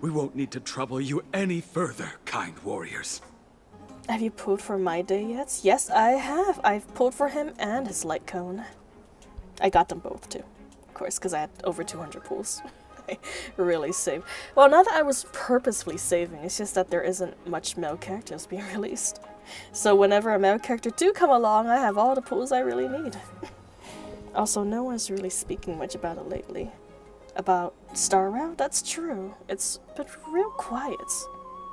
We won't need to trouble you any further, kind warriors. Have you pulled for Mydei yet? Yes, I have. I've pulled for him and his light cone. I got them both too, of course, because I had over 200 pulls. I really saved. Well, not that I was purposefully saving, it's just that there isn't much male characters being released. So whenever a male character do come along, I have all the pulls I really need. Also, no one's really speaking much about it lately. About Starrail? That's true. It's been real quiet.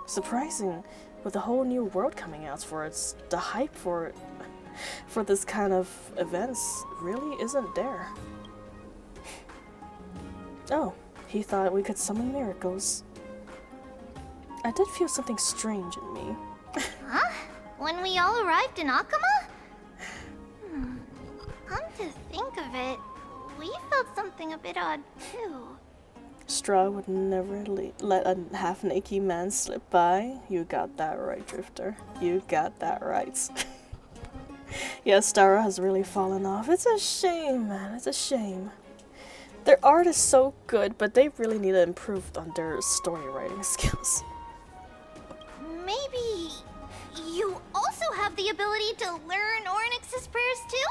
Surprising, with a whole new world coming out for it, the hype for this kind of events really isn't there. Oh, he thought we could summon miracles. I did feel something strange in me. Huh? When we all arrived in Akama? Come to think of it, we felt something a bit odd too. Straw would never let a half-naked man slip by. You got that right, Drifter. You got that right. Yeah, Starra has really fallen off. It's a shame, man. It's a shame. Their art is so good, but they really need to improve on their story writing skills. Maybe you also have the ability to learn Ornyx's prayers too?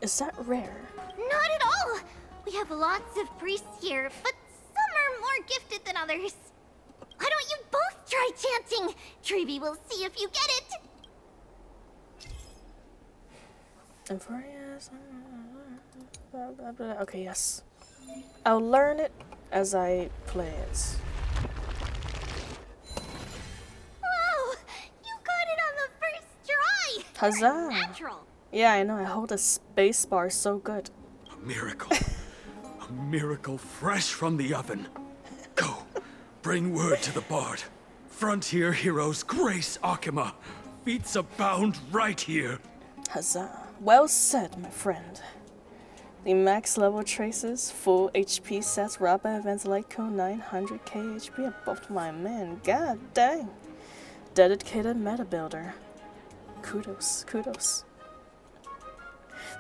Is that rare? Not at all! We have lots of priests here, but some are more gifted than others. Why don't you both try chanting? Treeby will see if you get it. Euphorious. Okay, yes. I'll learn it as I play it. Wow! You got it on the first try! Huzzah! Natural! Yeah, I know. I hold a space bar so good. A miracle. A miracle fresh from the oven. Go, bring word to the bard. Frontier heroes grace Akama. Feats abound right here. Huzzah. Well said, my friend. The max level traces, full HP sets, Rappa events like code 900k HP above my man. God dang. Dedicated meta builder. Kudos, kudos.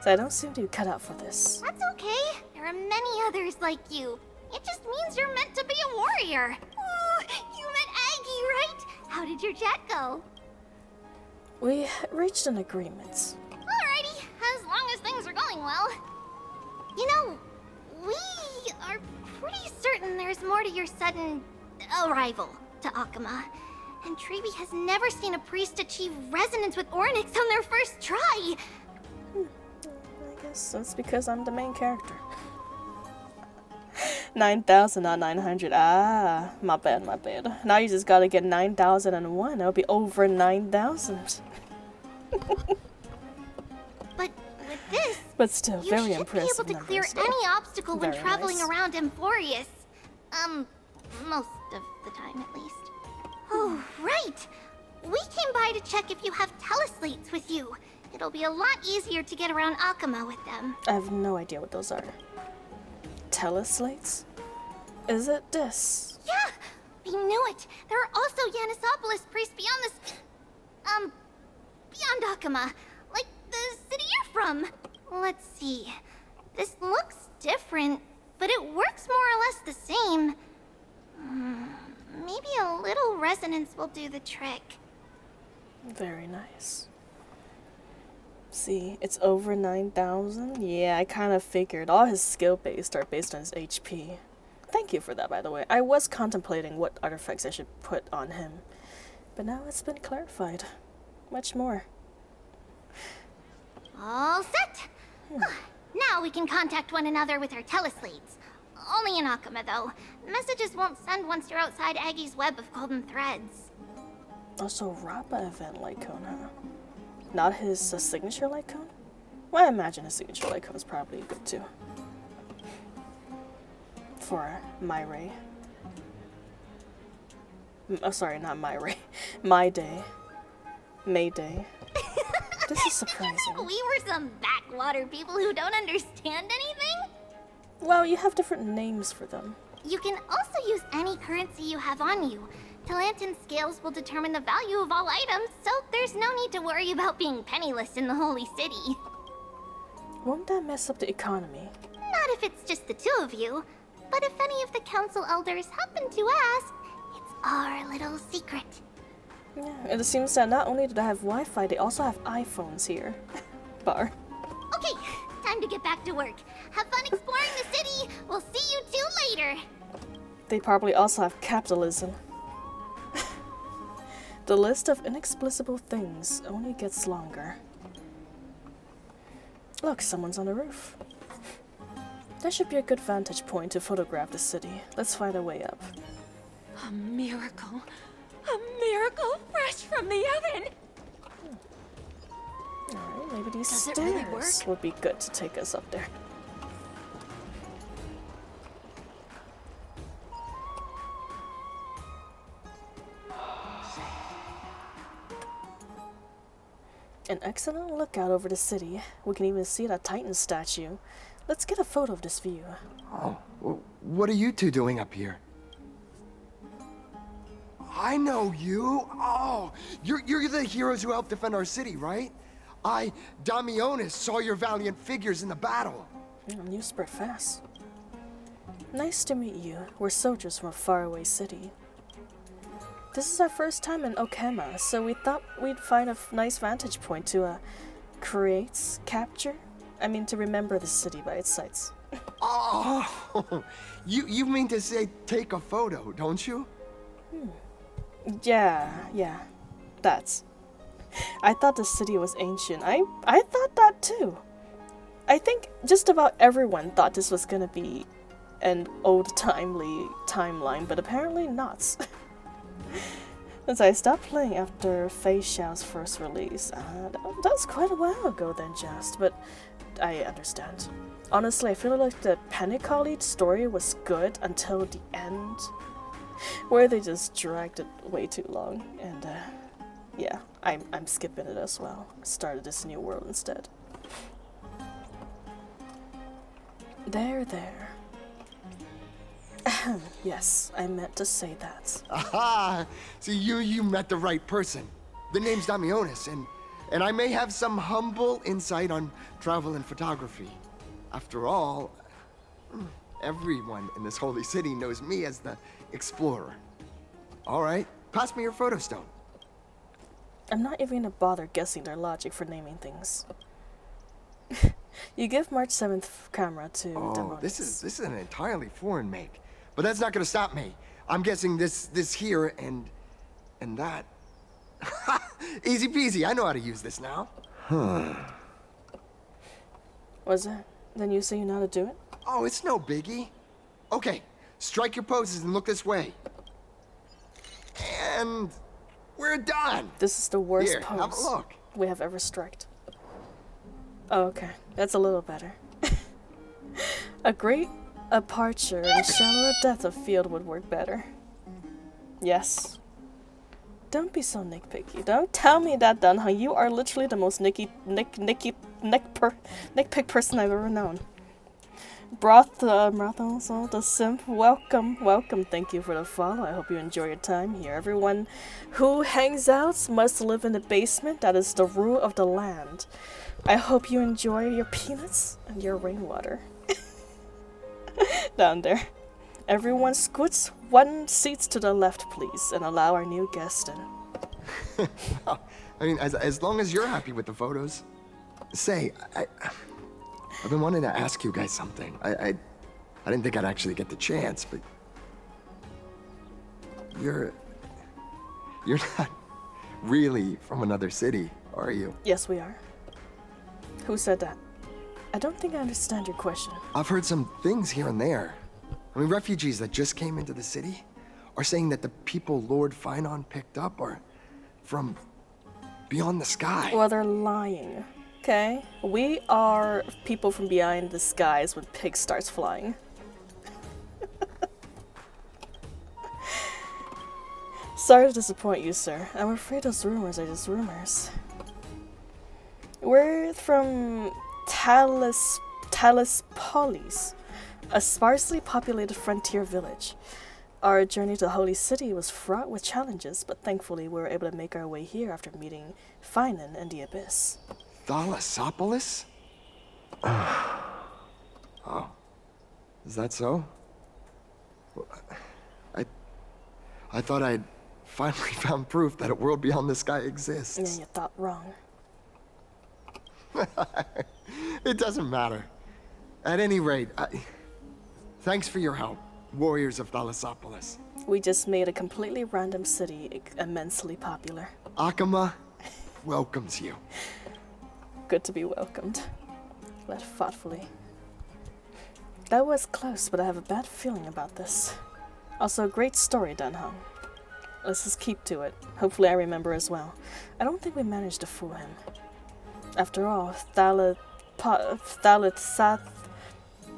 So I don't seem to be cut out for this. That's okay. There are many others like you. It just means you're meant to be a warrior. Oh, you met Aggie, right? How did your jet go? We reached an agreement. Alrighty, as long as things are going well. You know, we are pretty certain there's more to your sudden arrival to Akama. And Treeby has never seen a priest achieve resonance with Ornyx on their first try. I guess that's because I'm the main character. 9,000, not 900. Ah, my bad, my bad. Now you just gotta get 9,001. That'll be over 9,000. But with this, but still, very you should impressive. be able to clear any obstacle when Very traveling nice. around Amphorius. Most of the time at least. Oh, right! We came by to check if you have teleslates with you. It'll be a lot easier to get around Akama with them. I have no idea what those are. Teleslates? Is it this? Yeah! We knew it! There are also Yanisopolis priests beyond this... beyond Akama. Like the city you're from. Let's see. This looks different, but it works more or less the same. Maybe a little resonance will do the trick. Very nice. See, it's over 9,000. Yeah, I kind of figured. All his skill based are based on his HP. Thank you for that, by the way. I was contemplating what artifacts I should put on him, but now it's been clarified. Much more. All set! Now we can contact one another with our teleslates. Only in Akama, though. Messages won't send once you're outside Aggie's web of golden threads. Also, Rappa event Lycone, huh? Not his signature Lycone? Well, I imagine his signature Lycone is probably good too. For Mydei. Oh, sorry, not Mydei. Mydei. Mydei. This is surprising. We were some backwater people who don't understand anything? Well, you have different names for them. You can also use any currency you have on you. Talantan scales will determine the value of all items, so there's no need to worry about being penniless in the Holy City. Won't that mess up the economy? Not if it's just the two of you. But if any of the council elders happen to ask, it's our little secret. Yeah, and it seems that not only do they have Wi-Fi, they also have iPhones here. Bar. Okay, time to get back to work. Have fun exploring the city. We'll see you two later. They probably also have capitalism. The list of inexplicable things only gets longer. Look, someone's on the roof. That should be a good vantage point to photograph the city. Let's find a way up. A miracle. A miracle fresh from the oven. Alright, maybe these Does it stairs really work? would be good to take us up there. An excellent lookout over the city. We can even see that Titan statue. Let's get a photo of this view. Oh, what are you two doing up here? I know you. Oh, you're the heroes who helped defend our city, right? Damionis, saw your valiant figures in the battle. You spread fast. Nice to meet you. We're soldiers from a faraway city. This is our first time in Okema, so we thought we'd find a nice vantage point to to remember the city by its sights. Oh, you mean to say take a photo, don't you? Yeah, that's. I thought the city was ancient. I thought that too. I think just about everyone thought this was gonna be an old-timely timeline, but apparently not. As I stopped playing after Fei Xiao's first release. That was quite a while ago then, but I understand. Honestly, I feel like the Panic story was good until the end, where they just dragged it way too long, and yeah, I'm skipping it as well. I started this new world instead. There. Yes, I meant to say that. Aha! See, you met the right person. The name's Damionis, and I may have some humble insight on travel and photography. After all, everyone in this holy city knows me as the explorer. All right, pass me your photo stone. I'm not even gonna bother guessing their logic for naming things. You give March 7th camera to Damionis. This is an entirely foreign make. But that's not gonna stop me. I'm guessing this here and that. Easy peasy, I know how to use this now. Was it? Then you say you know how to do it? Oh, it's no biggie. Okay, strike your poses and look this way. And we're done. This is the worst Here, pose have a look. we have ever striked. Oh, okay. That's a little better. A great aperture and shallower depth of field would work better. Yes. Don't be so nitpicky. Don't tell me that, Dunhung. You are literally the most nitpick person I've ever known. Marathon, the simp, welcome. Thank you for the follow. I hope you enjoy your time here. Everyone who hangs out must live in the basement. That is the rule of the land. I hope you enjoy your peanuts and your rainwater. Down there. Everyone scoots 1 seat to the left, please, and allow our new guest in. Well, I mean, as long as you're happy with the photos. Say, I've been wanting to ask you guys something. I didn't think I'd actually get the chance, but you're not really from another city, are you? Yes, we are. Who said that? I don't think I understand your question. I've heard some things here and there. I mean, refugees that just came into the city are saying that the people Lord Finon picked up are from beyond the sky. Well, they're lying. Okay? We are people from behind the skies when pig starts flying. Sorry to disappoint you, sir. I'm afraid those rumors are just rumors. We're from Talis Polis. a sparsely populated frontier village. Our journey to the Holy City was fraught with challenges, but thankfully we were able to make our way here after meeting Finan in the Abyss. Thalassopolis? Oh. Is that so? I thought I'd finally found proof that a world beyond the sky exists. Yeah, you thought wrong. It doesn't matter. At any rate, thanks for your help, warriors of Thalassopolis. We just made a completely random city immensely popular. Akama welcomes you. Good to be welcomed. Led thoughtfully. That was close, but I have a bad feeling about this. Also, great story, Dunham. Let's just keep to it. Hopefully I remember as well. I don't think we managed to fool him. After all,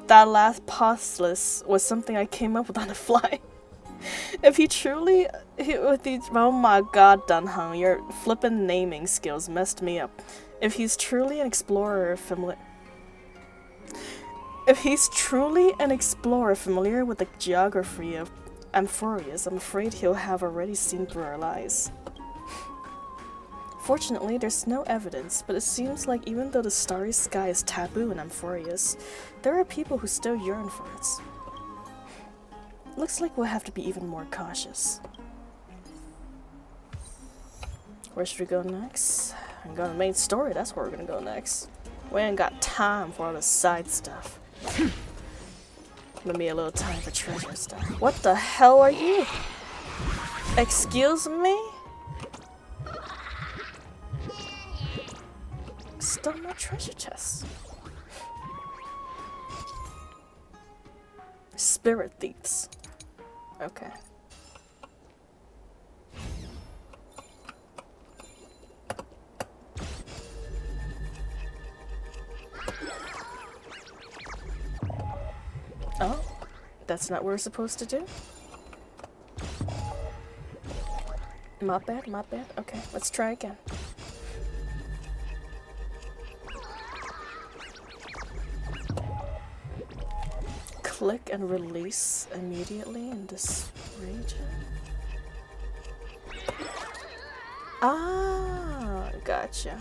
Thalassopolis was something I came up with on the fly. If he truly, oh my god, Dunham, your flippin' naming skills messed me up. If he's truly an explorer familiar with the geography of Amphorius, I'm afraid he'll have already seen through our lies. Fortunately, there's no evidence, but it seems like even though the starry sky is taboo in Amphorius, there are people who still yearn for it. Looks like we'll have to be even more cautious. Where should we go next? I'm going to the main story, that's where we're gonna go next. We ain't got time for all the side stuff. Give me a little time for treasure stuff. What the hell are you? Excuse me? Stole my treasure chest. Spirit thieves. Okay. Oh, that's not what we're supposed to do? My bad, my bad. Okay, let's try again. Click and release immediately in this region. Ah, gotcha.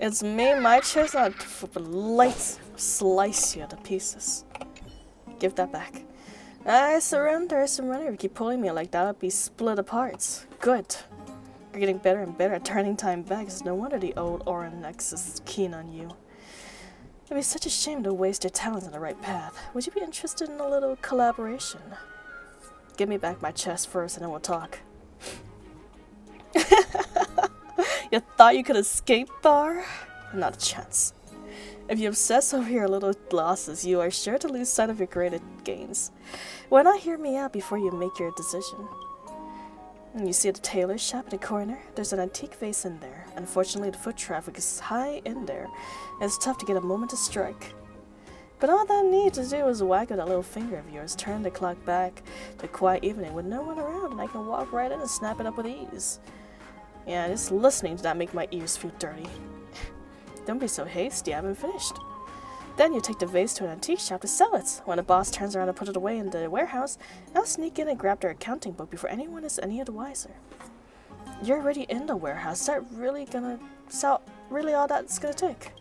It's me, my chest, I'd light slice you to pieces. Give that back. I surrender, I surrender. If you keep pulling me like that, I'd be split apart. Good. You're getting better and better at turning time back. It's no wonder the old Oryx is keen on you. It'd be such a shame to waste your talents on the right path. Would you be interested in a little collaboration? Give me back my chest first and then we'll talk. You thought you could escape, Bar? Not a chance. If you obsess over your little losses, you are sure to lose sight of your greater gains. Why not hear me out before you make your decision? You see the tailor shop in the corner? There's an antique vase in there. Unfortunately, the foot traffic is high in there, and it's tough to get a moment to strike. But all that I need to do is wag that little finger of yours, turn the clock back to a quiet evening with no one around, and I can walk right in and snap it up with ease. Yeah, just listening to that make my ears feel dirty. Don't be so hasty, I haven't finished. Then you take the vase to an antique shop to sell it. When the boss turns around to put it away in the warehouse, I'll sneak in and grab their accounting book before anyone is any the wiser. You're already in the warehouse. Is that really all that's gonna take?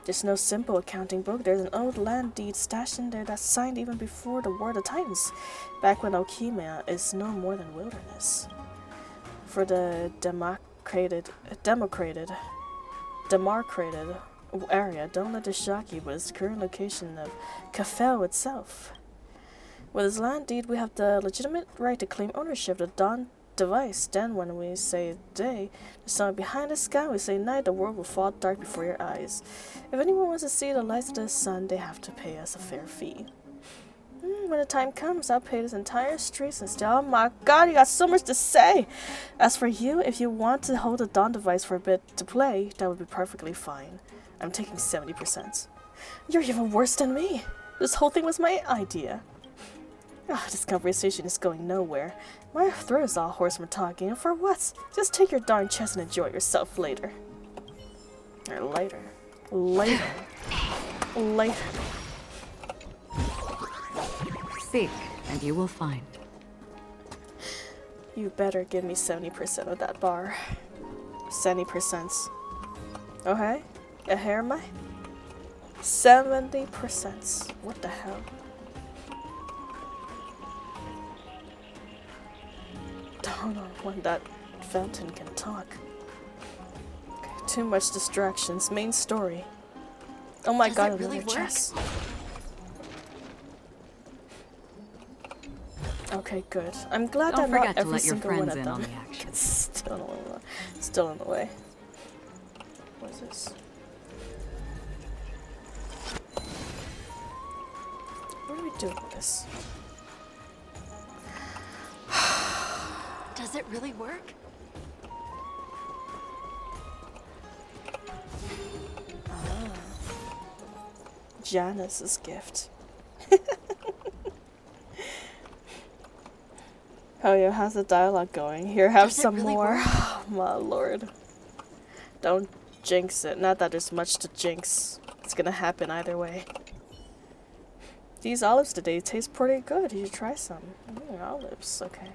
There's no simple accounting book. There's an old land deed stashed in there that's signed even before the War of the Titans, back when Okima is no more than wilderness. For the demarcated area, don't let this shock you, but it's the current location of Cafel itself. With his land deed, we have the legitimate right to claim ownership of the Dawn device. Then when we say day, the sun behind the sky, we say night, the world will fall dark before your eyes. If anyone wants to see the lights of the sun, they have to pay us a fair fee. When the time comes, I'll pay this entire streets and still. Oh my god, you got so much to say! As for you, if you want to hold the Dawn device for a bit to play, that would be perfectly fine. I'm taking 70%. You're even worse than me! This whole thing was my idea. Ah, this conversation is going nowhere. My throat is all hoarse from talking, and for what? Just take your darn chest and enjoy yourself later. Or later. Later. Later. Seek, and you will find. You better give me 70% of that bar. 70%. Okay? A hair am I? 70%. What the hell? Don't know when that fountain can talk. Okay, too much distractions. Main story. Oh my god, Does it really another chest. Okay, good. I'm glad Don't that not forget to every let your single one friends of in them on the action. gets still in the way. What is this? What are we doing with this? Does it really work? Janice's gift. Oh yeah, how's the dialogue going? Here, have some really more. work? Oh, my lord. Don't jinx it. Not that there's much to jinx. It's gonna happen either way. These olives today taste pretty good. You should try some. Olives. Okay.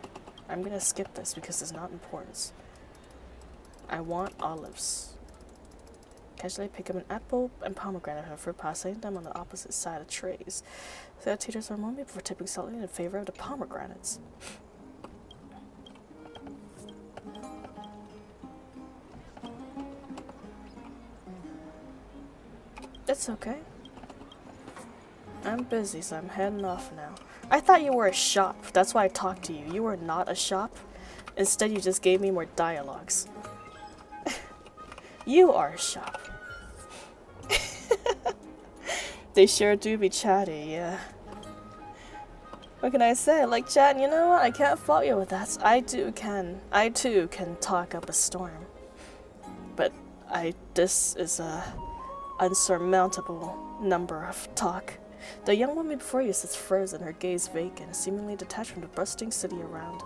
I'm gonna skip this because it's not important. I want olives. Casually pick up an apple and pomegranate and fruit pie, setting them on the opposite side of trays. The teachers are warned me before tipping slightly in favor of the pomegranates. It's okay. I'm busy, so I'm heading off now. I thought you were a shop. That's why I talked to you. You were not a shop. Instead, you just gave me more dialogues. You are a shop. They sure do be chatty, yeah. What can I say? I like chatting, you know what? I can't fault you with that. I too can talk up a storm. But this is a unsurmountable number of talk. The young woman before you sits frozen, her gaze vacant, seemingly detached from the bustling city around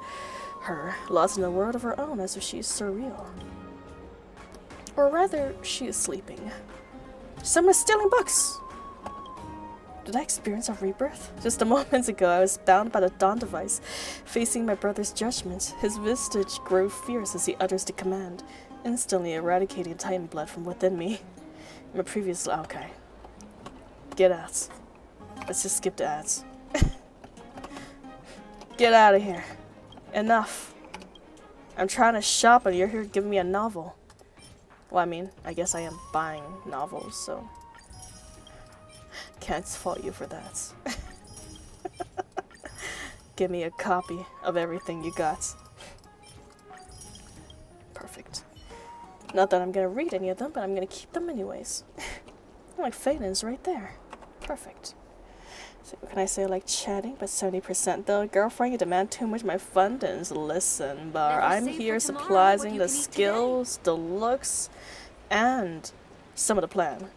her, lost in a world of her own as if she is surreal. Or rather, she is sleeping. Someone's stealing books! Did I experience a rebirth? Just a moment ago, I was bound by the dawn device, facing my brother's judgment. His visage grew fierce as he utters the command, instantly eradicating Titan blood from within me. My previous... okay. Get out. Let's just skip the ads. Get out of here. Enough. I'm trying to shop and you're here giving me a novel. Well, I mean, I guess I am buying novels, so... can't fault you for that. Give me a copy of everything you got. Perfect. Not that I'm gonna read any of them, but I'm gonna keep them anyways. Like Phaeton's right there. Perfect. So what can I say? I like chatting, but 70% though. Girlfriend, you demand too much of my fundings. Listen, bar. I'm here supplying the skills, the looks, and some of the plan.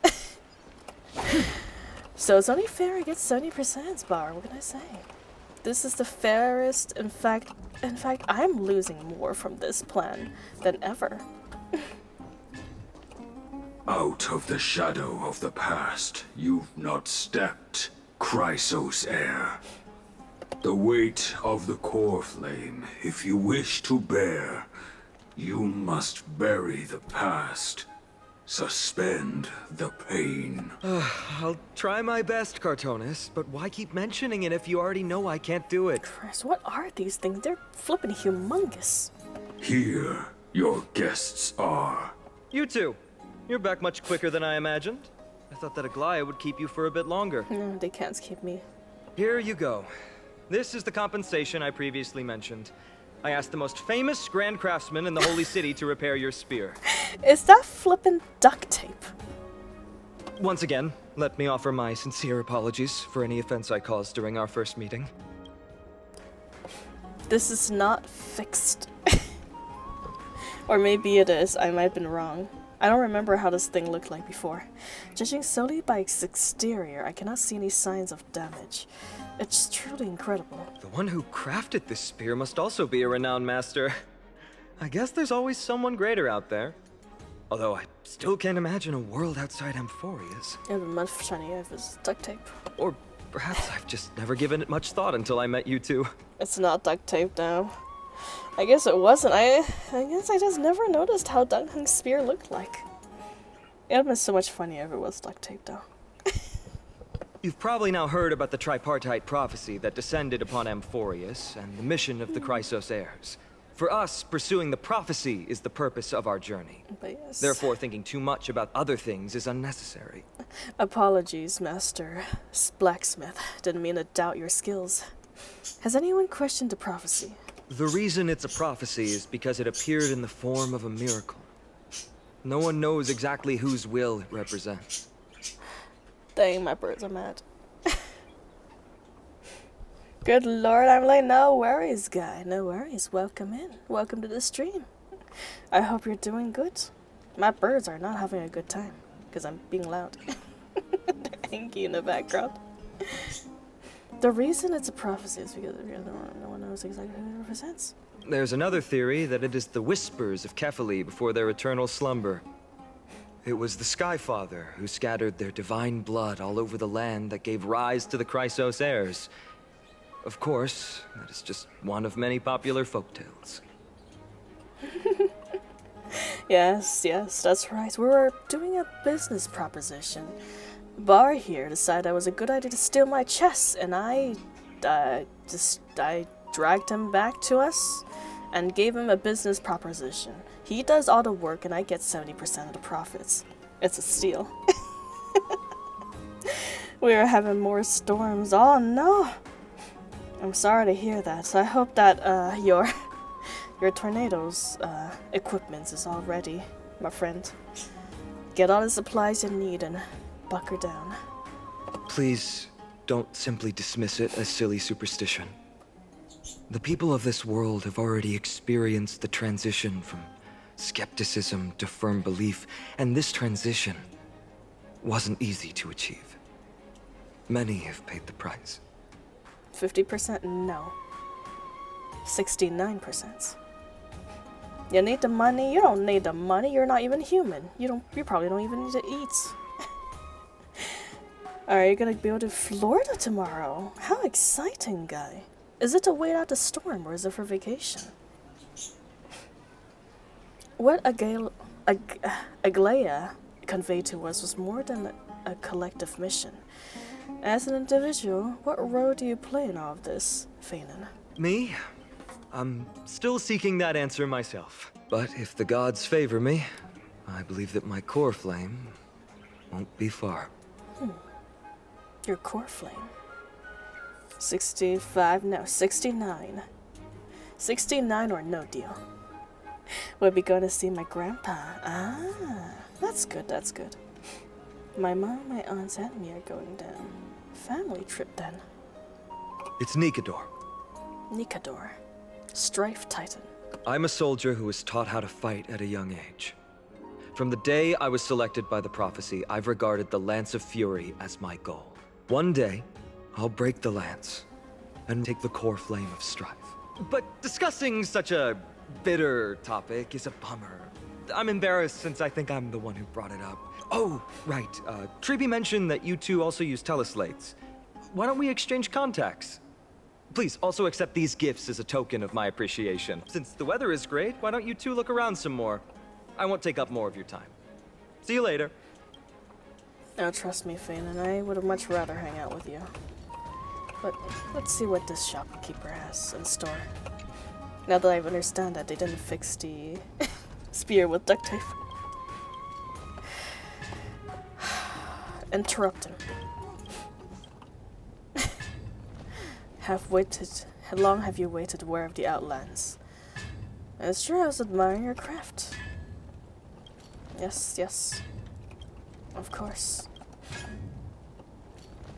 So it's only fair I get 70%, bar. What can I say? This is the fairest. In fact, I'm losing more from this plan than ever. Out of the shadow of the past, you've not stepped, Chrysos heir. The weight of the core flame, if you wish to bear, you must bury the past. Suspend the pain. I'll try my best, Cartonis, but why keep mentioning it if you already know I can't do it? Chris, what are these things? They're flipping humongous. Here, your guests are. You two. You're back much quicker than I imagined. I thought that Aglaya would keep you for a bit longer. No, they can't keep me. Here you go. This is the compensation I previously mentioned. I asked the most famous Grand Craftsman in the Holy City to repair your spear. Is that flippin' duct tape? Once again, let me offer my sincere apologies for any offense I caused during our first meeting. This is not fixed. Or maybe it is. I might have been wrong. I don't remember how this thing looked like before. Judging solely by its exterior, I cannot see any signs of damage. It's truly incredible. The one who crafted this spear must also be a renowned master. I guess there's always someone greater out there. Although I still can't imagine a world outside Amphorius. Yeah, but much shiny if it's duct tape. Or perhaps I've just never given it much thought until I met you two. It's not duct tape now. I guess it wasn't. I guess I just never noticed how Dunhung's spear looked like. It would have been so much funnier if it was duct tape though. You've probably now heard about the tripartite prophecy that descended upon Amphorius and the mission of the Chrysos heirs. For us, pursuing the prophecy is the purpose of our journey. Yes. Therefore, thinking too much about other things is unnecessary. Apologies, Master Blacksmith. Didn't mean to doubt your skills. Has anyone questioned the prophecy? The reason it's a prophecy is because it appeared in the form of a miracle. No one knows exactly whose will it represents. Dang, my birds are mad. Good lord, I'm like, no worries, guy. No worries. Welcome in. Welcome to the stream. I hope you're doing good. My birds are not having a good time because I'm being loud. They're hanky in the background. The reason it's a prophecy is because no one knows exactly who it represents. There's another theory that it is the whispers of Kefali before their eternal slumber. It was the Skyfather who scattered their divine blood all over the land that gave rise to the Chrysos heirs. Of course, that is just one of many popular folktales. Yes, that's right. We were doing a business proposition. Bar here decided it was a good idea to steal my chest, and I dragged him back to us and gave him a business proposition. He does all the work and I get 70% of the profits. It's a steal. We are having more storms. Oh no! I'm sorry to hear that. So I hope that your tornado's equipment is all ready, my friend. Get all the supplies you need and bunker down. Please don't simply dismiss it as silly superstition. The people of this world have already experienced the transition from skepticism to firm belief, and this transition wasn't easy to achieve. Many have paid the price. 50% no. 69%. You need the money? You don't need the money. You're not even human. You probably don't even need to eat. Alright, you're gonna go to Florida tomorrow. How exciting, guy. Is it to wait out the storm or is it for vacation? What Aglaya conveyed to us was more than a collective mission. As an individual, what role do you play in all of this, Fanon? Me? I'm still seeking that answer myself. But if the gods favor me, I believe that my core flame won't be far. Your core flame. 65, no, 69. 69 or no deal. We'll be going to see my grandpa. Ah, that's good, that's good. My mom, my aunts, and me are going down. Family trip then. It's Nikador. Nikador. Strife Titan. I'm a soldier who was taught how to fight at a young age. From the day I was selected by the prophecy, I've regarded the Lance of Fury as my goal. One day, I'll break the lance and take the core flame of strife. But discussing such a bitter topic is a bummer. I'm embarrassed since I think I'm the one who brought it up. Oh, right. Treeby mentioned that you two also use teleslates. Why don't we exchange contacts? Please also accept these gifts as a token of my appreciation. Since the weather is great, why don't you two look around some more? I won't take up more of your time. See you later. Oh, trust me, Fane, and I would have much rather hang out with you. But let's see what this shopkeeper has in store. Now that I understand that they didn't fix the spear with duct tape. Interrupt him. How long have you waited, Ware of the Outlands? It's true, I was admiring your craft. Yes, yes. Of course.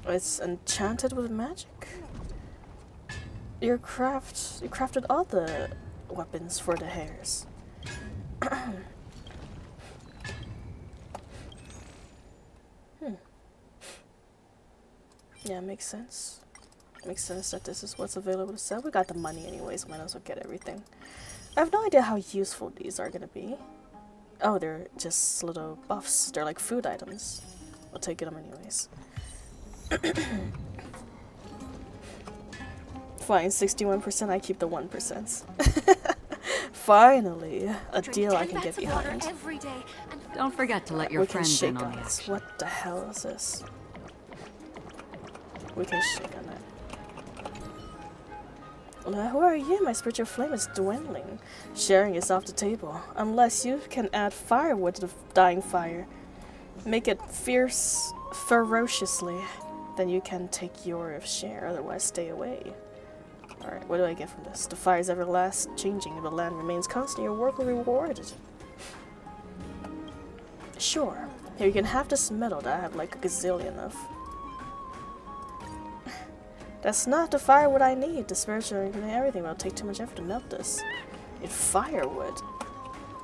It's enchanted with magic. You crafted all the weapons for the hairs. Yeah, makes sense. Makes sense that this is what's available to sell. We got the money anyways, might as well get everything. I have no idea how useful these are gonna be. Oh, they're just little buffs. They're like food items. I'll take them anyways. Fine, 61%, I keep the 1%. Finally, a deal I can get behind. Don't forget to let your friends in on the action. What the hell is this? We can shake on it. Who are you? My spiritual flame is dwindling. Sharing is off the table. Unless you can add firewood to the dying fire. Make it fierce ferociously. Then you can take your share, otherwise stay away. Alright, what do I get from this? The fire is everlasting, changing. If the land remains constant, your work will be rewarded. Sure. Here, you can have this metal that I have like a gazillion of. That's not the firewood I need. The spiritual and everything will take too much effort to melt this. Need firewood.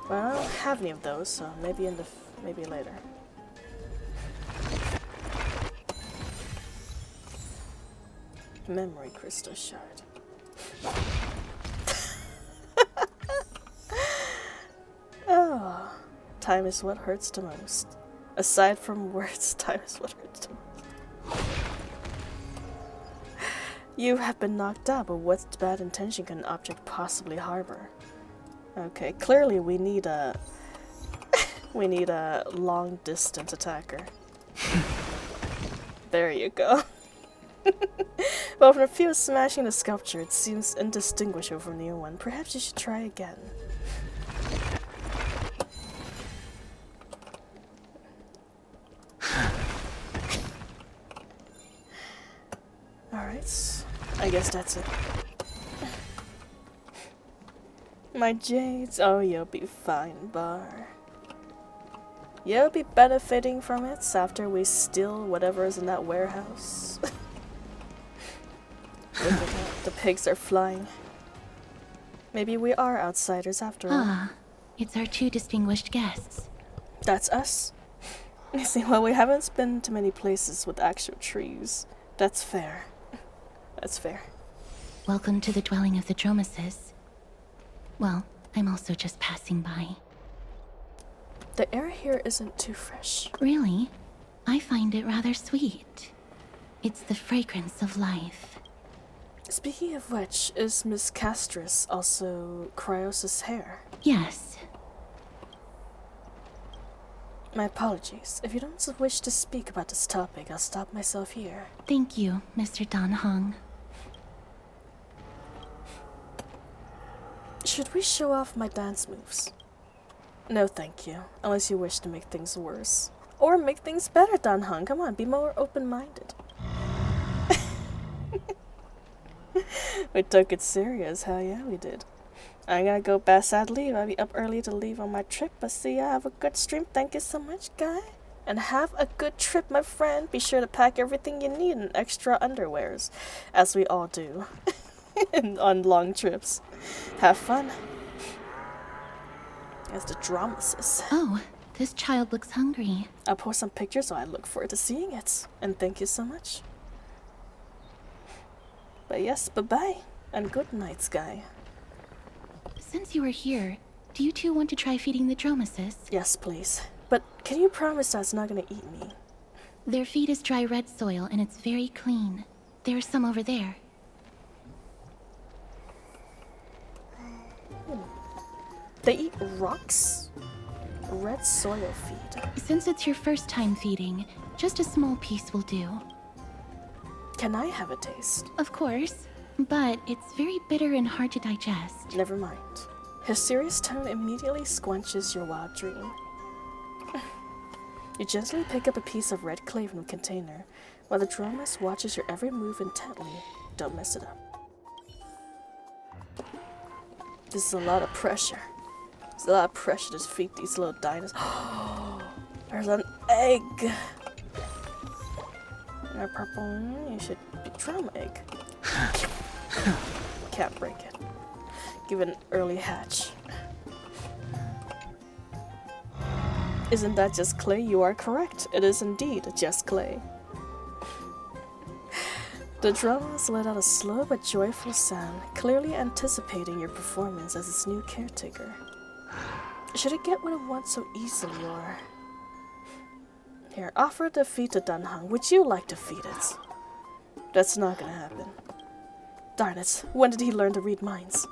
Well, I don't have any of those, so maybe maybe later. Memory crystal shard. Oh, time is what hurts the most. Aside from words, time is what hurts the most. You have been knocked out, but what bad intention can an object possibly harbor? Okay, clearly we need a long distance attacker. There you go. Well, from a few smashing the sculpture, it seems indistinguishable from the new one. Perhaps you should try again. Alright, I guess that's it. My jades, oh, you'll be fine, Bar. You'll be benefiting from it after we steal whatever is in that warehouse. Look at that, the pigs are flying. Maybe we are outsiders after all. Ah, it's our two distinguished guests. That's us. You see, well, we haven't been to many places with actual trees. That's fair. That's fair. Welcome to the dwelling of the Dromeses. Well, I'm also just passing by. The air here isn't too fresh. Really? I find it rather sweet. It's the fragrance of life. Speaking of which, is Miss Castris also Cryos' heir? Yes. My apologies. If you don't wish to speak about this topic, I'll stop myself here. Thank you, Mr. Dan Hong. Should we show off my dance moves? No, thank you. Unless you wish to make things worse. Or make things better, Dan Hong. Come on, be more open-minded. We took it serious. Hell yeah, we did. I gotta go past that leave. I'll be up early to leave on my trip. But see ya. Have a good stream. Thank you so much, guy. And have a good trip, my friend. Be sure to pack everything you need in extra underwears. As we all do. On long trips. Have fun. As the Dromeses. Oh, this child looks hungry. I'll post some pictures so I look forward to seeing it. And thank you so much. But yes, bye-bye. And good night, Sky. Since you are here, do you two want to try feeding the Dromeses? Yes, please. But can you promise that's not gonna eat me? Their feed is dry red soil and it's very clean. There's some over there. They eat rocks? Red soil feed. Since it's your first time feeding, just a small piece will do. Can I have a taste? Of course, but it's very bitter and hard to digest. Never mind. His serious tone immediately squenches your wild dream. You gently pick up a piece of red clay from the container, while the Dromes watches your every move intently. Don't mess it up. This is a lot of pressure. There's a lot of pressure to feed these little dinosaurs. There's an egg! A purple, you should be drum egg. Can't break it. Give it an early hatch. Isn't that just clay? You are correct. It is indeed just clay. The drummers let out a slow but joyful sound, clearly anticipating your performance as its new caretaker. Should it get what it wants so easily, or... Here, offer to feed the Dunhung. Would you like to feed it? That's not gonna happen. Darn it, when did he learn to read minds?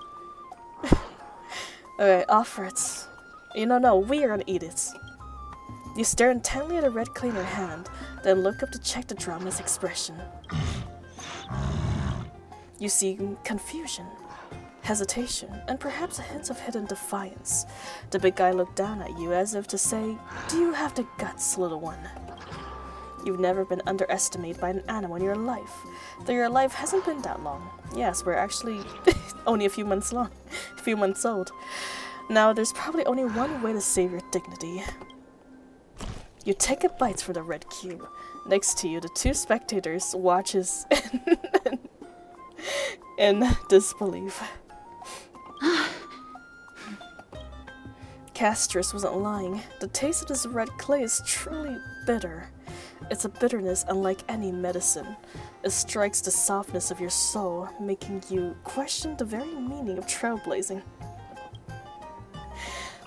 Alright, offer it. No, we're gonna eat it. You stare intently at a red clay in your hand, then look up to check the drama's expression. You see confusion, hesitation, and perhaps a hint of hidden defiance. The big guy looked down at you as if to say, "Do you have the guts, little one?" You've never been underestimated by an animal in your life, though your life hasn't been that long. Yes, we're actually only a few months old. Now, there's probably only one way to save your dignity. You take a bite from the red cube. Next to you, the two spectators watches in disbelief. Castris wasn't lying. The taste of this red clay is truly bitter. It's a bitterness unlike any medicine. It strikes the softness of your soul, making you question the very meaning of trailblazing.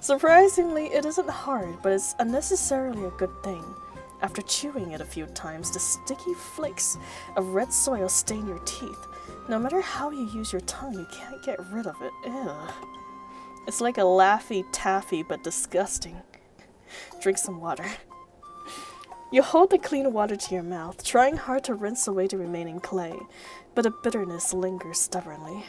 Surprisingly, it isn't hard, but it's unnecessarily a good thing. After chewing it a few times, the sticky flakes of red soil stain your teeth. No matter how you use your tongue, you can't get rid of it. Ew. It's like a Laffy Taffy, but disgusting. Drink some water. You hold the clean water to your mouth, trying hard to rinse away the remaining clay, but a bitterness lingers stubbornly.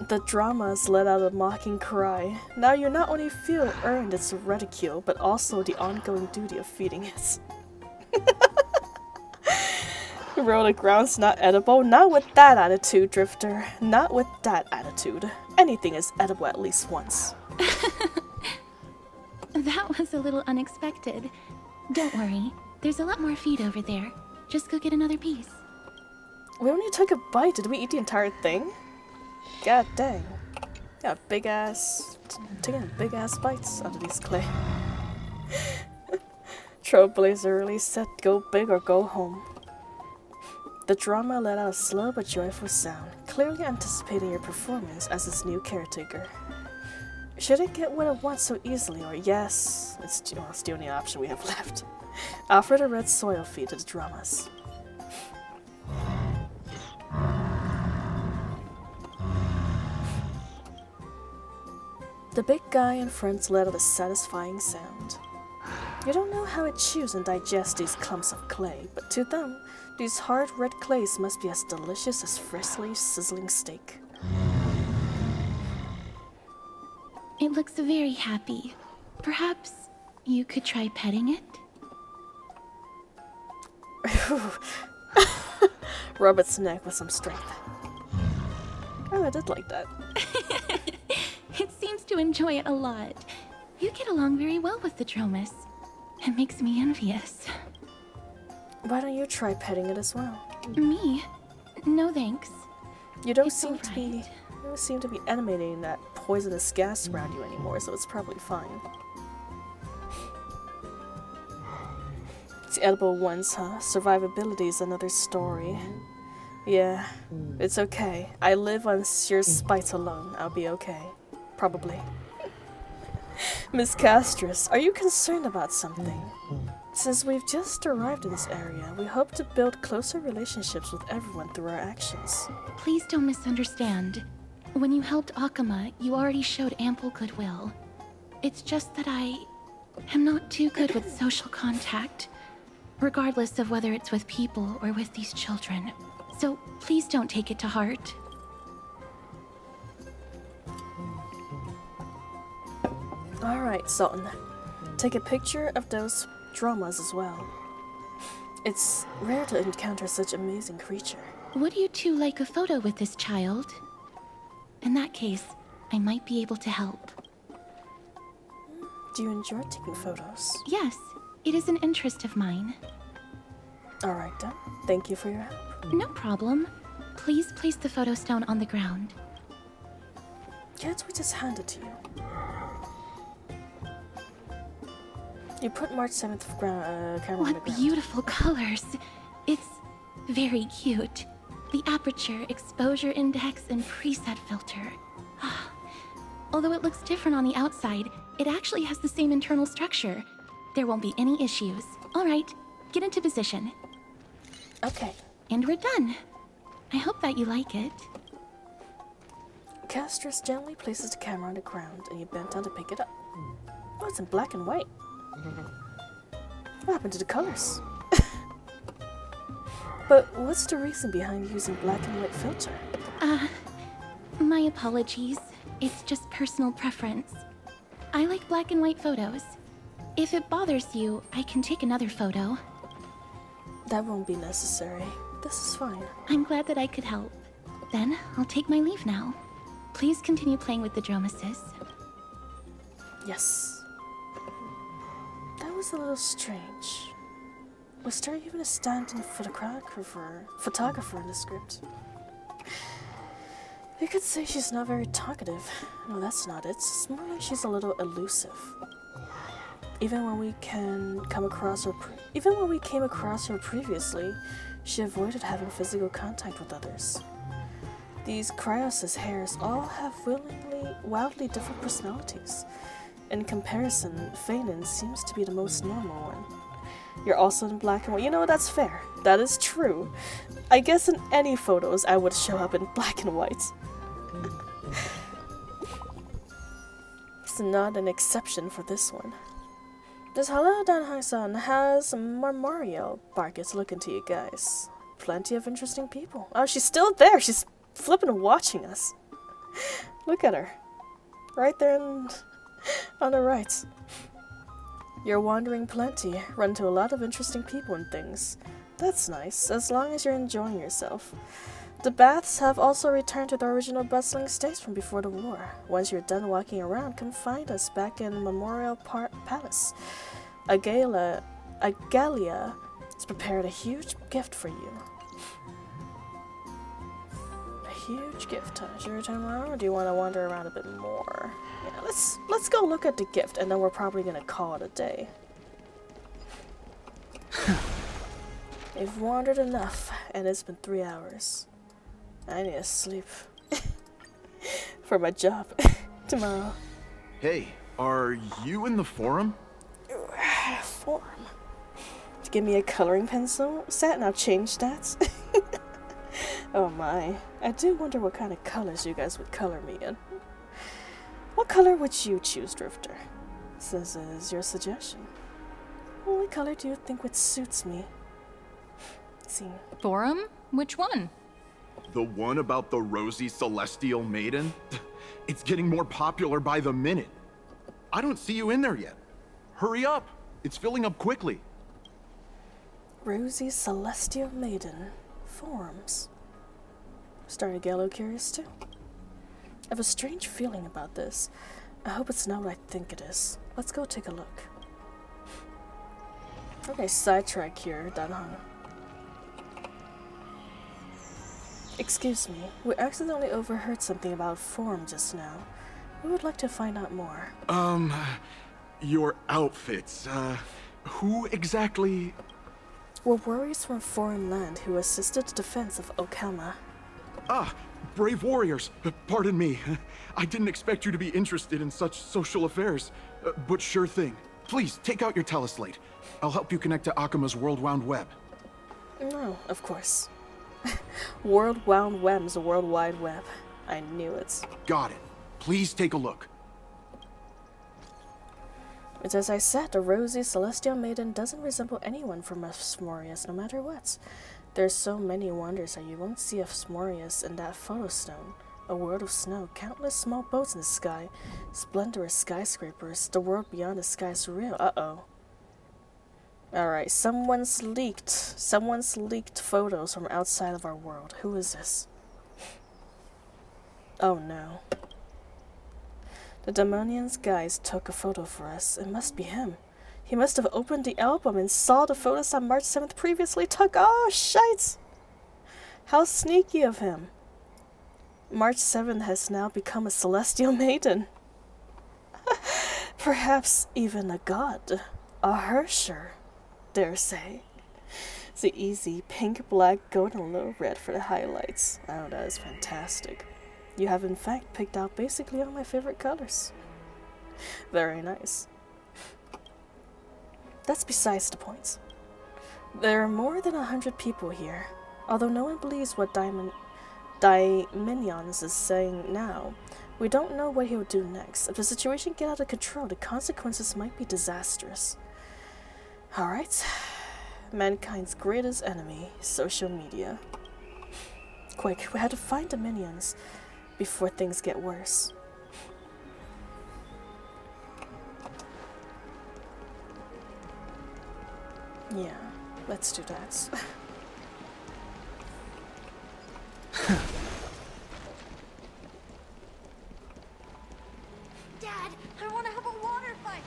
The dramas let out a mocking cry. Now you not only feel earned its ridicule, but also the ongoing duty of feeding it. Roll the ground's not edible. Not with that attitude, Drifter. Not with that attitude. Anything is edible at least once. That was a little unexpected. Don't worry, there's a lot more feed over there. Just go get another piece. We only took a bite. Did we eat the entire thing? God dang. Got taking big ass bites out of these clay. Trailblazer really said go big or go home. The drama let out a slow but joyful sound, clearly anticipating your performance as its new caretaker. Should it get what it wants so easily, or yes, it's the only option we have left. Offer the red soil feed to the dramas. The big guy in front let out a satisfying sound. You don't know how it chews and digests these clumps of clay, but to them, these hard red clays must be as delicious as freshly sizzling steak. It looks very happy. Perhaps you could try petting it? Rub its neck with some strength. Oh, I did like that. It seems to enjoy it a lot. You get along very well with the Dromus. It makes me envious. Why don't you try petting it as well? Me? No thanks. You don't seem to be animating that poisonous gas around you anymore, so it's probably fine. It's the edible ones, huh? Survivability is another story. Yeah, it's okay. I live on sheer spite alone. I'll be okay. Probably. Miss Castris, are you concerned about something? Since we've just arrived in this area, we hope to build closer relationships with everyone through our actions. Please don't misunderstand. When you helped Akama, you already showed ample goodwill. It's just that I am not too good with social contact, regardless of whether it's with people or with these children. So please don't take it to heart. Alright, Sultan. Take a picture of those dramas as well. It's rare to encounter such an amazing creature. Would you two like a photo with this child? In that case, I might be able to help. Do you enjoy taking photos? Yes, it is an interest of mine. Alright then. Thank you for your help. No problem. Please place the photo stone on the ground. Can't we just hand it to you? You put March 7th camera on the What ground. beautiful colors. It's very cute. The aperture, exposure index, and preset filter. Although it looks different on the outside, it actually has the same internal structure. There won't be any issues. All right, get into position. Okay. And we're done. I hope that you like it. Castress gently places the camera on the ground and you bend down to pick it up. Oh, it's in black and white. What happened to the colors? But what's the reason behind using black and white filter? My apologies. It's just personal preference. I like black and white photos. If it bothers you, I can take another photo. That won't be necessary. This is fine. I'm glad that I could help. Then, I'll take my leave now. Please continue playing with the Dromasis. Yes. That was a little strange. Was there even a stand-in photographer in the script? You could say she's not very talkative. No, that's not it. It's more like she's a little elusive. Even when we came across her previously, she avoided having physical contact with others. These Cryos' hairs all have wildly different personalities. In comparison, Phanon seems to be the most normal one. You're also in black and white. You know, that's fair. That is true. I guess in any photos I would show up in black and white. It's not an exception for this one. This hello Danhang-san has Memorial Barkets looking to you guys. Plenty of interesting people. Oh, she's still there. She's flipping watching us. Look at her. Right there on the right. You're wandering plenty. Run into a lot of interesting people and things. That's nice, as long as you're enjoying yourself. The baths have also returned to the original bustling state from before the war. Once you're done walking around, come find us back in Memorial Palace. Agalia has prepared a huge gift for you. A huge gift, huh? Is your turn around, or do you want to wander around a bit more? Yeah, let's go look at the gift, and then we're probably gonna call it a day. You've wandered enough, and it's been 3 hours. I need to sleep. For my job. Tomorrow. Hey, are you in the forum? Forum? To give me a coloring pencil set and I'll change that? Oh my. I do wonder what kind of colors you guys would color me in. What color would you choose, Drifter? This is your suggestion. What color do you think would suits me? Let's see. Forum? Which one? The one about the rosy celestial maiden? It's getting more popular by the minute. I don't see you in there yet. Hurry up. It's filling up quickly. Rosy celestial maiden. Forums. Starting to get a little curious too. I have a strange feeling about this. I hope it's not what I think it is. Let's go take a look. Okay, sidetrack here, Danhang. Excuse me, we accidentally overheard something about forum just now. We would like to find out more. Your outfits, who exactly? We're warriors from foreign land who assisted the defense of Okama. Ah, brave warriors. Pardon me. I didn't expect you to be interested in such social affairs. But sure thing. Please, take out your teleslate. I'll help you connect to Akuma's World Wound Web. No, of course. World Wound Web is a World Wide Web. I knew it. Got it. Please take a look. It's as I said, the rosy celestial maiden doesn't resemble anyone from Asmodeus, no matter what. There's so many wonders that you won't see Asmodeus in that photo stone. A world of snow, countless small boats in the sky, splendorous skyscrapers, the world beyond the sky is real. Uh-oh. Alright, someone's leaked photos from outside of our world. Who is this? Oh no. The Demonian's guys took a photo for us. It must be him. He must have opened the album and saw the photos that March 7th previously took. Oh, shite! How sneaky of him. March 7th has now become a celestial maiden. Perhaps even a god. A Hersher, dare say. The easy pink, black, gold, and a little red for the highlights. Oh, that is fantastic. You have in fact picked out basically all my favorite colors. Very nice. That's besides the point. There are more than 100 people here. Although no one believes what Diminions is saying now, we don't know what he'll do next. If the situation gets out of control, the consequences might be disastrous. Alright. Mankind's greatest enemy, social media. Quick, we have to find the minions before things get worse. Yeah, let's do that. Dad, I want to have a water fight.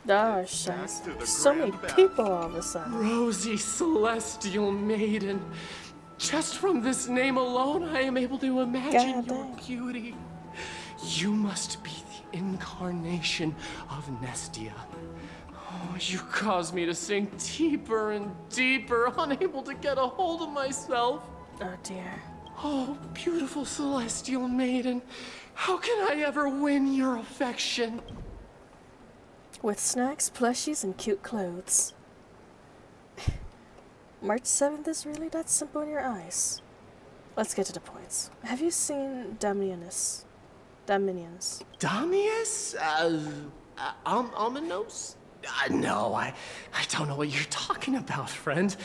Ah, scheiße. So many people all of a sudden. Rosy Celestial Maiden. Just from this name alone, I am able to imagine your beauty. You must be the incarnation of Nestia. Oh, you cause me to sink deeper and deeper, unable to get a hold of myself. Oh dear. Oh, beautiful Celestial Maiden. How can I ever win your affection? With snacks, plushies, and cute clothes. March 7th is really that simple in your eyes. Let's get to the points. Have you seen Dominions? Damius? Ominos? No, I don't know what you're talking about, friend.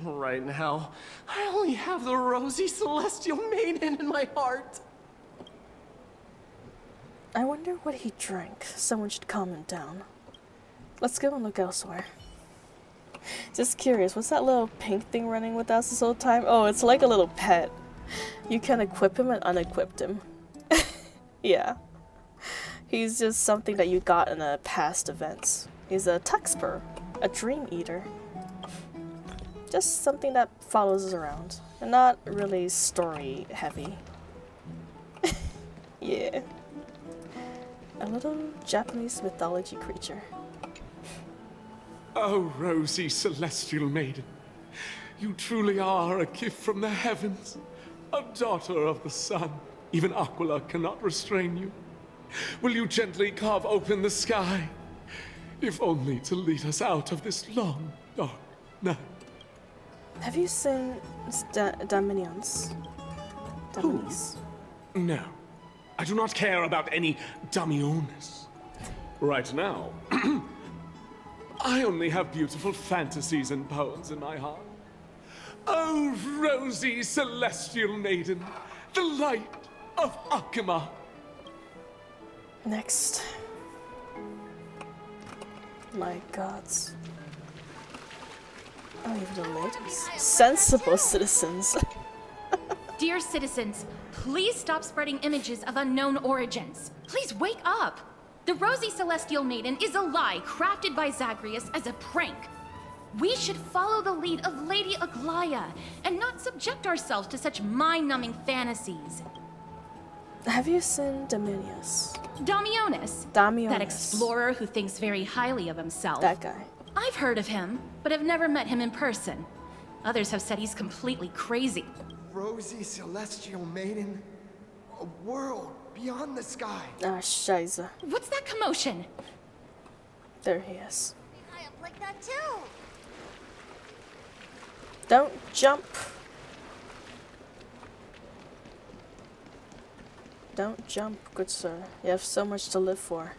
Right now, I only have the rosy Celestial Maiden in my heart. I wonder what he drank. Someone should calm him down. Let's go and look elsewhere. Just curious, what's that little pink thing running with us this whole time? Oh, it's like a little pet. You can equip him and unequip him. Yeah. He's just something that you got in a past event. He's a Tuxper, a dream eater. Just something that follows us around. And not really story heavy. Yeah. A little Japanese mythology creature. Oh, rosy celestial maiden. You truly are a gift from the heavens. A daughter of the sun. Even Aquila cannot restrain you. Will you gently carve open the sky? If only to lead us out of this long, dark night. Have you seen Dominions? Dominies? No. I do not care about any Damiones. Right now, I only have beautiful fantasies and poems in my heart. Oh, rosy celestial maiden, the light of Akima. Next. My gods. Oh, even the ladies. Sensible citizens. Dear citizens, please stop spreading images of unknown origins. Please wake up. The Rosy Celestial Maiden is a lie crafted by Zagreus as a prank. We should follow the lead of Lady Aglaya and not subject ourselves to such mind-numbing fantasies. Have you seen Dominius? Damionis? Damionis. That explorer who thinks very highly of himself. That guy. I've heard of him, but have never met him in person. Others have said he's completely crazy. Rosy Celestial Maiden, a world beyond the sky. Ah, scheiße. What's that commotion? There he is. I up like that too. Don't jump. Don't jump, good sir. You have so much to live for.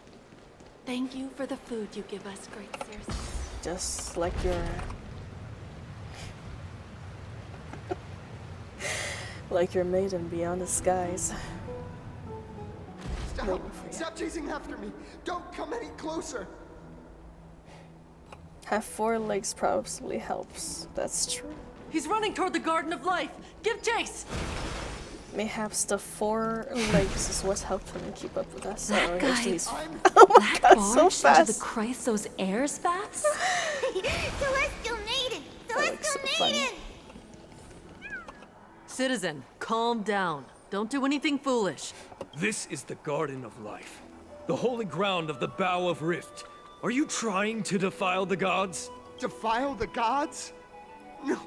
Thank you for the food you give us, great Circe. Just like your... like your maiden beyond the skies. Stop! Stop chasing after me! Don't come any closer! Have 4 legs probably helps. That's true. He's running toward the Garden of Life. Give chase! Mayhaps the 4 legs is what's helped him keep up with us. That guy, oh my god, so fast! Into the Chrysos air spats? Celestial Maiden! Celestial Maiden! Citizen, calm down. Don't do anything foolish. This is the Garden of Life, the holy ground of the Bow of Rift. Are you trying to defile the gods? Defile the gods? No,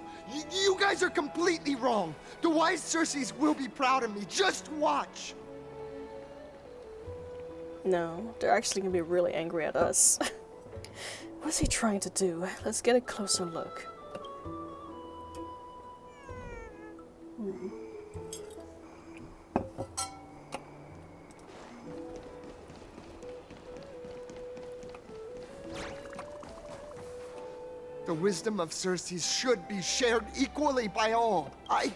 you guys are completely wrong. The wise Circes will be proud of me. Just watch. No, they're actually gonna be really angry at us. What's he trying to do? Let's get a closer look. The wisdom of Circes should be shared equally by all. I,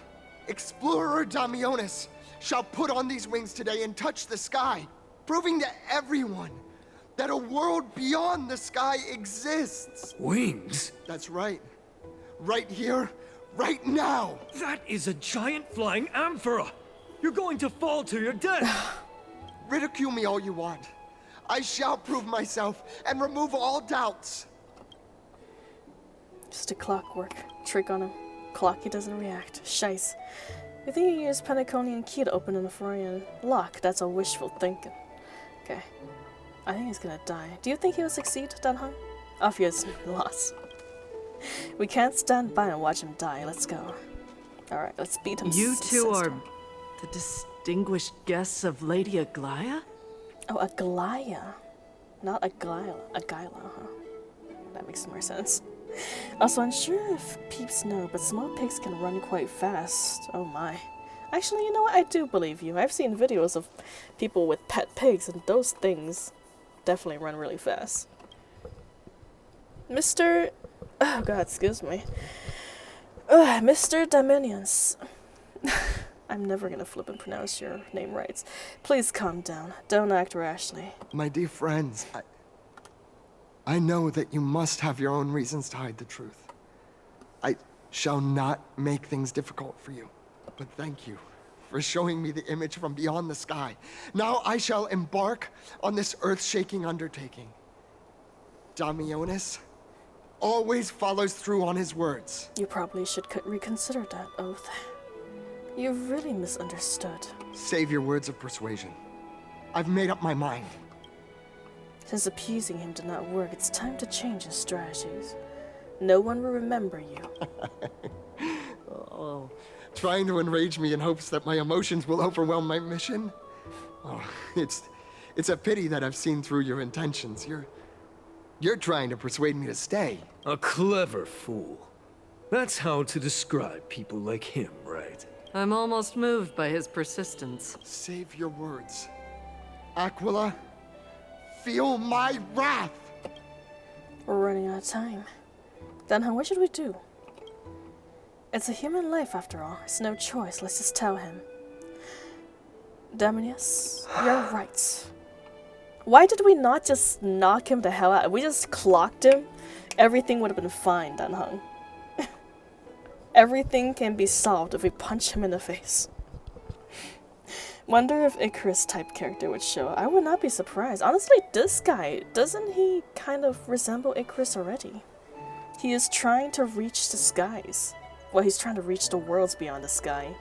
Explorer Damionis, shall put on these wings today and touch the sky, proving to everyone that a world beyond the sky exists. Wings? That's right. Right here, right now. That is a giant flying amphora. You're going to fall to your death. Ridicule me all you want. I shall prove myself and remove all doubts. Just a clockwork trick on him. Clock, he doesn't react. Shice. You think you use Penaconian key to open an Amphorian lock? That's a wishful thinking. Okay. I think he's gonna die. Do you think he will succeed, Danhong? Obvious loss. We can't stand by and watch him die. Let's go. Alright, let's beat him. You two are the distinguished guests of Lady Aglaia? Oh, Aglaia. Not Aglaia. Aglaia, huh? That makes more sense. Also, unsure if peeps know, but small pigs can run quite fast. Oh my. Actually, you know what? I do believe you. I've seen videos of people with pet pigs, and those things definitely run really fast. Mr. Oh god, excuse me. Mr. Dominions. I'm never gonna flip and pronounce your name right. Please calm down. Don't act rashly. My dear friends, I know that you must have your own reasons to hide the truth. I shall not make things difficult for you, but thank you for showing me the image from beyond the sky. Now I shall embark on this earth-shaking undertaking. Damionis always follows through on his words. You probably should reconsider that oath. You've really misunderstood. Save your words of persuasion. I've made up my mind. Since appeasing him did not work, it's time to change his strategies. No one will remember you. Oh, trying to enrage me in hopes that my emotions will overwhelm my mission? Oh, it's a pity that I've seen through your intentions. You're trying to persuade me to stay. A clever fool. That's how to describe people like him, right? I'm almost moved by his persistence. Save your words. Aquila, feel my wrath! We're running out of time. Danhong, what should we do? It's a human life after all. It's no choice. Let's just tell him. Dominius, you're right. Why did we not just knock him the hell out? If we just clocked him, everything would have been fine, Danhong. Everything can be solved if we punch him in the face. Wonder if Icarus type character would show. I would not be surprised. Honestly, this guy, doesn't he kind of resemble Icarus already? He is trying to reach the skies. Well, he's trying to reach the worlds beyond the sky,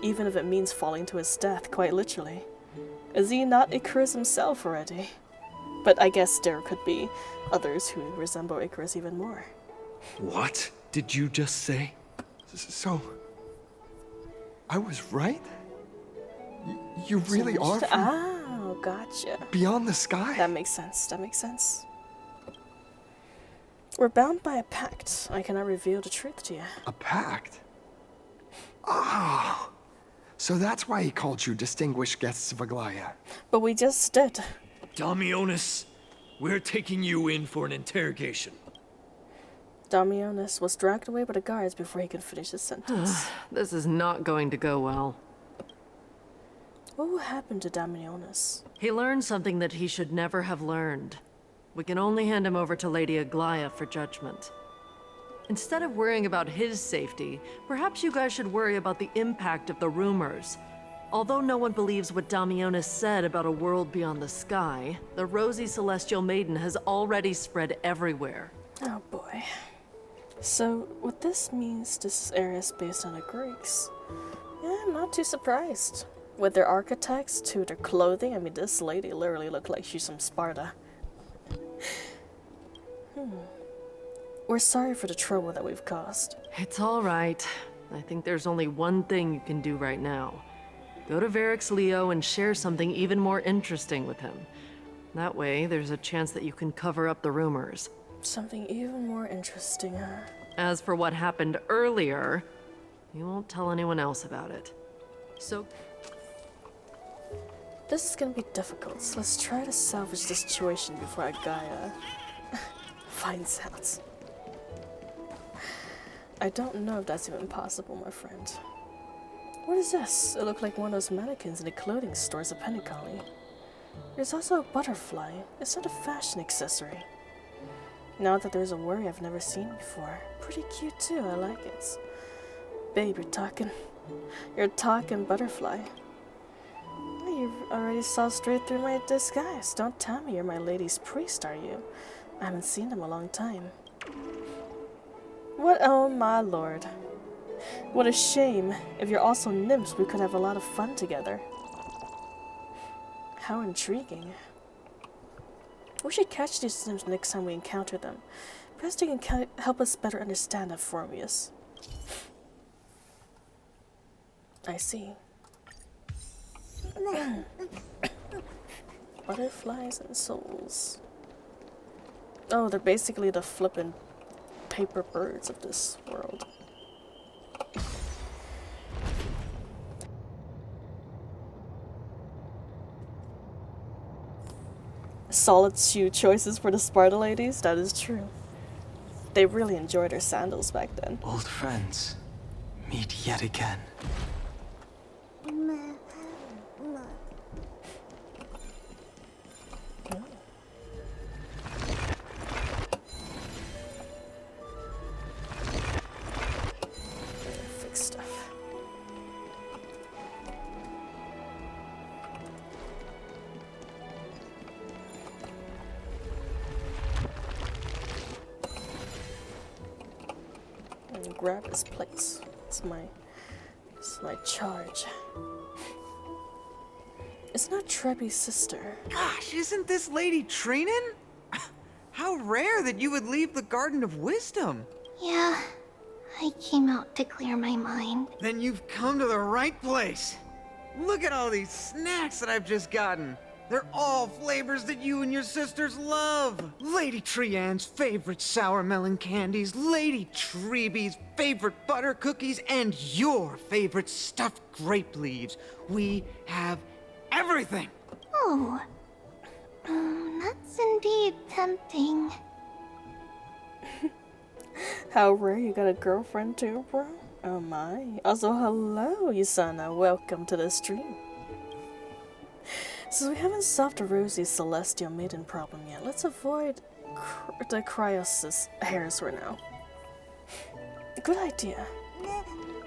even if it means falling to his death, quite literally. Is he not Icarus himself already? But I guess there could be others who resemble Icarus even more. What did you just say? So, I was right? You really are from Oh, gotcha. beyond the sky? That makes sense. That makes sense. We're bound by a pact. I cannot reveal the truth to you. A pact? Ah, so that's why he called you distinguished guests of Aglaia. But we just did. Damionis, we're taking you in for an interrogation. Damionis was dragged away by the guards before he could finish his sentence. This is not going to go well. What will happen to Damionis? He learned something that he should never have learned. We can only hand him over to Lady Aglaia for judgment. Instead of worrying about his safety, perhaps you guys should worry about the impact of the rumors. Although no one believes what Damionis said about a world beyond the sky, the rosy celestial maiden has already spread everywhere. Oh boy. So, what this means, this area is based on the Greeks. Yeah, I'm not too surprised. With their architects to their clothing, I mean, this lady literally looked like she's from Sparta. We're sorry for the trouble that we've caused. It's all right. I think there's only one thing you can do right now. Go to Varric's Leo and share something even more interesting with him. That way, there's a chance that you can cover up the rumors. Something even more interesting, huh? As for what happened earlier, you won't tell anyone else about it. So... This is gonna be difficult, so let's try to salvage the situation before our guy, finds out. I don't know if that's even possible, my friend. What is this? It looked like one of those mannequins in the clothing stores of Penacoli. There's also a butterfly. It's not a fashion accessory. Now that there's a worry I've never seen before. Pretty cute too, I like it. Babe, you're talking butterfly. You already saw straight through my disguise. Don't tell me you're my lady's priest, are you? I haven't seen him in a long time. What? Oh my lord. What a shame. If you're also nymphs, we could have a lot of fun together. How intriguing. We should catch these nymphs next time we encounter them. Perhaps they can help us better understand Euphormius. I see. Butterflies and souls. Oh, they're basically the flippin' paper birds of this world. Solid shoe choices for the Sparta ladies, that is true. They really enjoyed their sandals back then. Old friends, meet yet again. Fix stuff. And grab his plates. It's my charge. It's not Treby's sister. Gosh, isn't this Lady Treenan? How rare that you would leave the Garden of Wisdom. Yeah, I came out to clear my mind. Then you've come to the right place. Look at all these snacks that I've just gotten. They're all flavors that you and your sisters love. Lady Treanne's favorite sour melon candies, Lady Treeby's favorite butter cookies, and your favorite stuffed grape leaves. We have everything. Oh, that's indeed tempting. How rare, you got a girlfriend too, bro? Oh my. Also, hello, Yusana. Welcome to the stream. So we haven't solved the Rosy Celestial Maiden problem yet. Let's avoid the Cryosis hairs for now. Good idea.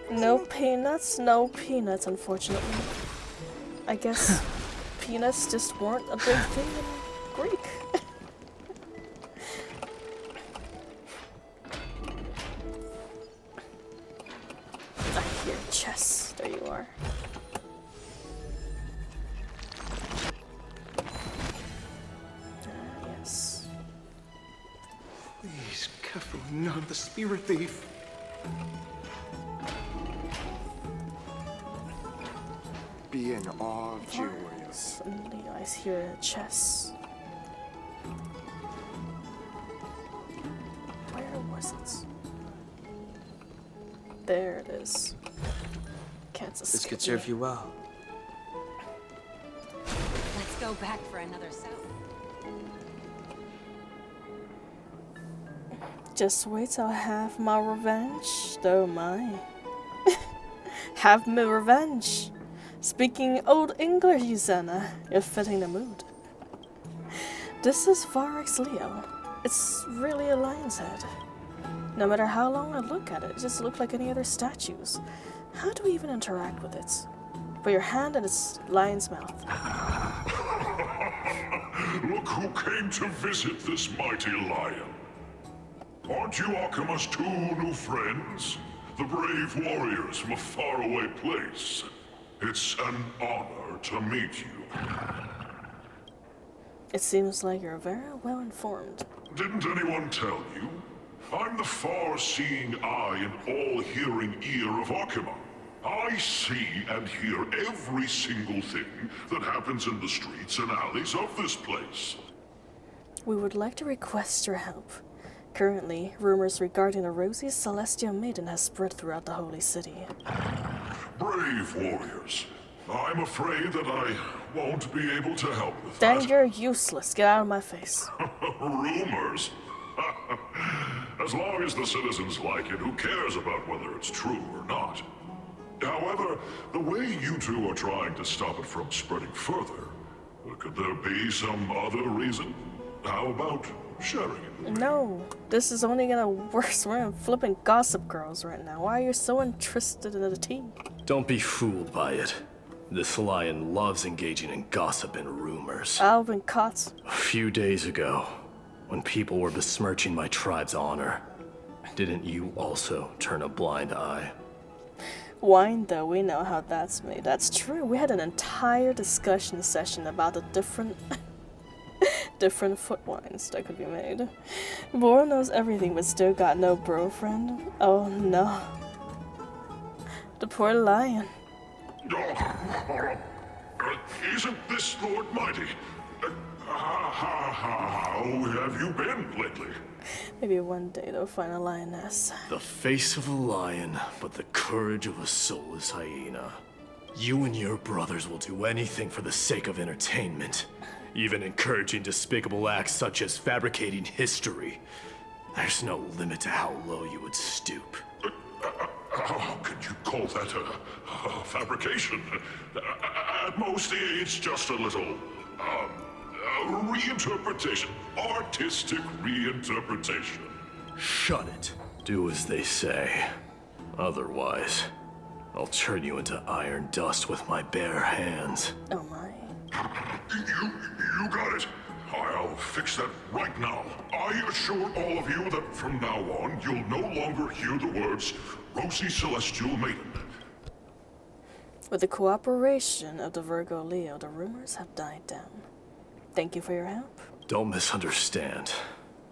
No peanuts, unfortunately. I guess peanuts just weren't a big thing in Greek. I hear chess. There you are. Yes. Please, careful, not the spirit thief. Be in awe of Julius. And Levi's here at chess. Where was it? There it is. Can't escape. This could serve you well. Let's go back for another soap. Just wait till I have my revenge. Oh my. Have my revenge. Speaking Old English, Yusana, you're fitting the mood. This is Varric's Leo. It's really a lion's head. No matter how long I look at it, it just looks like any other statues. How do we even interact with it? Put your hand in its lion's mouth. Look who came to visit this mighty lion. Aren't you Akima's two new friends? The brave warriors from a faraway place. It's an honor to meet you. It seems like you're very well informed. Didn't anyone tell you? I'm the far-seeing eye and all-hearing ear of Akima. I see and hear every single thing that happens in the streets and alleys of this place. We would like to request your help. Currently, rumors regarding a rosy celestial maiden has spread throughout the holy city. Brave warriors. I'm afraid that I won't be able to help with Then that. you're useless. Get out of my face. Rumors? As long as the citizens like it, who cares about whether it's true or not? However, the way you two are trying to stop it from spreading further, could there be some other reason? How about sharing it? No, this is only gonna worse. We're in flipping Gossip Girls right now. Why are you so interested in the tea? Don't be fooled by it. This lion loves engaging in gossip and rumors. I've been caught. A few days ago, when people were besmirching my tribe's honor, didn't you also turn a blind eye? Wine, though, we know how that's made. That's true. We had an entire discussion session about the different different foot wines that could be made. Bora knows everything but still got no bro friend. Oh no. The poor lion. Isn't this Lord Mydei? How have you been lately? Maybe one day they'll find a lioness. The face of a lion, but the courage of a soulless hyena. You and your brothers will do anything for the sake of entertainment, even encouraging despicable acts such as fabricating history. There's no limit to how low you would stoop. How could you call that a fabrication? At most, it's just a little, reinterpretation. Artistic reinterpretation. Shut it. Do as they say. Otherwise, I'll turn you into iron dust with my bare hands. Oh my. You got it. I'll fix that right now. I assure all of you that from now on, you'll no longer hear the words Rosy Celestial Maiden. With the cooperation of the Virgo Leo, the rumors have died down. Thank you for your help. Don't misunderstand.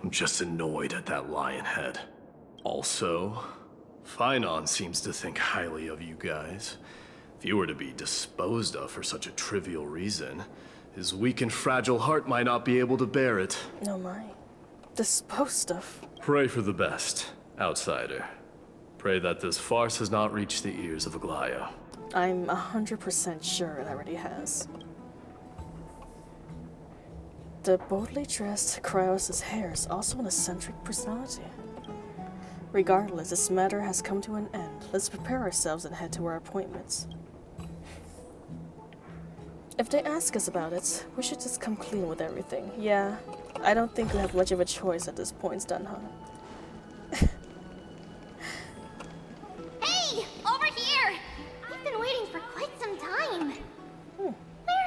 I'm just annoyed at that lion head. Also, Finon seems to think highly of you guys. If you were to be disposed of for such a trivial reason, his weak and fragile heart might not be able to bear it. No my. Disposed of? Pray for the best, outsider. Pray that this farce has not reached the ears of Aglaya. I'm 100% sure it already has. The boldly dressed Kryos' hair is also an eccentric personality. Regardless, this matter has come to an end. Let's prepare ourselves and head to our appointments. If they ask us about it, we should just come clean with everything. Yeah, I don't think we have much of a choice at this point, Dunham. Hey! Over here! We've been waiting for quite some time. Where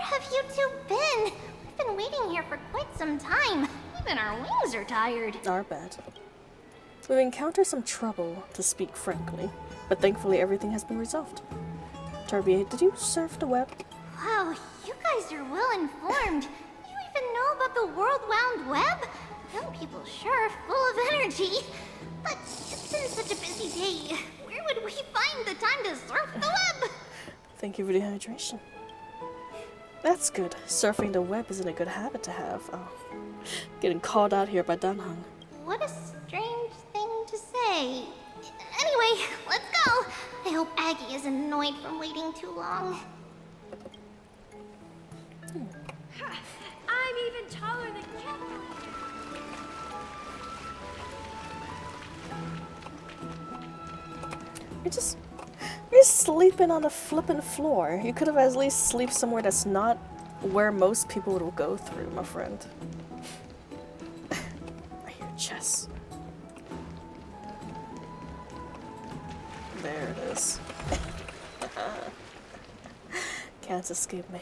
have you two been? We've been waiting here for quite some time. Even our wings are tired. Our bad. We've encountered some trouble, to speak frankly, but thankfully everything has been resolved. Turbier, did you surf the web? Wow, you guys are well informed. You even know about the World Wound Web? Young people sure are full of energy. But it's been such a busy day. Where would we find the time to surf the web? Thank you for the hydration. That's good. Surfing the web isn't a good habit to have. Oh, getting called out here by Dunhung. What a strange thing to say. Anyway, let's go. I hope Aggie isn't annoyed from waiting too long. I'm even taller than Kevin. You're sleeping on a flippin' floor. You could have at least sleep somewhere that's not where most people would go through, my friend. I hear chess. There it is. Can't escape me.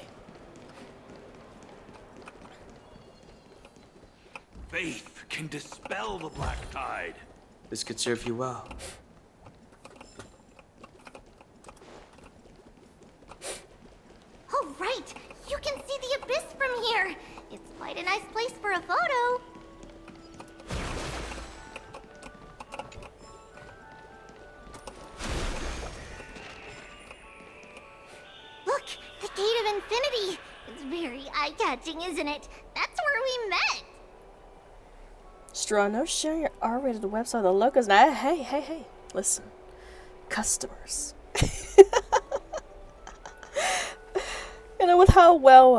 Faith can dispel the black tide. This could serve you well. Oh, right! You can see the abyss from here! It's quite a nice place for a photo. infinity. It's very eye-catching, isn't it? That's where we met. Straw, no sharing your R-rated website with the locals. Now, hey. Listen. Customers. You know, with how well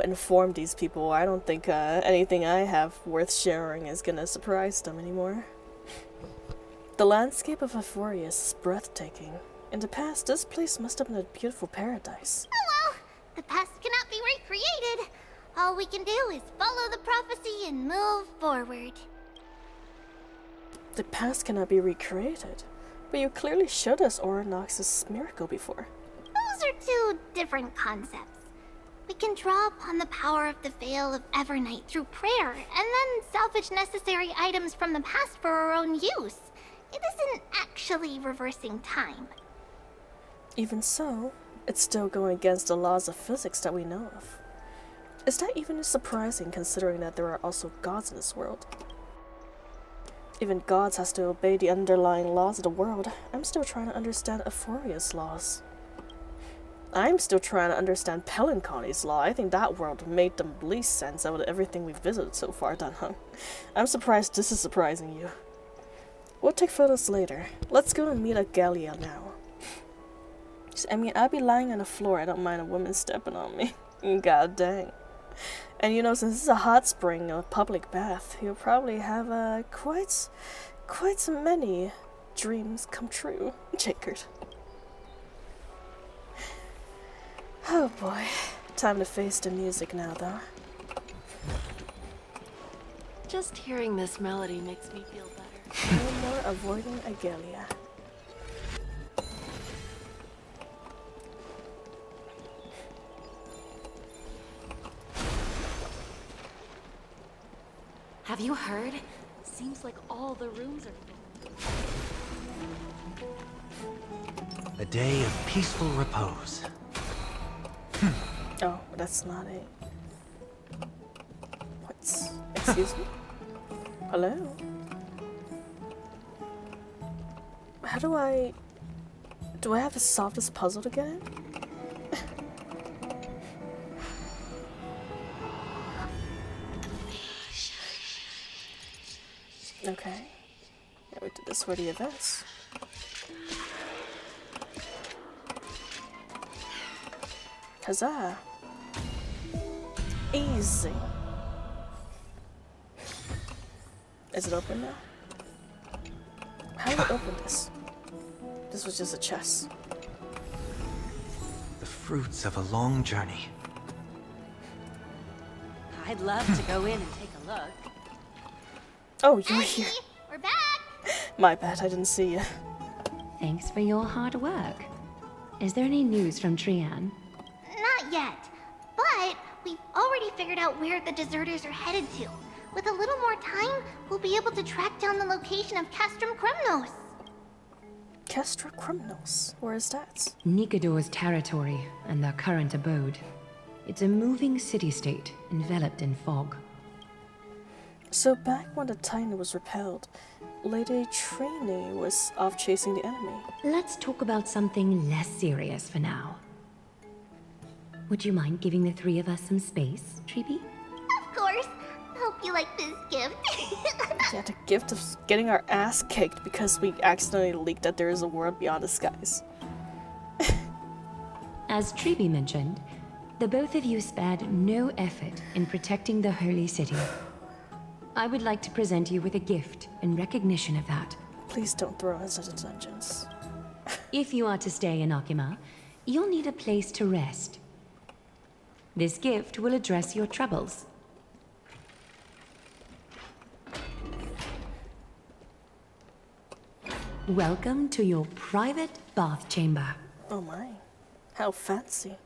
informed these people are, I don't think anything I have worth sharing is gonna surprise them anymore. The landscape of Euphoria is breathtaking. In the past, this place must have been a beautiful paradise. Hello! The past cannot be recreated. All we can do is follow the prophecy and move forward. The past cannot be recreated, but you clearly showed us Oronox's miracle before. Those are two different concepts. We can draw upon the power of the Veil of Evernight through prayer, and then salvage necessary items from the past for our own use. It isn't actually reversing time. Even so, it's still going against the laws of physics that we know of. Is that even surprising considering that there are also gods in this world? Even gods has to obey the underlying laws of the world. I'm still trying to understand Euphoria's laws. I'm still trying to understand Pelinconi's law. I think that world made the least sense out of everything we've visited so far, Dunhung. I'm surprised this is surprising you. We'll take photos later. Let's go and meet at Gallia now. I mean, I'll be lying on the floor. I don't mind a woman stepping on me. God dang. And you know, since this is a hot spring, a public bath, you'll probably have quite so many dreams come true. Checkered. Oh boy. Time to face the music now, though. Just hearing this melody makes me feel better. No more avoiding Agalia. Have you heard? Seems like all the rooms are full. A day of peaceful repose. Oh, that's not it. What's... Excuse me? Hello? How do I... Do I have to solve this puzzle to get in? Okay. Yeah, we did this for the events. Huzzah! Easy. Is it open now? How do I open this? This was just a chest. The fruits of a long journey. I'd love to go in and take a look. Oh, you're here. We're back! My bad, I didn't see you. Thanks for your hard work. Is there any news from Trian? Not yet, but we've already figured out where the deserters are headed to. With a little more time, we'll be able to track down the location of Castrum Kremnos. Castra Kremnos? Where is that? Nikador's territory and their current abode. It's a moving city-state enveloped in fog. So back when the Titan was repelled, Lady Trini was off chasing the enemy. Let's talk about something less serious for now. Would you mind giving the three of us some space, Treeby? Of course. Hope you like this gift. Yeah, the gift of getting our ass kicked because we accidentally leaked that there is a world beyond the skies. As Treeby mentioned, the both of you spared no effort in protecting the holy city. I would like to present you with a gift in recognition of that. Please don't throw us into dungeons. If you are to stay in Akima, you'll need a place to rest. This gift will address your troubles. Welcome to your private bath chamber. Oh my, how fancy.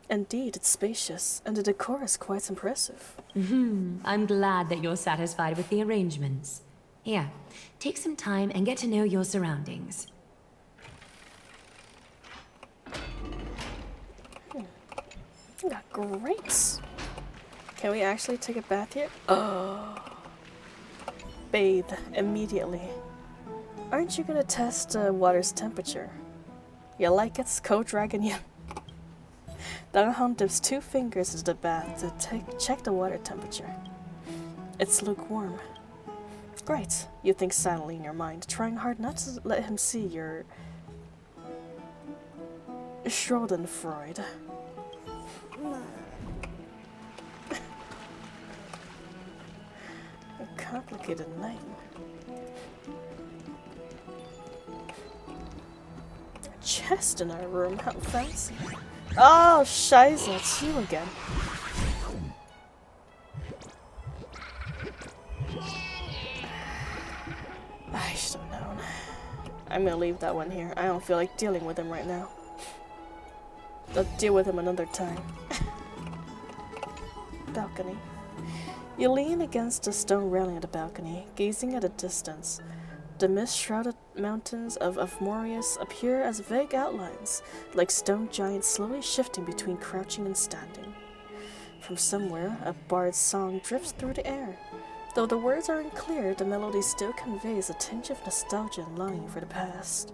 Indeed, it's spacious, and the decor is quite impressive. I'm glad that you're satisfied with the arrangements. Here, take some time and get to know your surroundings. You got grates. Can we actually take a bath here? Oh. Bathe immediately. Aren't you gonna test water's temperature? You like it, Co-Dragon? Yeah. Dan Hong dips 2 fingers into the bath to check the water temperature. It's lukewarm. Great, you think silently in your mind, trying hard not to let him see your Schadenfreude. A complicated name. A chest in our room, how fancy. Oh, Scheiße, it's you again. I should have known. I'm gonna leave that one here. I don't feel like dealing with him right now. I'll deal with him another time. Balcony. You lean against a stone railing at the balcony, gazing at a distance. The mist-shrouded mountains of Afmorius appear as vague outlines, like stone giants slowly shifting between crouching and standing. From somewhere, a bard's song drifts through the air. Though the words are unclear, the melody still conveys a tinge of nostalgia and longing for the past.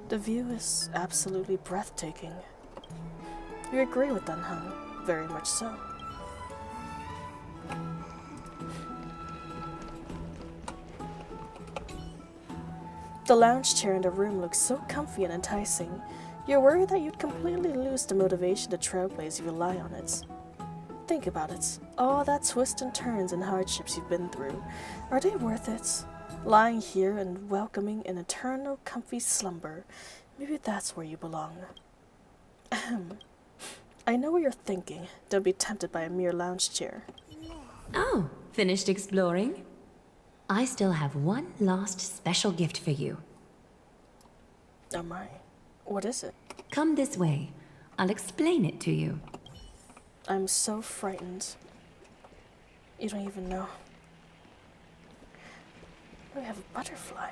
The view is absolutely breathtaking. You agree with Dan Hong, very much so. The lounge chair in the room looks so comfy and enticing. You're worried that you'd completely lose the motivation to trailblaze if you rely on it. Think about it. All that twists and turns and hardships you've been through. Are they worth it? Lying here and welcoming an eternal comfy slumber. Maybe that's where you belong. Ahem. I know what you're thinking. Don't be tempted by a mere lounge chair. Oh, finished exploring? I still have one last special gift for you. Oh my. What is it? Come this way. I'll explain it to you. I'm so frightened. You don't even know. We have a butterfly.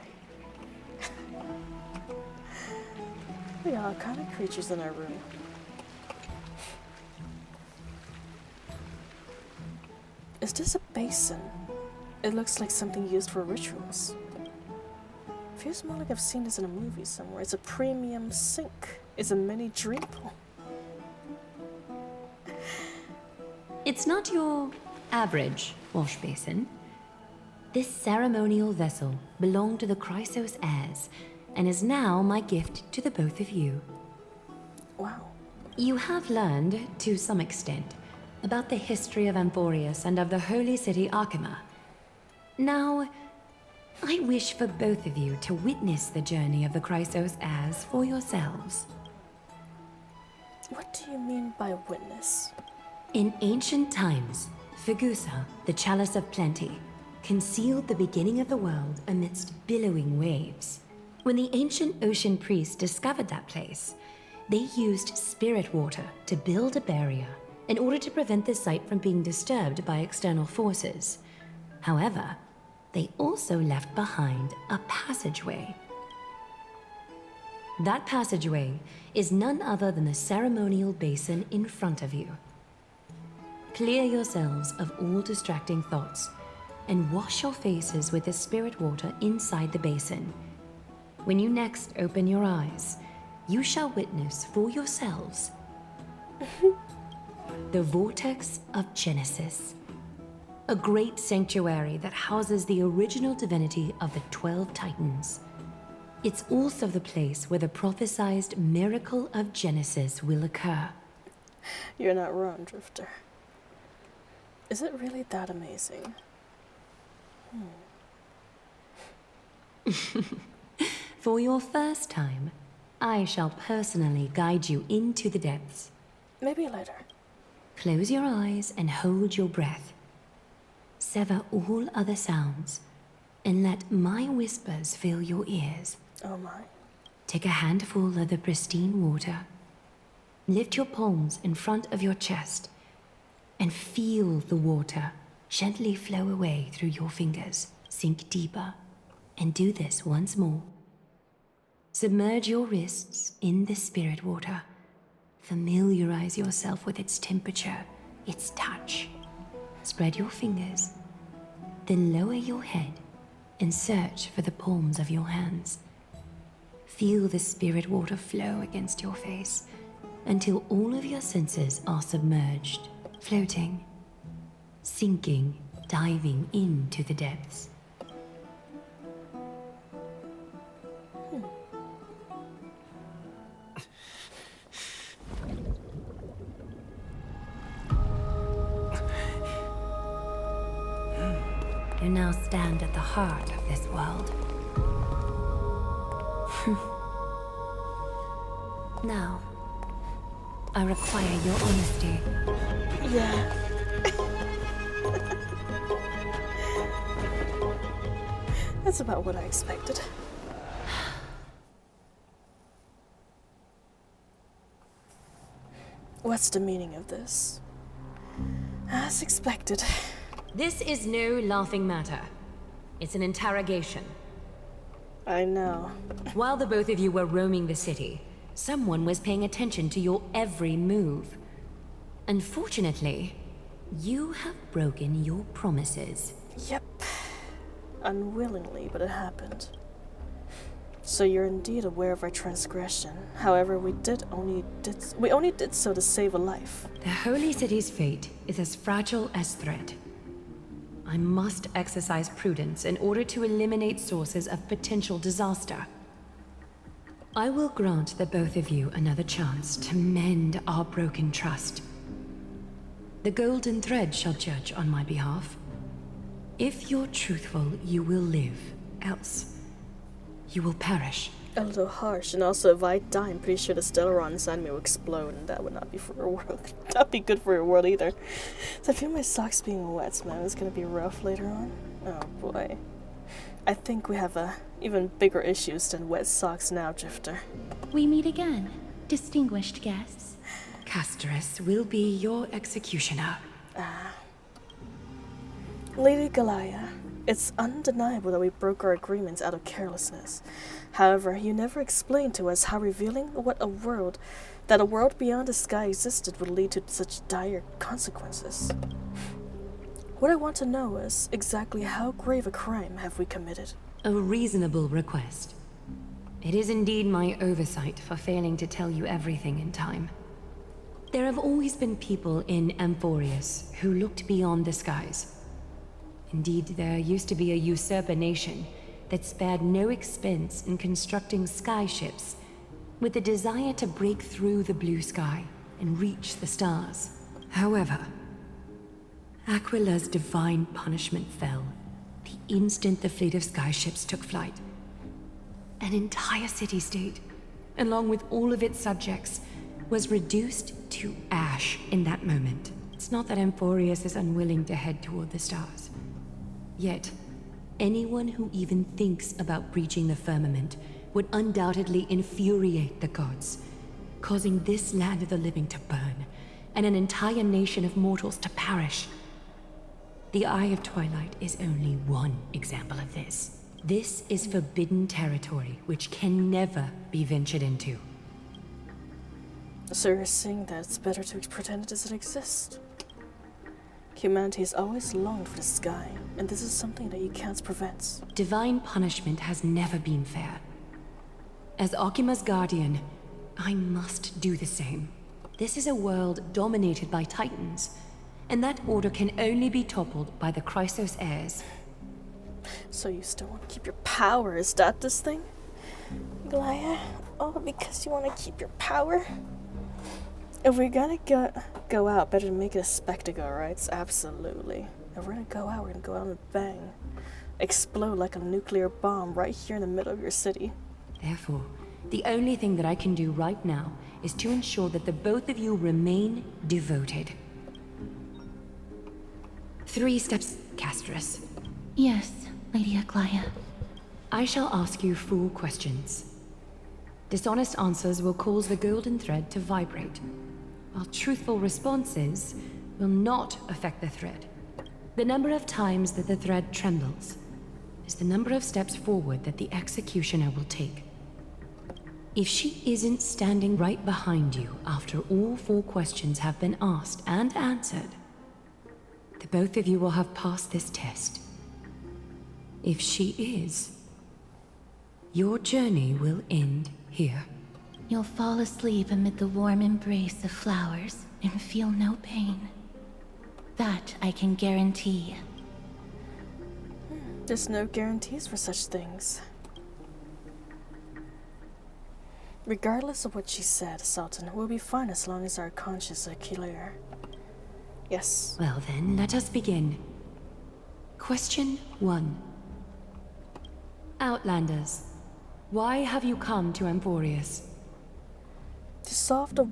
We got all kind of creatures in our room. Is this a basin? It looks like something used for rituals. Feels more like I've seen this in a movie somewhere. It's a premium sink. It's a mini dream pool. It's not your average wash basin. This ceremonial vessel belonged to the Chrysos heirs and is now my gift to the both of you. Wow. You have learned, to some extent, about the history of Amphorius and of the holy city Arkema. Now, I wish for both of you to witness the journey of the Chrysos heirs for yourselves. What do you mean by witness? In ancient times, Fegusa, the chalice of plenty, concealed the beginning of the world amidst billowing waves. When the ancient ocean priests discovered that place, they used spirit water to build a barrier in order to prevent the site from being disturbed by external forces. However, they also left behind a passageway. That passageway is none other than the ceremonial basin in front of you. Clear yourselves of all distracting thoughts and wash your faces with the spirit water inside the basin. When you next open your eyes, you shall witness for yourselves the Vortex of Genesis, a great sanctuary that houses the original divinity of the 12 Titans. It's also the place where the prophesized miracle of Genesis will occur. You're not wrong, Drifter. Is it really that amazing? For your first time, I shall personally guide you into the depths. Maybe later. Close your eyes and hold your breath. Sever all other sounds, and let my whispers fill your ears. Oh my. Take a handful of the pristine water. Lift your palms in front of your chest, and feel the water gently flow away through your fingers. Sink deeper, and do this once more. Submerge your wrists in the spirit water. Familiarize yourself with its temperature, its touch. Spread your fingers, then lower your head and search for the palms of your hands. Feel the spirit water flow against your face, until all of your senses are submerged, floating, sinking, diving into the depths. You now stand at the heart of this world. Now, I require your honesty. Yeah. That's about what I expected. What's the meaning of this? As expected. This is no laughing matter. It's an interrogation. I know. While the both of you were roaming the city, someone was paying attention to your every move. Unfortunately, you have broken your promises. Yep. Unwillingly, but it happened. So you're indeed aware of our transgression. However, we only did so to save a life. The Holy City's fate is as fragile as thread. I must exercise prudence in order to eliminate sources of potential disaster. I will grant the both of you another chance to mend our broken trust. The Golden Thread shall judge on my behalf. If you're truthful, you will live. Else, you will perish. A little harsh, and also if I die, I'm pretty sure the Stellaron inside me will explode, and that would not be for your world. Not be good for your world either. So I feel my socks being wet, man. It's gonna be rough later on. Oh boy. I think we have even bigger issues than wet socks now, Drifter. We meet again, distinguished guests. Casterus will be your executioner. Lady Galia, it's undeniable that we broke our agreements out of carelessness. However, you never explained to us how revealing that a world beyond the sky existed would lead to such dire consequences. What I want to know is exactly how grave a crime have we committed? A reasonable request. It is indeed my oversight for failing to tell you everything in time. There have always been people in Amphorius who looked beyond the skies. Indeed, there used to be a usurper nation that spared no expense in constructing skyships with the desire to break through the blue sky and reach the stars. However, Aquila's divine punishment fell the instant the fleet of skyships took flight. An entire city-state, along with all of its subjects, was reduced to ash in that moment. It's not that Amphorius is unwilling to head toward the stars. Yet, anyone who even thinks about breaching the firmament would undoubtedly infuriate the gods, causing this land of the living to burn, and an entire nation of mortals to perish. The Eye of Twilight is only one example of this. This is forbidden territory which can never be ventured into. So you're saying that it's better to pretend it doesn't exist? Humanity has always longed for the sky, and this is something that you can't prevent. Divine punishment has never been fair. As Akima's guardian, I must do the same. This is a world dominated by Titans, and that order can only be toppled by the Chrysos heirs. So you still want to keep your power, is that this thing? Galia? Oh, because you want to keep your power? If we're gonna go out, better to make it a spectacle, right? Absolutely. If we're gonna go out, we're gonna go out and bang. Explode like a nuclear bomb right here in the middle of your city. Therefore, the only thing that I can do right now is to ensure that the both of you remain devoted. 3 steps, Casterus. Yes, Lady Aglaia. I shall ask you 4 questions. Dishonest answers will cause the golden thread to vibrate, while truthful responses will not affect the thread. The number of times that the thread trembles is the number of steps forward that the executioner will take. If she isn't standing right behind you after all 4 questions have been asked and answered, the both of you will have passed this test. If she is, your journey will end here. You'll fall asleep amid the warm embrace of flowers and feel no pain. That I can guarantee. There's no guarantees for such things. Regardless of what she said, Sultan, we'll be fine as long as our consciences are clear. Yes. Well then, let us begin. Question 1. Outlanders, why have you come to Emporius? To solve the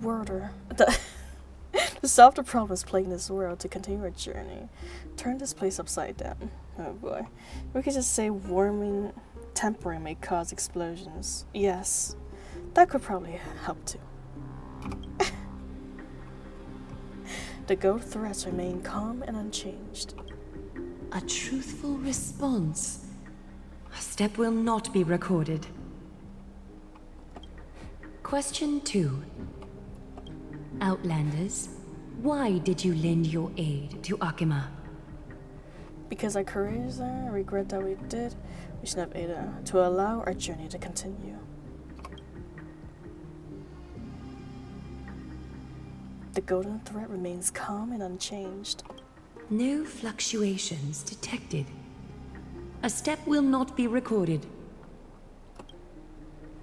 to solve the problems plaguing this world, to continue our journey. Turn this place upside down. Oh boy. We could just say warming tempering may cause explosions. Yes. That could probably help too. The gold threats remain calm and unchanged. A truthful response. A step will not be recorded. Question 2. Outlanders, why did you lend your aid to Akima? Because our courageous regret that we did, we should have aided to allow our journey to continue. The golden thread remains calm and unchanged. No fluctuations detected. A step will not be recorded.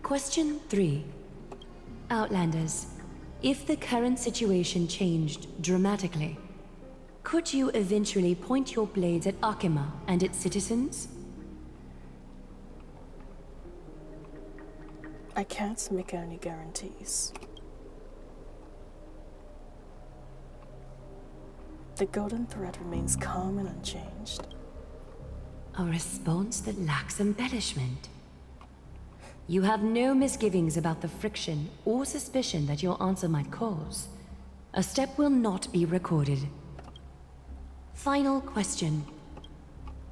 Question 3. Outlanders, if the current situation changed dramatically, could you eventually point your blades at Akima and its citizens? I can't make any guarantees. The golden thread remains calm and unchanged. A response that lacks embellishment. You have no misgivings about the friction or suspicion that your answer might cause. A step will not be recorded. Final question.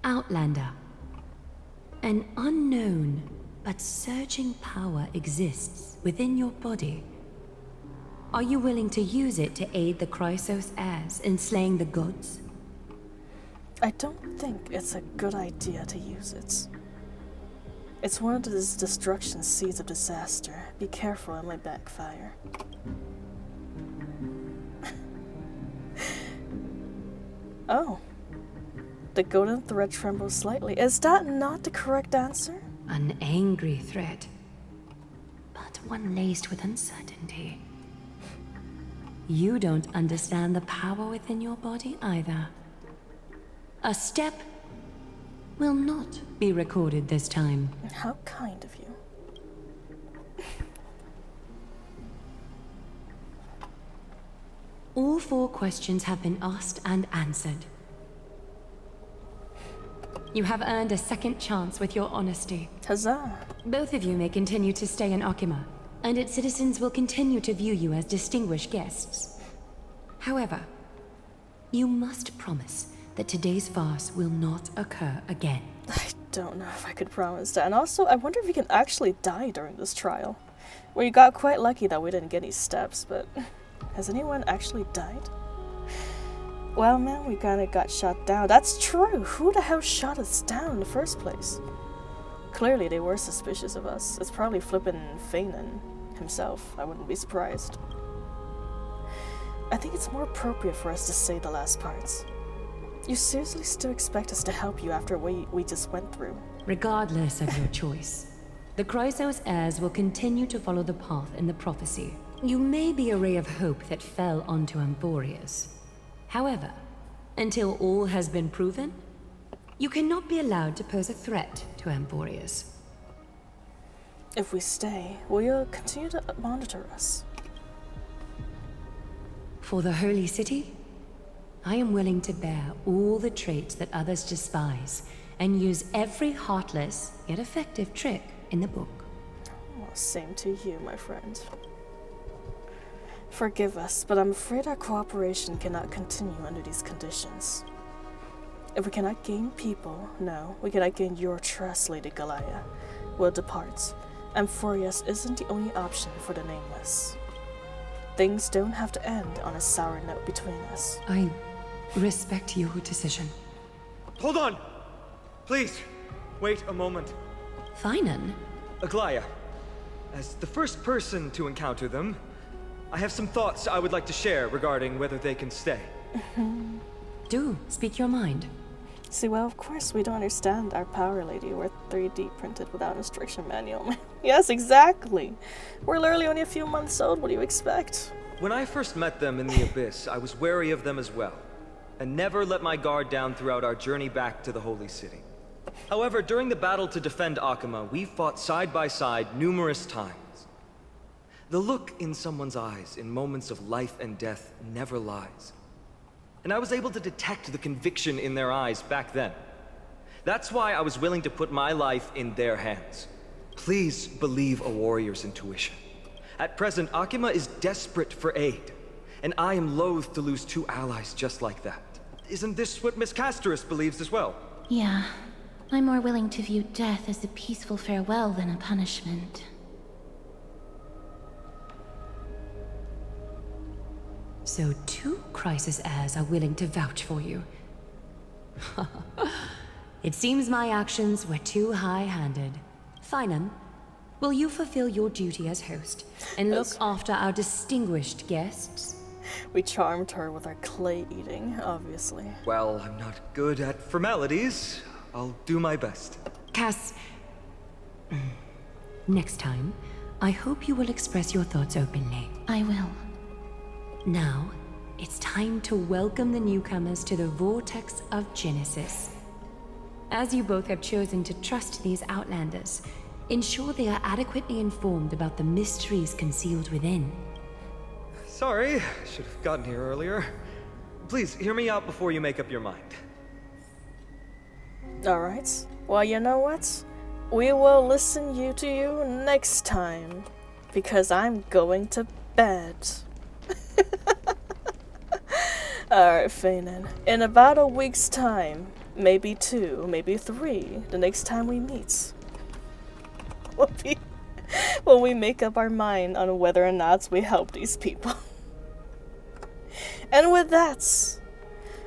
Outlander. An unknown but surging power exists within your body. Are you willing to use it to aid the Chrysos heirs in slaying the gods? I don't think it's a good idea to use it. It's one of those destruction seeds of disaster. Be careful, it might backfire. Oh. The golden thread trembles slightly. Is that not the correct answer? An angry threat, but one laced with uncertainty. You don't understand the power within your body either. A step will not be recorded this time. How kind of you. All 4 questions have been asked and answered. You have earned a second chance with your honesty. Huzzah! Both of you may continue to stay in Akima, and its citizens will continue to view you as distinguished guests. However, you must promise that today's farce will not occur again. I don't know if I could promise that. And also, I wonder if we can actually die during this trial. We got quite lucky that we didn't get any steps, but has anyone actually died? Well, man, we kinda got shot down. That's true! Who the hell shot us down in the first place? Clearly, they were suspicious of us. It's probably flippin' Feynman himself. I wouldn't be surprised. I think it's more appropriate for us to say the last parts. You seriously still expect us to help you after what we just went through? Regardless of your choice, the Chrysos heirs will continue to follow the path in the prophecy. You may be a ray of hope that fell onto Emporius. However, until all has been proven, you cannot be allowed to pose a threat to Emporius. If we stay, will you continue to monitor us? For the Holy City, I am willing to bear all the traits that others despise and use every heartless yet effective trick in the book. Well, same to you, my friend. Forgive us, but I'm afraid our cooperation cannot continue under these conditions. If we cannot gain people, no, we cannot gain your trust, Lady Galia. We'll depart. Emporius isn't the only option for the nameless. Things don't have to end on a sour note between us. I respect your decision. Hold on! Please, wait a moment. Finan? Aglaya, as the first person to encounter them, I have some thoughts I would like to share regarding whether they can stay. Do speak your mind. See, well, of course we don't understand our power lady. We're 3D printed without instruction manual. Yes, exactly. We're literally only a few months old. What do you expect? When I first met them in the Abyss, I was wary of them as well, and never let my guard down throughout our journey back to the Holy City. However, during the battle to defend Akuma, we fought side by side numerous times. The look in someone's eyes in moments of life and death never lies. And I was able to detect the conviction in their eyes back then. That's why I was willing to put my life in their hands. Please believe a warrior's intuition. At present, Akuma is desperate for aid, and I am loath to lose two allies just like that. Isn't this what Miss Casterus believes as well? Yeah. I'm more willing to view death as a peaceful farewell than a punishment. So 2 crisis heirs are willing to vouch for you. It seems my actions were too high-handed. Finan, will you fulfill your duty as host and look after our distinguished guests? We charmed her with our clay eating, obviously. Well, I'm not good at formalities. I'll do my best. Cass, next time, I hope you will express your thoughts openly. I will. Now, it's time to welcome the newcomers to the Vortex of Genesis. As you both have chosen to trust these Outlanders, ensure they are adequately informed about the mysteries concealed within. Sorry, should have gotten here earlier. Please, hear me out before you make up your mind. Alright. Well, you know what? We will listen to you next time, because I'm going to bed. Alright, Fanon. In about a week's time, maybe 2, maybe 3, the next time we meet, when we make up our mind on whether or not we help these people. And with that,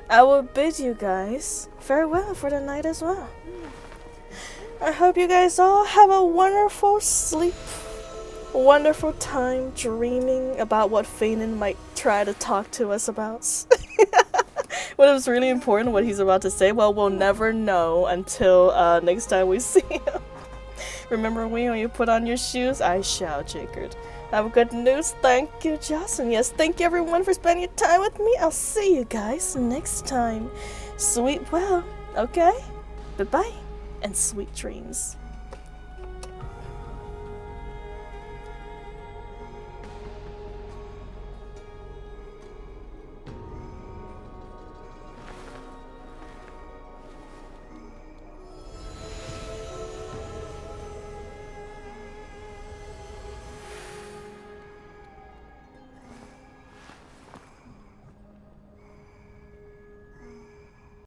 I will bid you guys farewell for the night as well. I hope you guys all have a wonderful sleep, wonderful time dreaming about what Fanon might try to talk to us about. What is really important, what he's about to say, well, we'll never know until next time we see him. Remember when you put on your shoes, I shall, Jacob. Have a good news. Thank you, Joss. And yes, thank you everyone for spending your time with me. I'll see you guys next time. Sweet well, okay? Bye-bye, and sweet dreams.